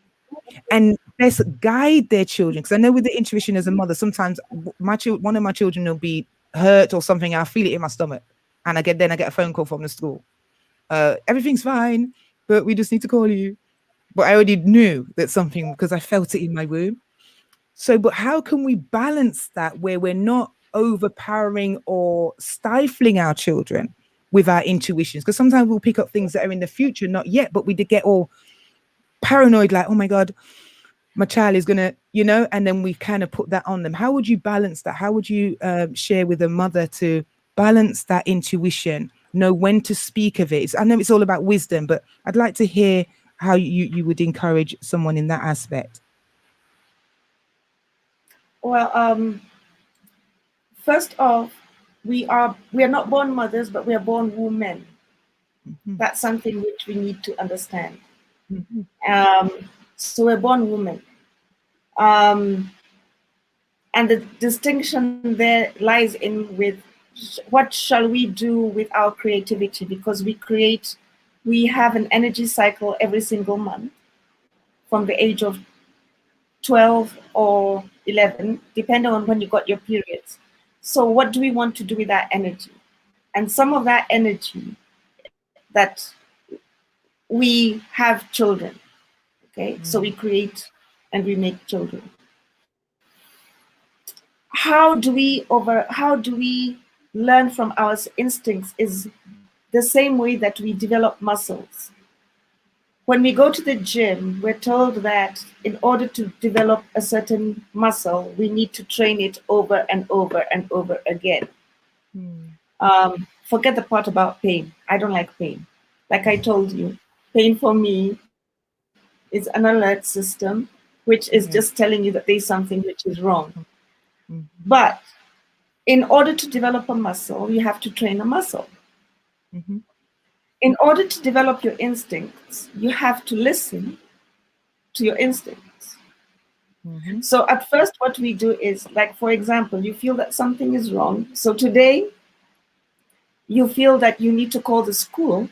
and best guide their children. Because I know with the intuition as a mother, sometimes one of my children will be hurt or something. I feel it in my stomach, and I get a phone call from the school. Everything's fine, but we just need to call you. But I already knew that something, because I felt it in my womb. So, but how can we balance that where we're not overpowering or stifling our children with our intuitions? Because sometimes we'll pick up things that are in the future, not yet, but we did get all paranoid, like, oh my God, my child is gonna, you know, and then we kind of put that on them. How would you balance that? How would you share with a mother to balance that intuition, know when to speak of it? I know it's all about wisdom, but I'd like to hear how you would encourage someone in that aspect. Well, first off, we are not born mothers, but we are born women. Mm-hmm. That's something which we need to understand. Mm-hmm. So we're born women. And the distinction there lies in with what shall we do with our creativity, because we have an energy cycle every single month from the age of 12 or 11, depending on when you got your periods. So what do we want to do with that energy? And some of that energy, that we have children, okay? So we create and we make children. How do we learn from our instincts is the same way that we develop muscles. When we go to the gym, we're told that in order to develop a certain muscle, we need to train it over and over and over again. Forget the part about pain. I don't like pain. Like I told you, pain for me is an alert system, which is just telling you that there's something which is wrong. But in order to develop a muscle, you have to train a muscle. In order to develop your instincts, you have to listen to your instincts. So at first, what we do is, like, for example, you feel that something is wrong. So today, you feel that you need to call the school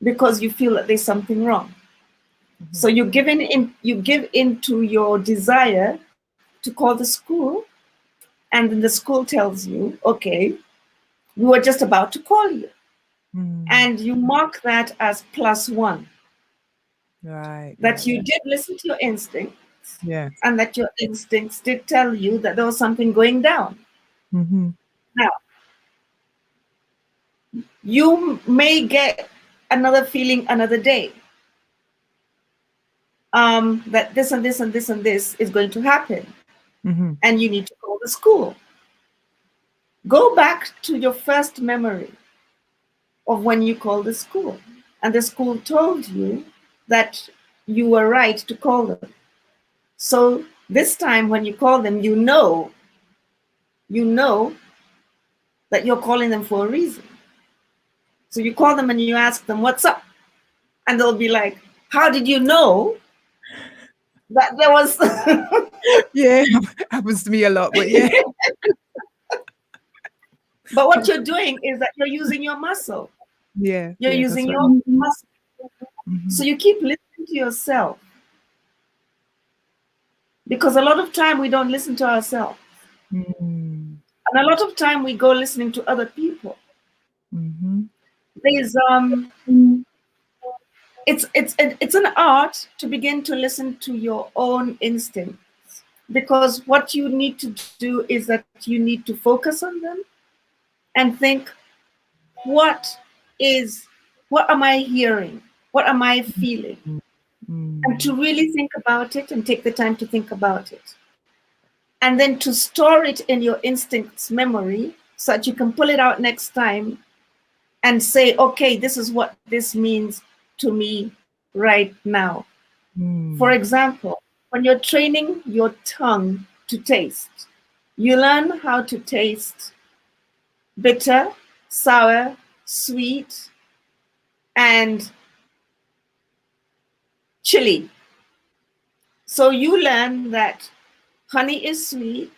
because you feel that there's something wrong. So you give in to your desire to call the school, and then the school tells you, okay, we were just about to call you. And you mark that as +1. Right. That you did listen to your instincts. Yeah. And that your instincts did tell you that there was something going down. Now, you may get another feeling another day. That this and this and this and this is going to happen. And you need to call the school. Go back to your first memory of when you called the school. And the school told you that you were right to call them. So this time when you call them, you know that you're calling them for a reason. So you call them and you ask them, what's up? And they'll be like, how did you know that there was... Yeah, happens to me a lot, but yeah. But what you're doing is that you're using your muscle. Yeah. You're using your muscle. So you keep listening to yourself. Because a lot of time we don't listen to ourselves. And a lot of time we go listening to other people. There's it's an art to begin to listen to your own instincts, because what you need to do is that you need to focus on them and think, what am I hearing? What am I feeling? And to really think about it and take the time to think about it. And then to store it in your instincts memory so that you can pull it out next time and say, okay, this is what this means to me right now. For example, when you're training your tongue to taste, you learn how to taste bitter, sour, sweet, and chili. So you learn that honey is sweet,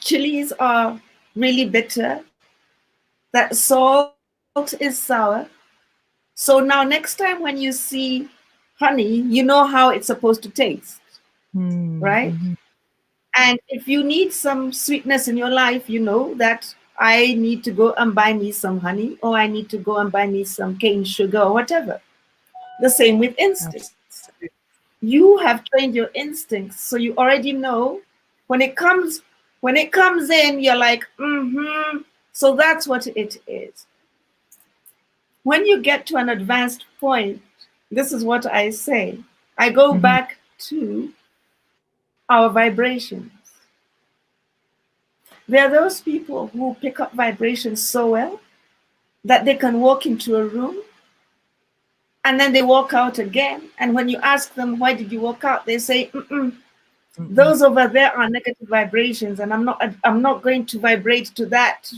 chilies are really bitter, that salt is sour. So now next time when you see honey, you know how it's supposed to taste, right? And if you need some sweetness in your life, you know that I need to go and buy me some honey, or I need to go and buy me some cane sugar or whatever. The same with instincts. You have trained your instincts, so you already know when it comes in, you're like, so that's what it is. When you get to an advanced point, this is what I say. I go back to our vibrations. There are those people who pick up vibrations so well that they can walk into a room and then they walk out again. And when you ask them, why did you walk out? They say, those over there are negative vibrations, and I'm not going to vibrate to that.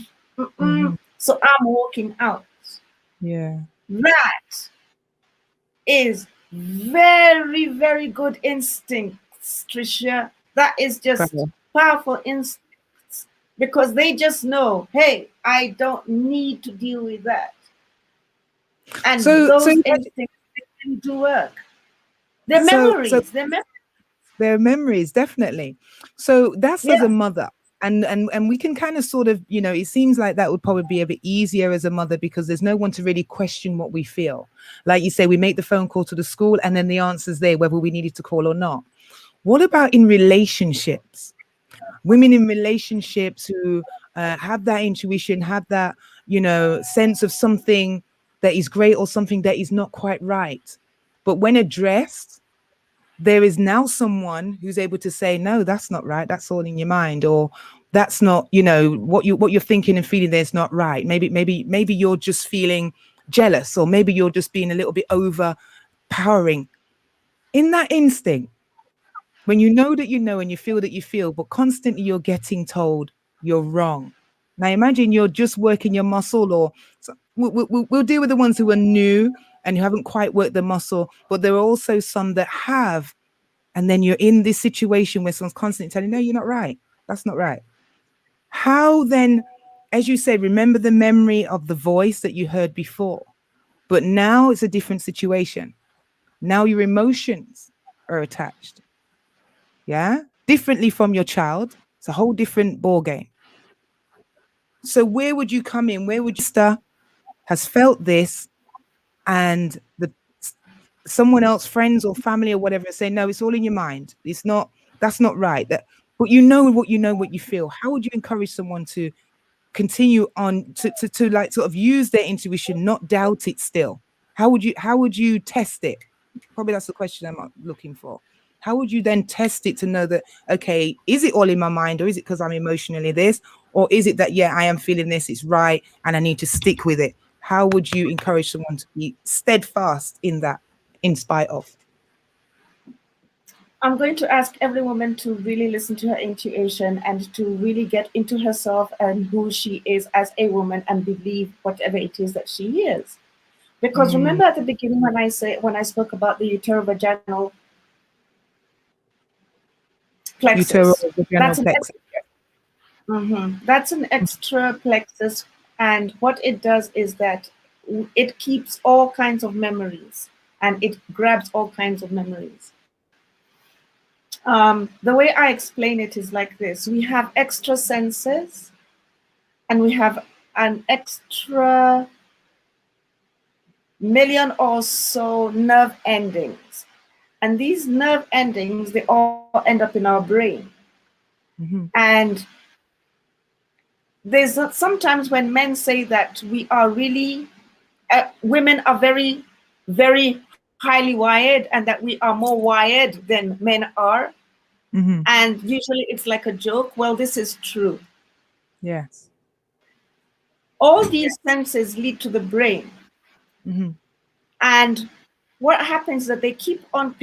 So I'm walking out. Yeah. That is very, very good instincts, Tricia. That is just powerful instincts, because they just know, hey, I don't need to deal with that. And those instincts can do work. They're memories. They're memories, definitely. So that's as a mother. And we can kind of sort of, it seems like that would probably be a bit easier as a mother, because there's no one to really question what we feel. Like you say, we make the phone call to the school and then the answer's there, whether we needed to call or not. What about in relationships? Women in relationships who have that intuition, have that, you know, sense of something that is great or something that is not quite right. But when addressed, there is now someone who's able to say, no, that's not right. That's all in your mind, or that's not, you know, what you're thinking and feeling there's not right. Maybe you're just feeling jealous, or maybe you're just being a little bit overpowering. In that instinct, when you know that you know and you feel that you feel, but constantly you're getting told you're wrong. Now imagine you're just working your muscle, or we'll deal with the ones who are new and who haven't quite worked the muscle, but there are also some that have. And then you're in this situation where someone's constantly telling you, no, you're not right. That's not right. How then, as you say, remember the memory of the voice that you heard before, but now it's a different situation. Now your emotions are attached. Yeah. Differently from your child. It's a whole different ball game. So where would you come in? Where would you start? Has felt this, and someone else, friends or family or whatever, say, no, it's all in your mind. It's not, that's not right. But you know what you feel. How would you encourage someone to continue on to like sort of use their intuition, not doubt it still? How would you test it? Probably that's the question I'm looking for. How would you then test it to know that, okay, is it all in my mind, or is it because I'm emotionally this, or is it that, yeah, I am feeling this, it's right, and I need to stick with it? How would you encourage someone to be steadfast in that, in spite of? I'm going to ask every woman to really listen to her intuition and to really get into herself and who she is as a woman and believe whatever it is that she is. Because remember at the beginning when I spoke about the uterovaginal plexus, that's an extra plexus, and what it does is that it keeps all kinds of memories, and it grabs all kinds of memories. The way I explain it is like this. We have extra senses, and we have an extra million or so nerve endings. And these nerve endings, they all end up in our brain. And there's sometimes when men say that we are really, women are very, very highly wired, and that we are more wired than men are. And usually it's like a joke. Well, this is true. Yes. All these senses lead to the brain. And what happens is that they keep on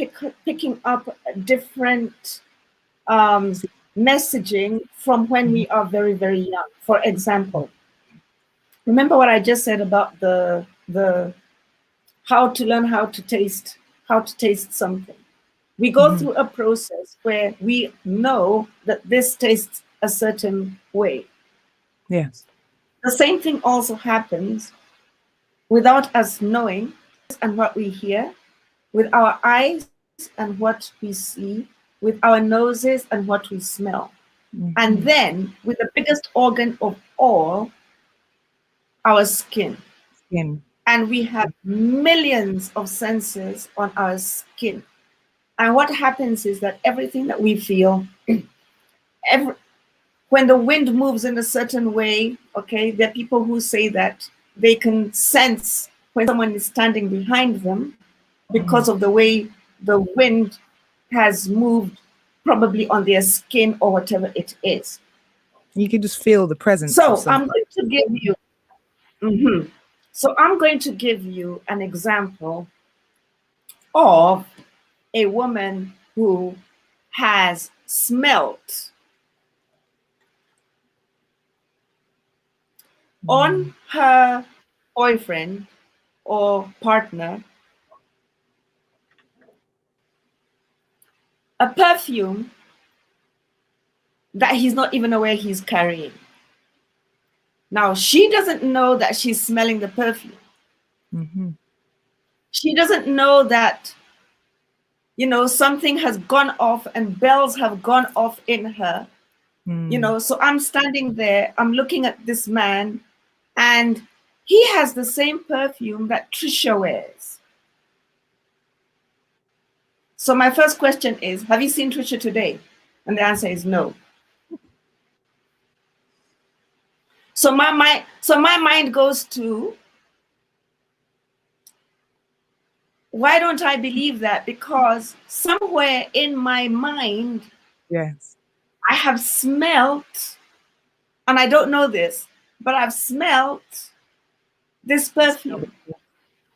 picking up different messaging from when we are very, very young. For example, remember what I just said about the how to learn how to taste something. We go through a process where we know that this tastes a certain way. Yes. The same thing also happens without us knowing, and what we hear, with our eyes and what we see, with our noses and what we smell. And then with the biggest organ of all, our skin. And we have millions of senses on our skin. And what happens is that everything that we feel, when the wind moves in a certain way, okay, there are people who say that they can sense when someone is standing behind them because of the way the wind has moved, probably on their skin or whatever it is. You can just feel the presence. So I'm going to give you, So I'm going to give you an example of a woman who has smelt on her boyfriend or partner a perfume that he's not even aware he's carrying. Now, she doesn't know that she's smelling the perfume. She doesn't know that, you know, something has gone off and bells have gone off in her. You know, so I'm standing there, I'm looking at this man, and he has the same perfume that Tricia wears. So my first question is, have you seen Tricia today? And the answer is no. So my mind goes to, why don't I believe that? Because somewhere in my mind, Yes, I have smelt, and I don't know this, but I've smelt this perfume.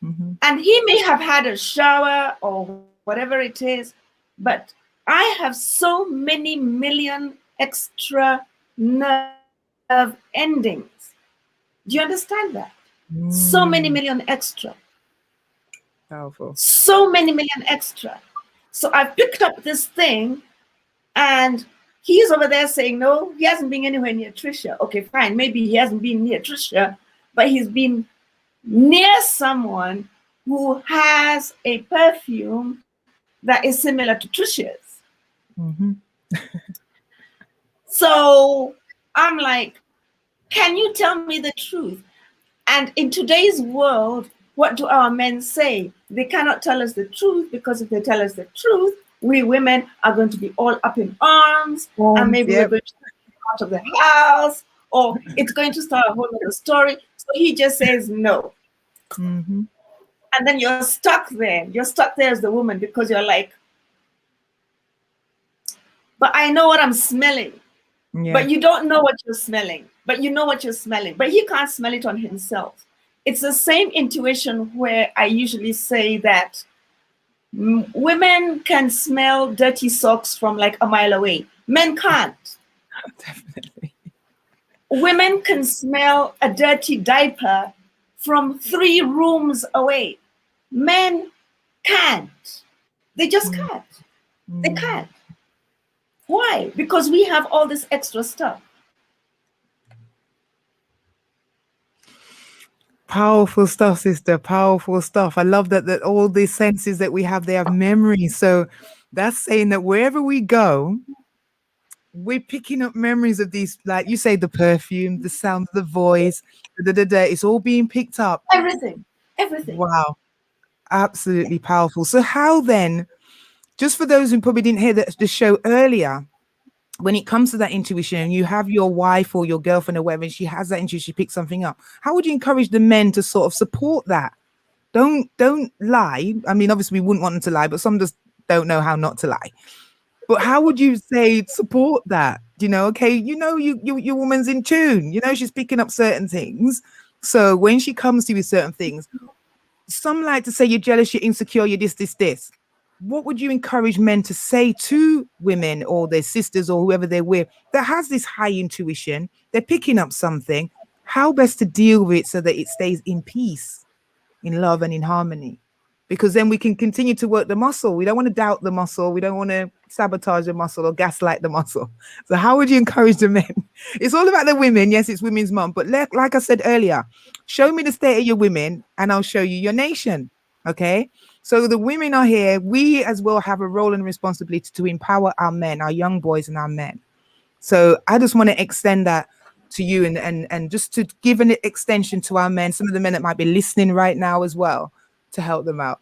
Mm-hmm. And he may have had a shower or whatever it is, but I have so many million extra nerve endings. Do you understand that? So many million extra. Powerful. So many million extra. So I've picked up this thing, and he's over there saying, no, he hasn't been anywhere near Tricia. Okay, fine. Maybe he hasn't been near Tricia, but he's been near someone who has a perfume that is similar to Tricia's. Mm-hmm. So I'm like, can you tell me the truth? And in today's world, what do our men say? They cannot tell us the truth, because if they tell us the truth, we women are going to be all up in arms, and maybe we're going to be out of the house, or it's going to start a whole other story. So he just says no. Mm-hmm. And then you're stuck there. You're stuck there as the woman, because you're like, but I know what I'm smelling. Yeah. But you don't know what you're smelling. But you know what you're smelling. But he can't smell it on himself. It's the same intuition where I usually say that women can smell dirty socks from like a mile away. Men can't. Definitely. Women can smell a dirty diaper from 3 rooms away. Men can't. They just can't. They can't. Why? Because we have all this extra stuff. Powerful stuff, sister. Powerful stuff. I love that all these senses that we have, they have memories. So that's saying that wherever we go, we're picking up memories of these, like you say, the perfume, the sound of the voice, it's all being picked up. Everything. Wow. Absolutely powerful. So how then, just for those who probably didn't hear the show earlier, when it comes to that intuition, you have your wife or your girlfriend or whatever, and she has that intuition, she picks something up. How would you encourage the men to sort of support that? Don't lie. I mean, obviously we wouldn't want them to lie, but some just don't know how not to lie. But how would you say support that? Okay, your woman's in tune. She's picking up certain things. So when she comes to you with certain things, some like to say you're jealous, you're insecure, you're this. What would you encourage men to say to women or their sisters or whoever they're with that has this high intuition? They're picking up something. How best to deal with it so that it stays in peace, in love and in harmony? Because then we can continue to work the muscle. We don't want to doubt the muscle. We don't want to sabotage the muscle or gaslight the muscle. So how would you encourage the men? It's all about the women. Yes, it's women's month. But like I said earlier, show me the state of your women and I'll show you your nation. Okay? So the women are here. We as well have a role and responsibility to empower our men, our young boys and our men. So I just want to extend that to you and just to give an extension to our men, some of the men that might be listening right now as well, to help them out.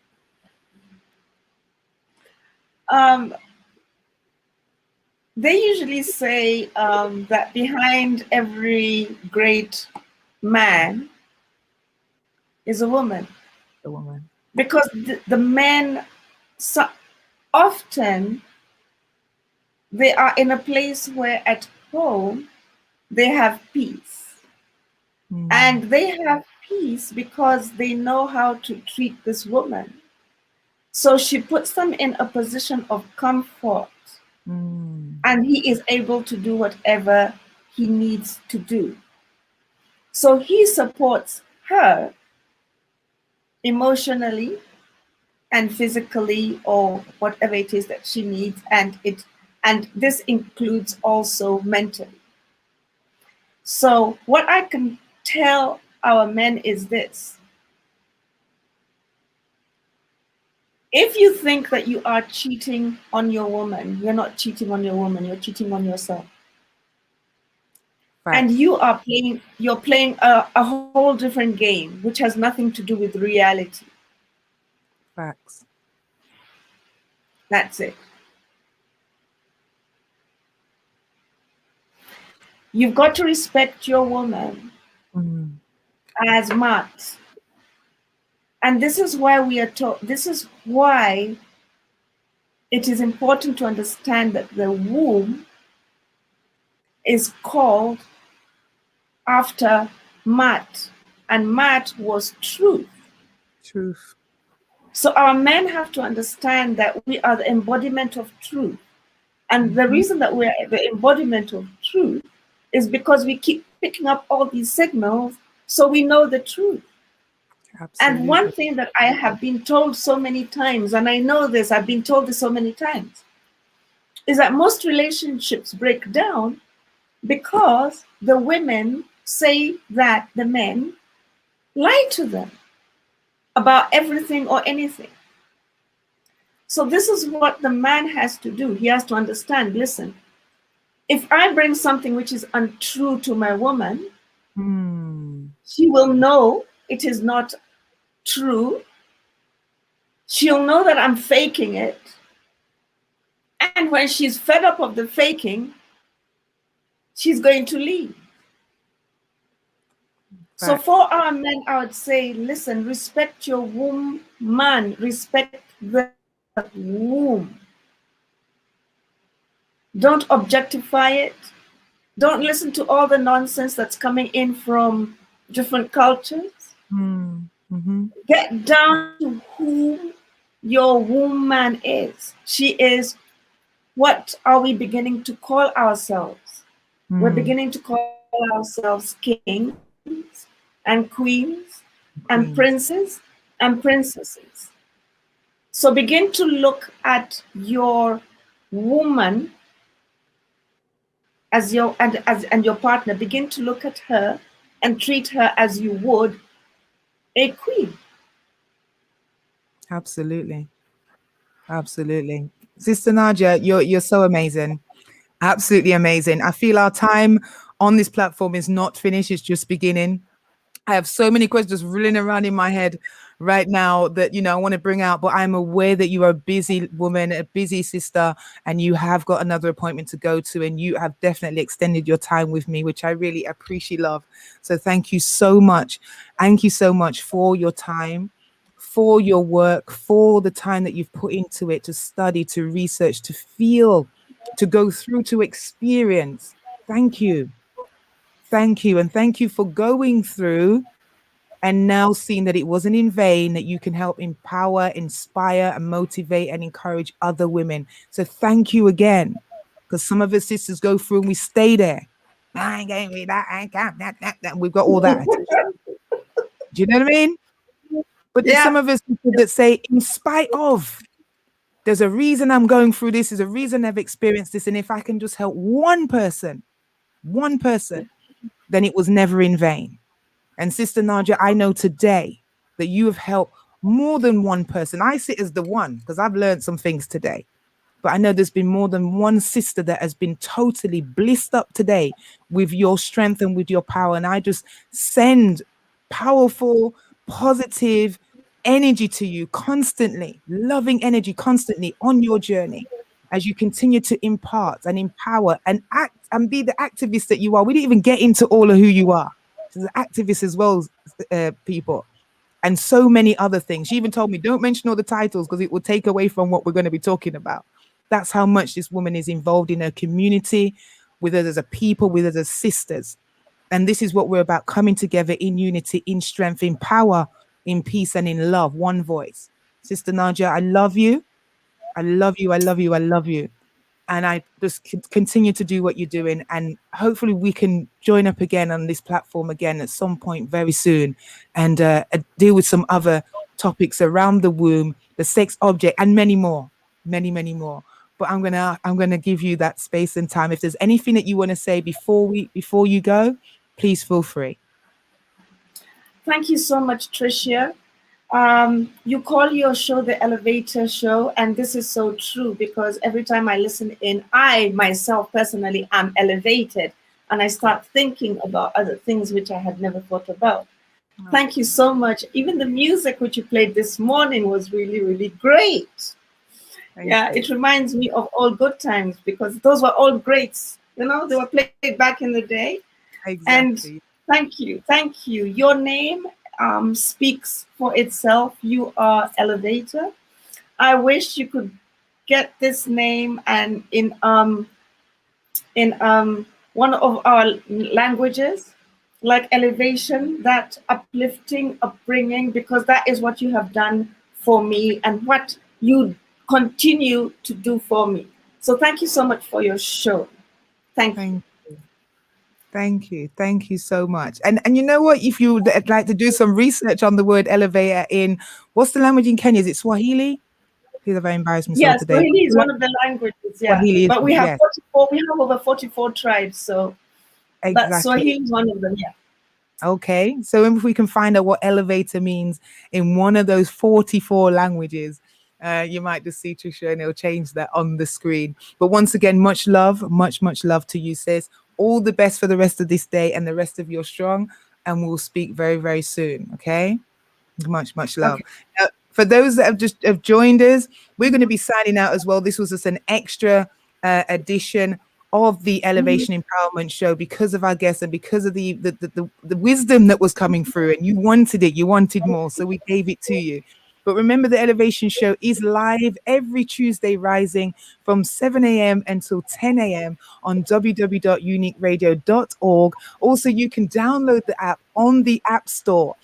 They usually say that behind every great man is a woman. A woman. Because the men, often they are in a place where at home they have peace. And they have peace because they know how to treat this woman. So she puts them in a position of comfort. And he is able to do whatever he needs to do. So he supports her emotionally and physically, or whatever it is that she needs, and this includes also mentally. So what I can tell our men is this: if you think that you are cheating on your woman, you're not cheating on your woman, you're cheating on yourself. Right. And you're playing a whole different game, which has nothing to do with reality. Facts. That's it. You've got to respect your woman as much. And this is why we are taught, this is why it is important to understand that the womb is called after Mat, and Mat was truth. Truth. So our men have to understand that we are the embodiment of truth. And the reason that we're the embodiment of truth is because we keep picking up all these signals so we know the truth. Absolutely. And one thing that I have been told so many times, and I know this, I've been told this so many times, is that most relationships break down because the women say that the men lie to them about everything or anything. So this is what the man has to do. He has to understand, listen, if I bring something which is untrue to my woman, she will know it is not true. She'll know that I'm faking it. And when she's fed up of the faking, she's going to leave. So for our men, I would say, listen, respect your womb, man, respect the womb. Don't objectify it. Don't listen to all the nonsense that's coming in from different cultures. Get down to who your woman is. She is, what are we beginning to call ourselves? We're beginning to call ourselves kings and queens and princes and princesses. So begin to look at your woman as your and your partner. Begin to look at her and treat her as you would a queen. Absolutely. Absolutely. Sister Naja, you're so amazing. Absolutely amazing. I feel our time on this platform is not finished. It's just beginning. I have so many questions rolling around in my head right now that, I want to bring out, but I'm aware that you are a busy woman, a busy sister, and you have got another appointment to go to, and you have definitely extended your time with me, which I really appreciate, love. So thank you so much. Thank you so much for your time, for your work, for the time that you've put into it, to study, to research, to feel, to go through, to experience. Thank you. Thank you. And thank you for going through and now seeing that it wasn't in vain, that you can help empower, inspire, and motivate and encourage other women. So thank you again, because some of us sisters go through and we stay there. I ain't getting me that, I ain't got that. We've got all that. Do you know what I mean? But there's some of us that say, in spite of, there's a reason I'm going through this, there's a reason I've experienced this. And if I can just help one person, then it was never in vain. And Sister Naja, I know today that you have helped more than one person. I sit as the one because I've learned some things today. But I know there's been more than one sister that has been totally blissed up today with your strength and with your power. And I just send powerful, positive energy to you constantly, loving energy constantly on your journey as you continue to impart and empower and act and be the activist that you are. We didn't even get into all of who you are. So the activists as well, people, and so many other things. She even told me, don't mention all the titles because it will take away from what we're going to be talking about. That's how much this woman is involved in her community, with us as a people, with us as sisters. And this is what we're about, coming together in unity, in strength, in power, in peace, and in love, one voice. Sister Naja, I love you. I love you. I love you. I love you. And I just continue to do what you're doing. And hopefully we can join up again on this platform again at some point very soon and deal with some other topics around the womb, the sex object, and many more, many, many more. But I'm gonna give you that space and time. If there's anything that you want to say before you go, please feel free. Thank you so much, Tricia. You call your show the elevator show, and this is so true because every time I listen in, I myself personally am elevated and I start thinking about other things which I had never thought about. Oh. Thank you so much. Even the music which you played this morning was really, really great. Thank you. It reminds me of all good times because those were all greats. You know, they were played back in the day. Exactly. And thank you. Your name speaks for itself. You are elevator. I wish you could get this name and in one of our languages, like elevation, that uplifting, upbringing, because that is what you have done for me and what you continue to do for me. So thank you so much for your show. Thank you. Thank you so much. And you know what? If you would like to do some research on the word elevator in what's the language in Kenya? Is it Swahili? Please, have I embarrassed myself Yes, today? Swahili is one of the languages, yeah. Swahili, But we have yes, 44. We have over 44 tribes, so but exactly. Swahili is one of them, yeah. Okay, so if we can find out what elevator means in one of those 44 languages, you might just see Tricia and it'll change that on the screen. But once again, much love to you, sis. All the best for the rest of this day and the rest of your strong, and we'll speak very, very soon. Okay, much love. Okay. For those that have joined us, we're going to be signing out as well. This was just an extra edition of the Elevation Empowerment Show because of our guests and because of the wisdom that was coming through, and you wanted more, so we gave it to you. But remember, the Elevation Show is live every Tuesday rising from 7 a.m. until 10 a.m. on www.uniqueradio.org. Also, you can download the app on the App Store,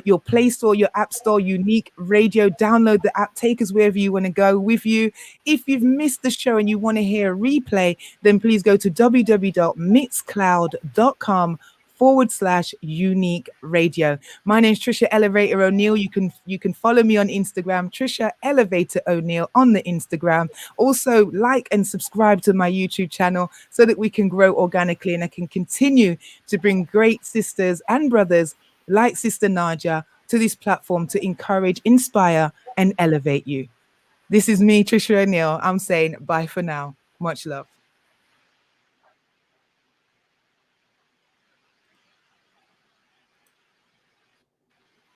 your Play Store, your App Store, Unique Radio. Download the app, take us wherever you want to go with you. If you've missed the show and you want to hear a replay, then please go to www.mixcloud.com/unique radio. My name is Triciaelevatoroneal. You can follow me on Instagram, Triciaelevatoroneal on the Instagram. Also, like and subscribe to my YouTube channel so that we can grow organically and I can continue to bring great sisters and brothers like Sister Najar to this platform to encourage, inspire, and elevate you. This is me, Tricia O'Neill. I'm saying bye for now. Much love.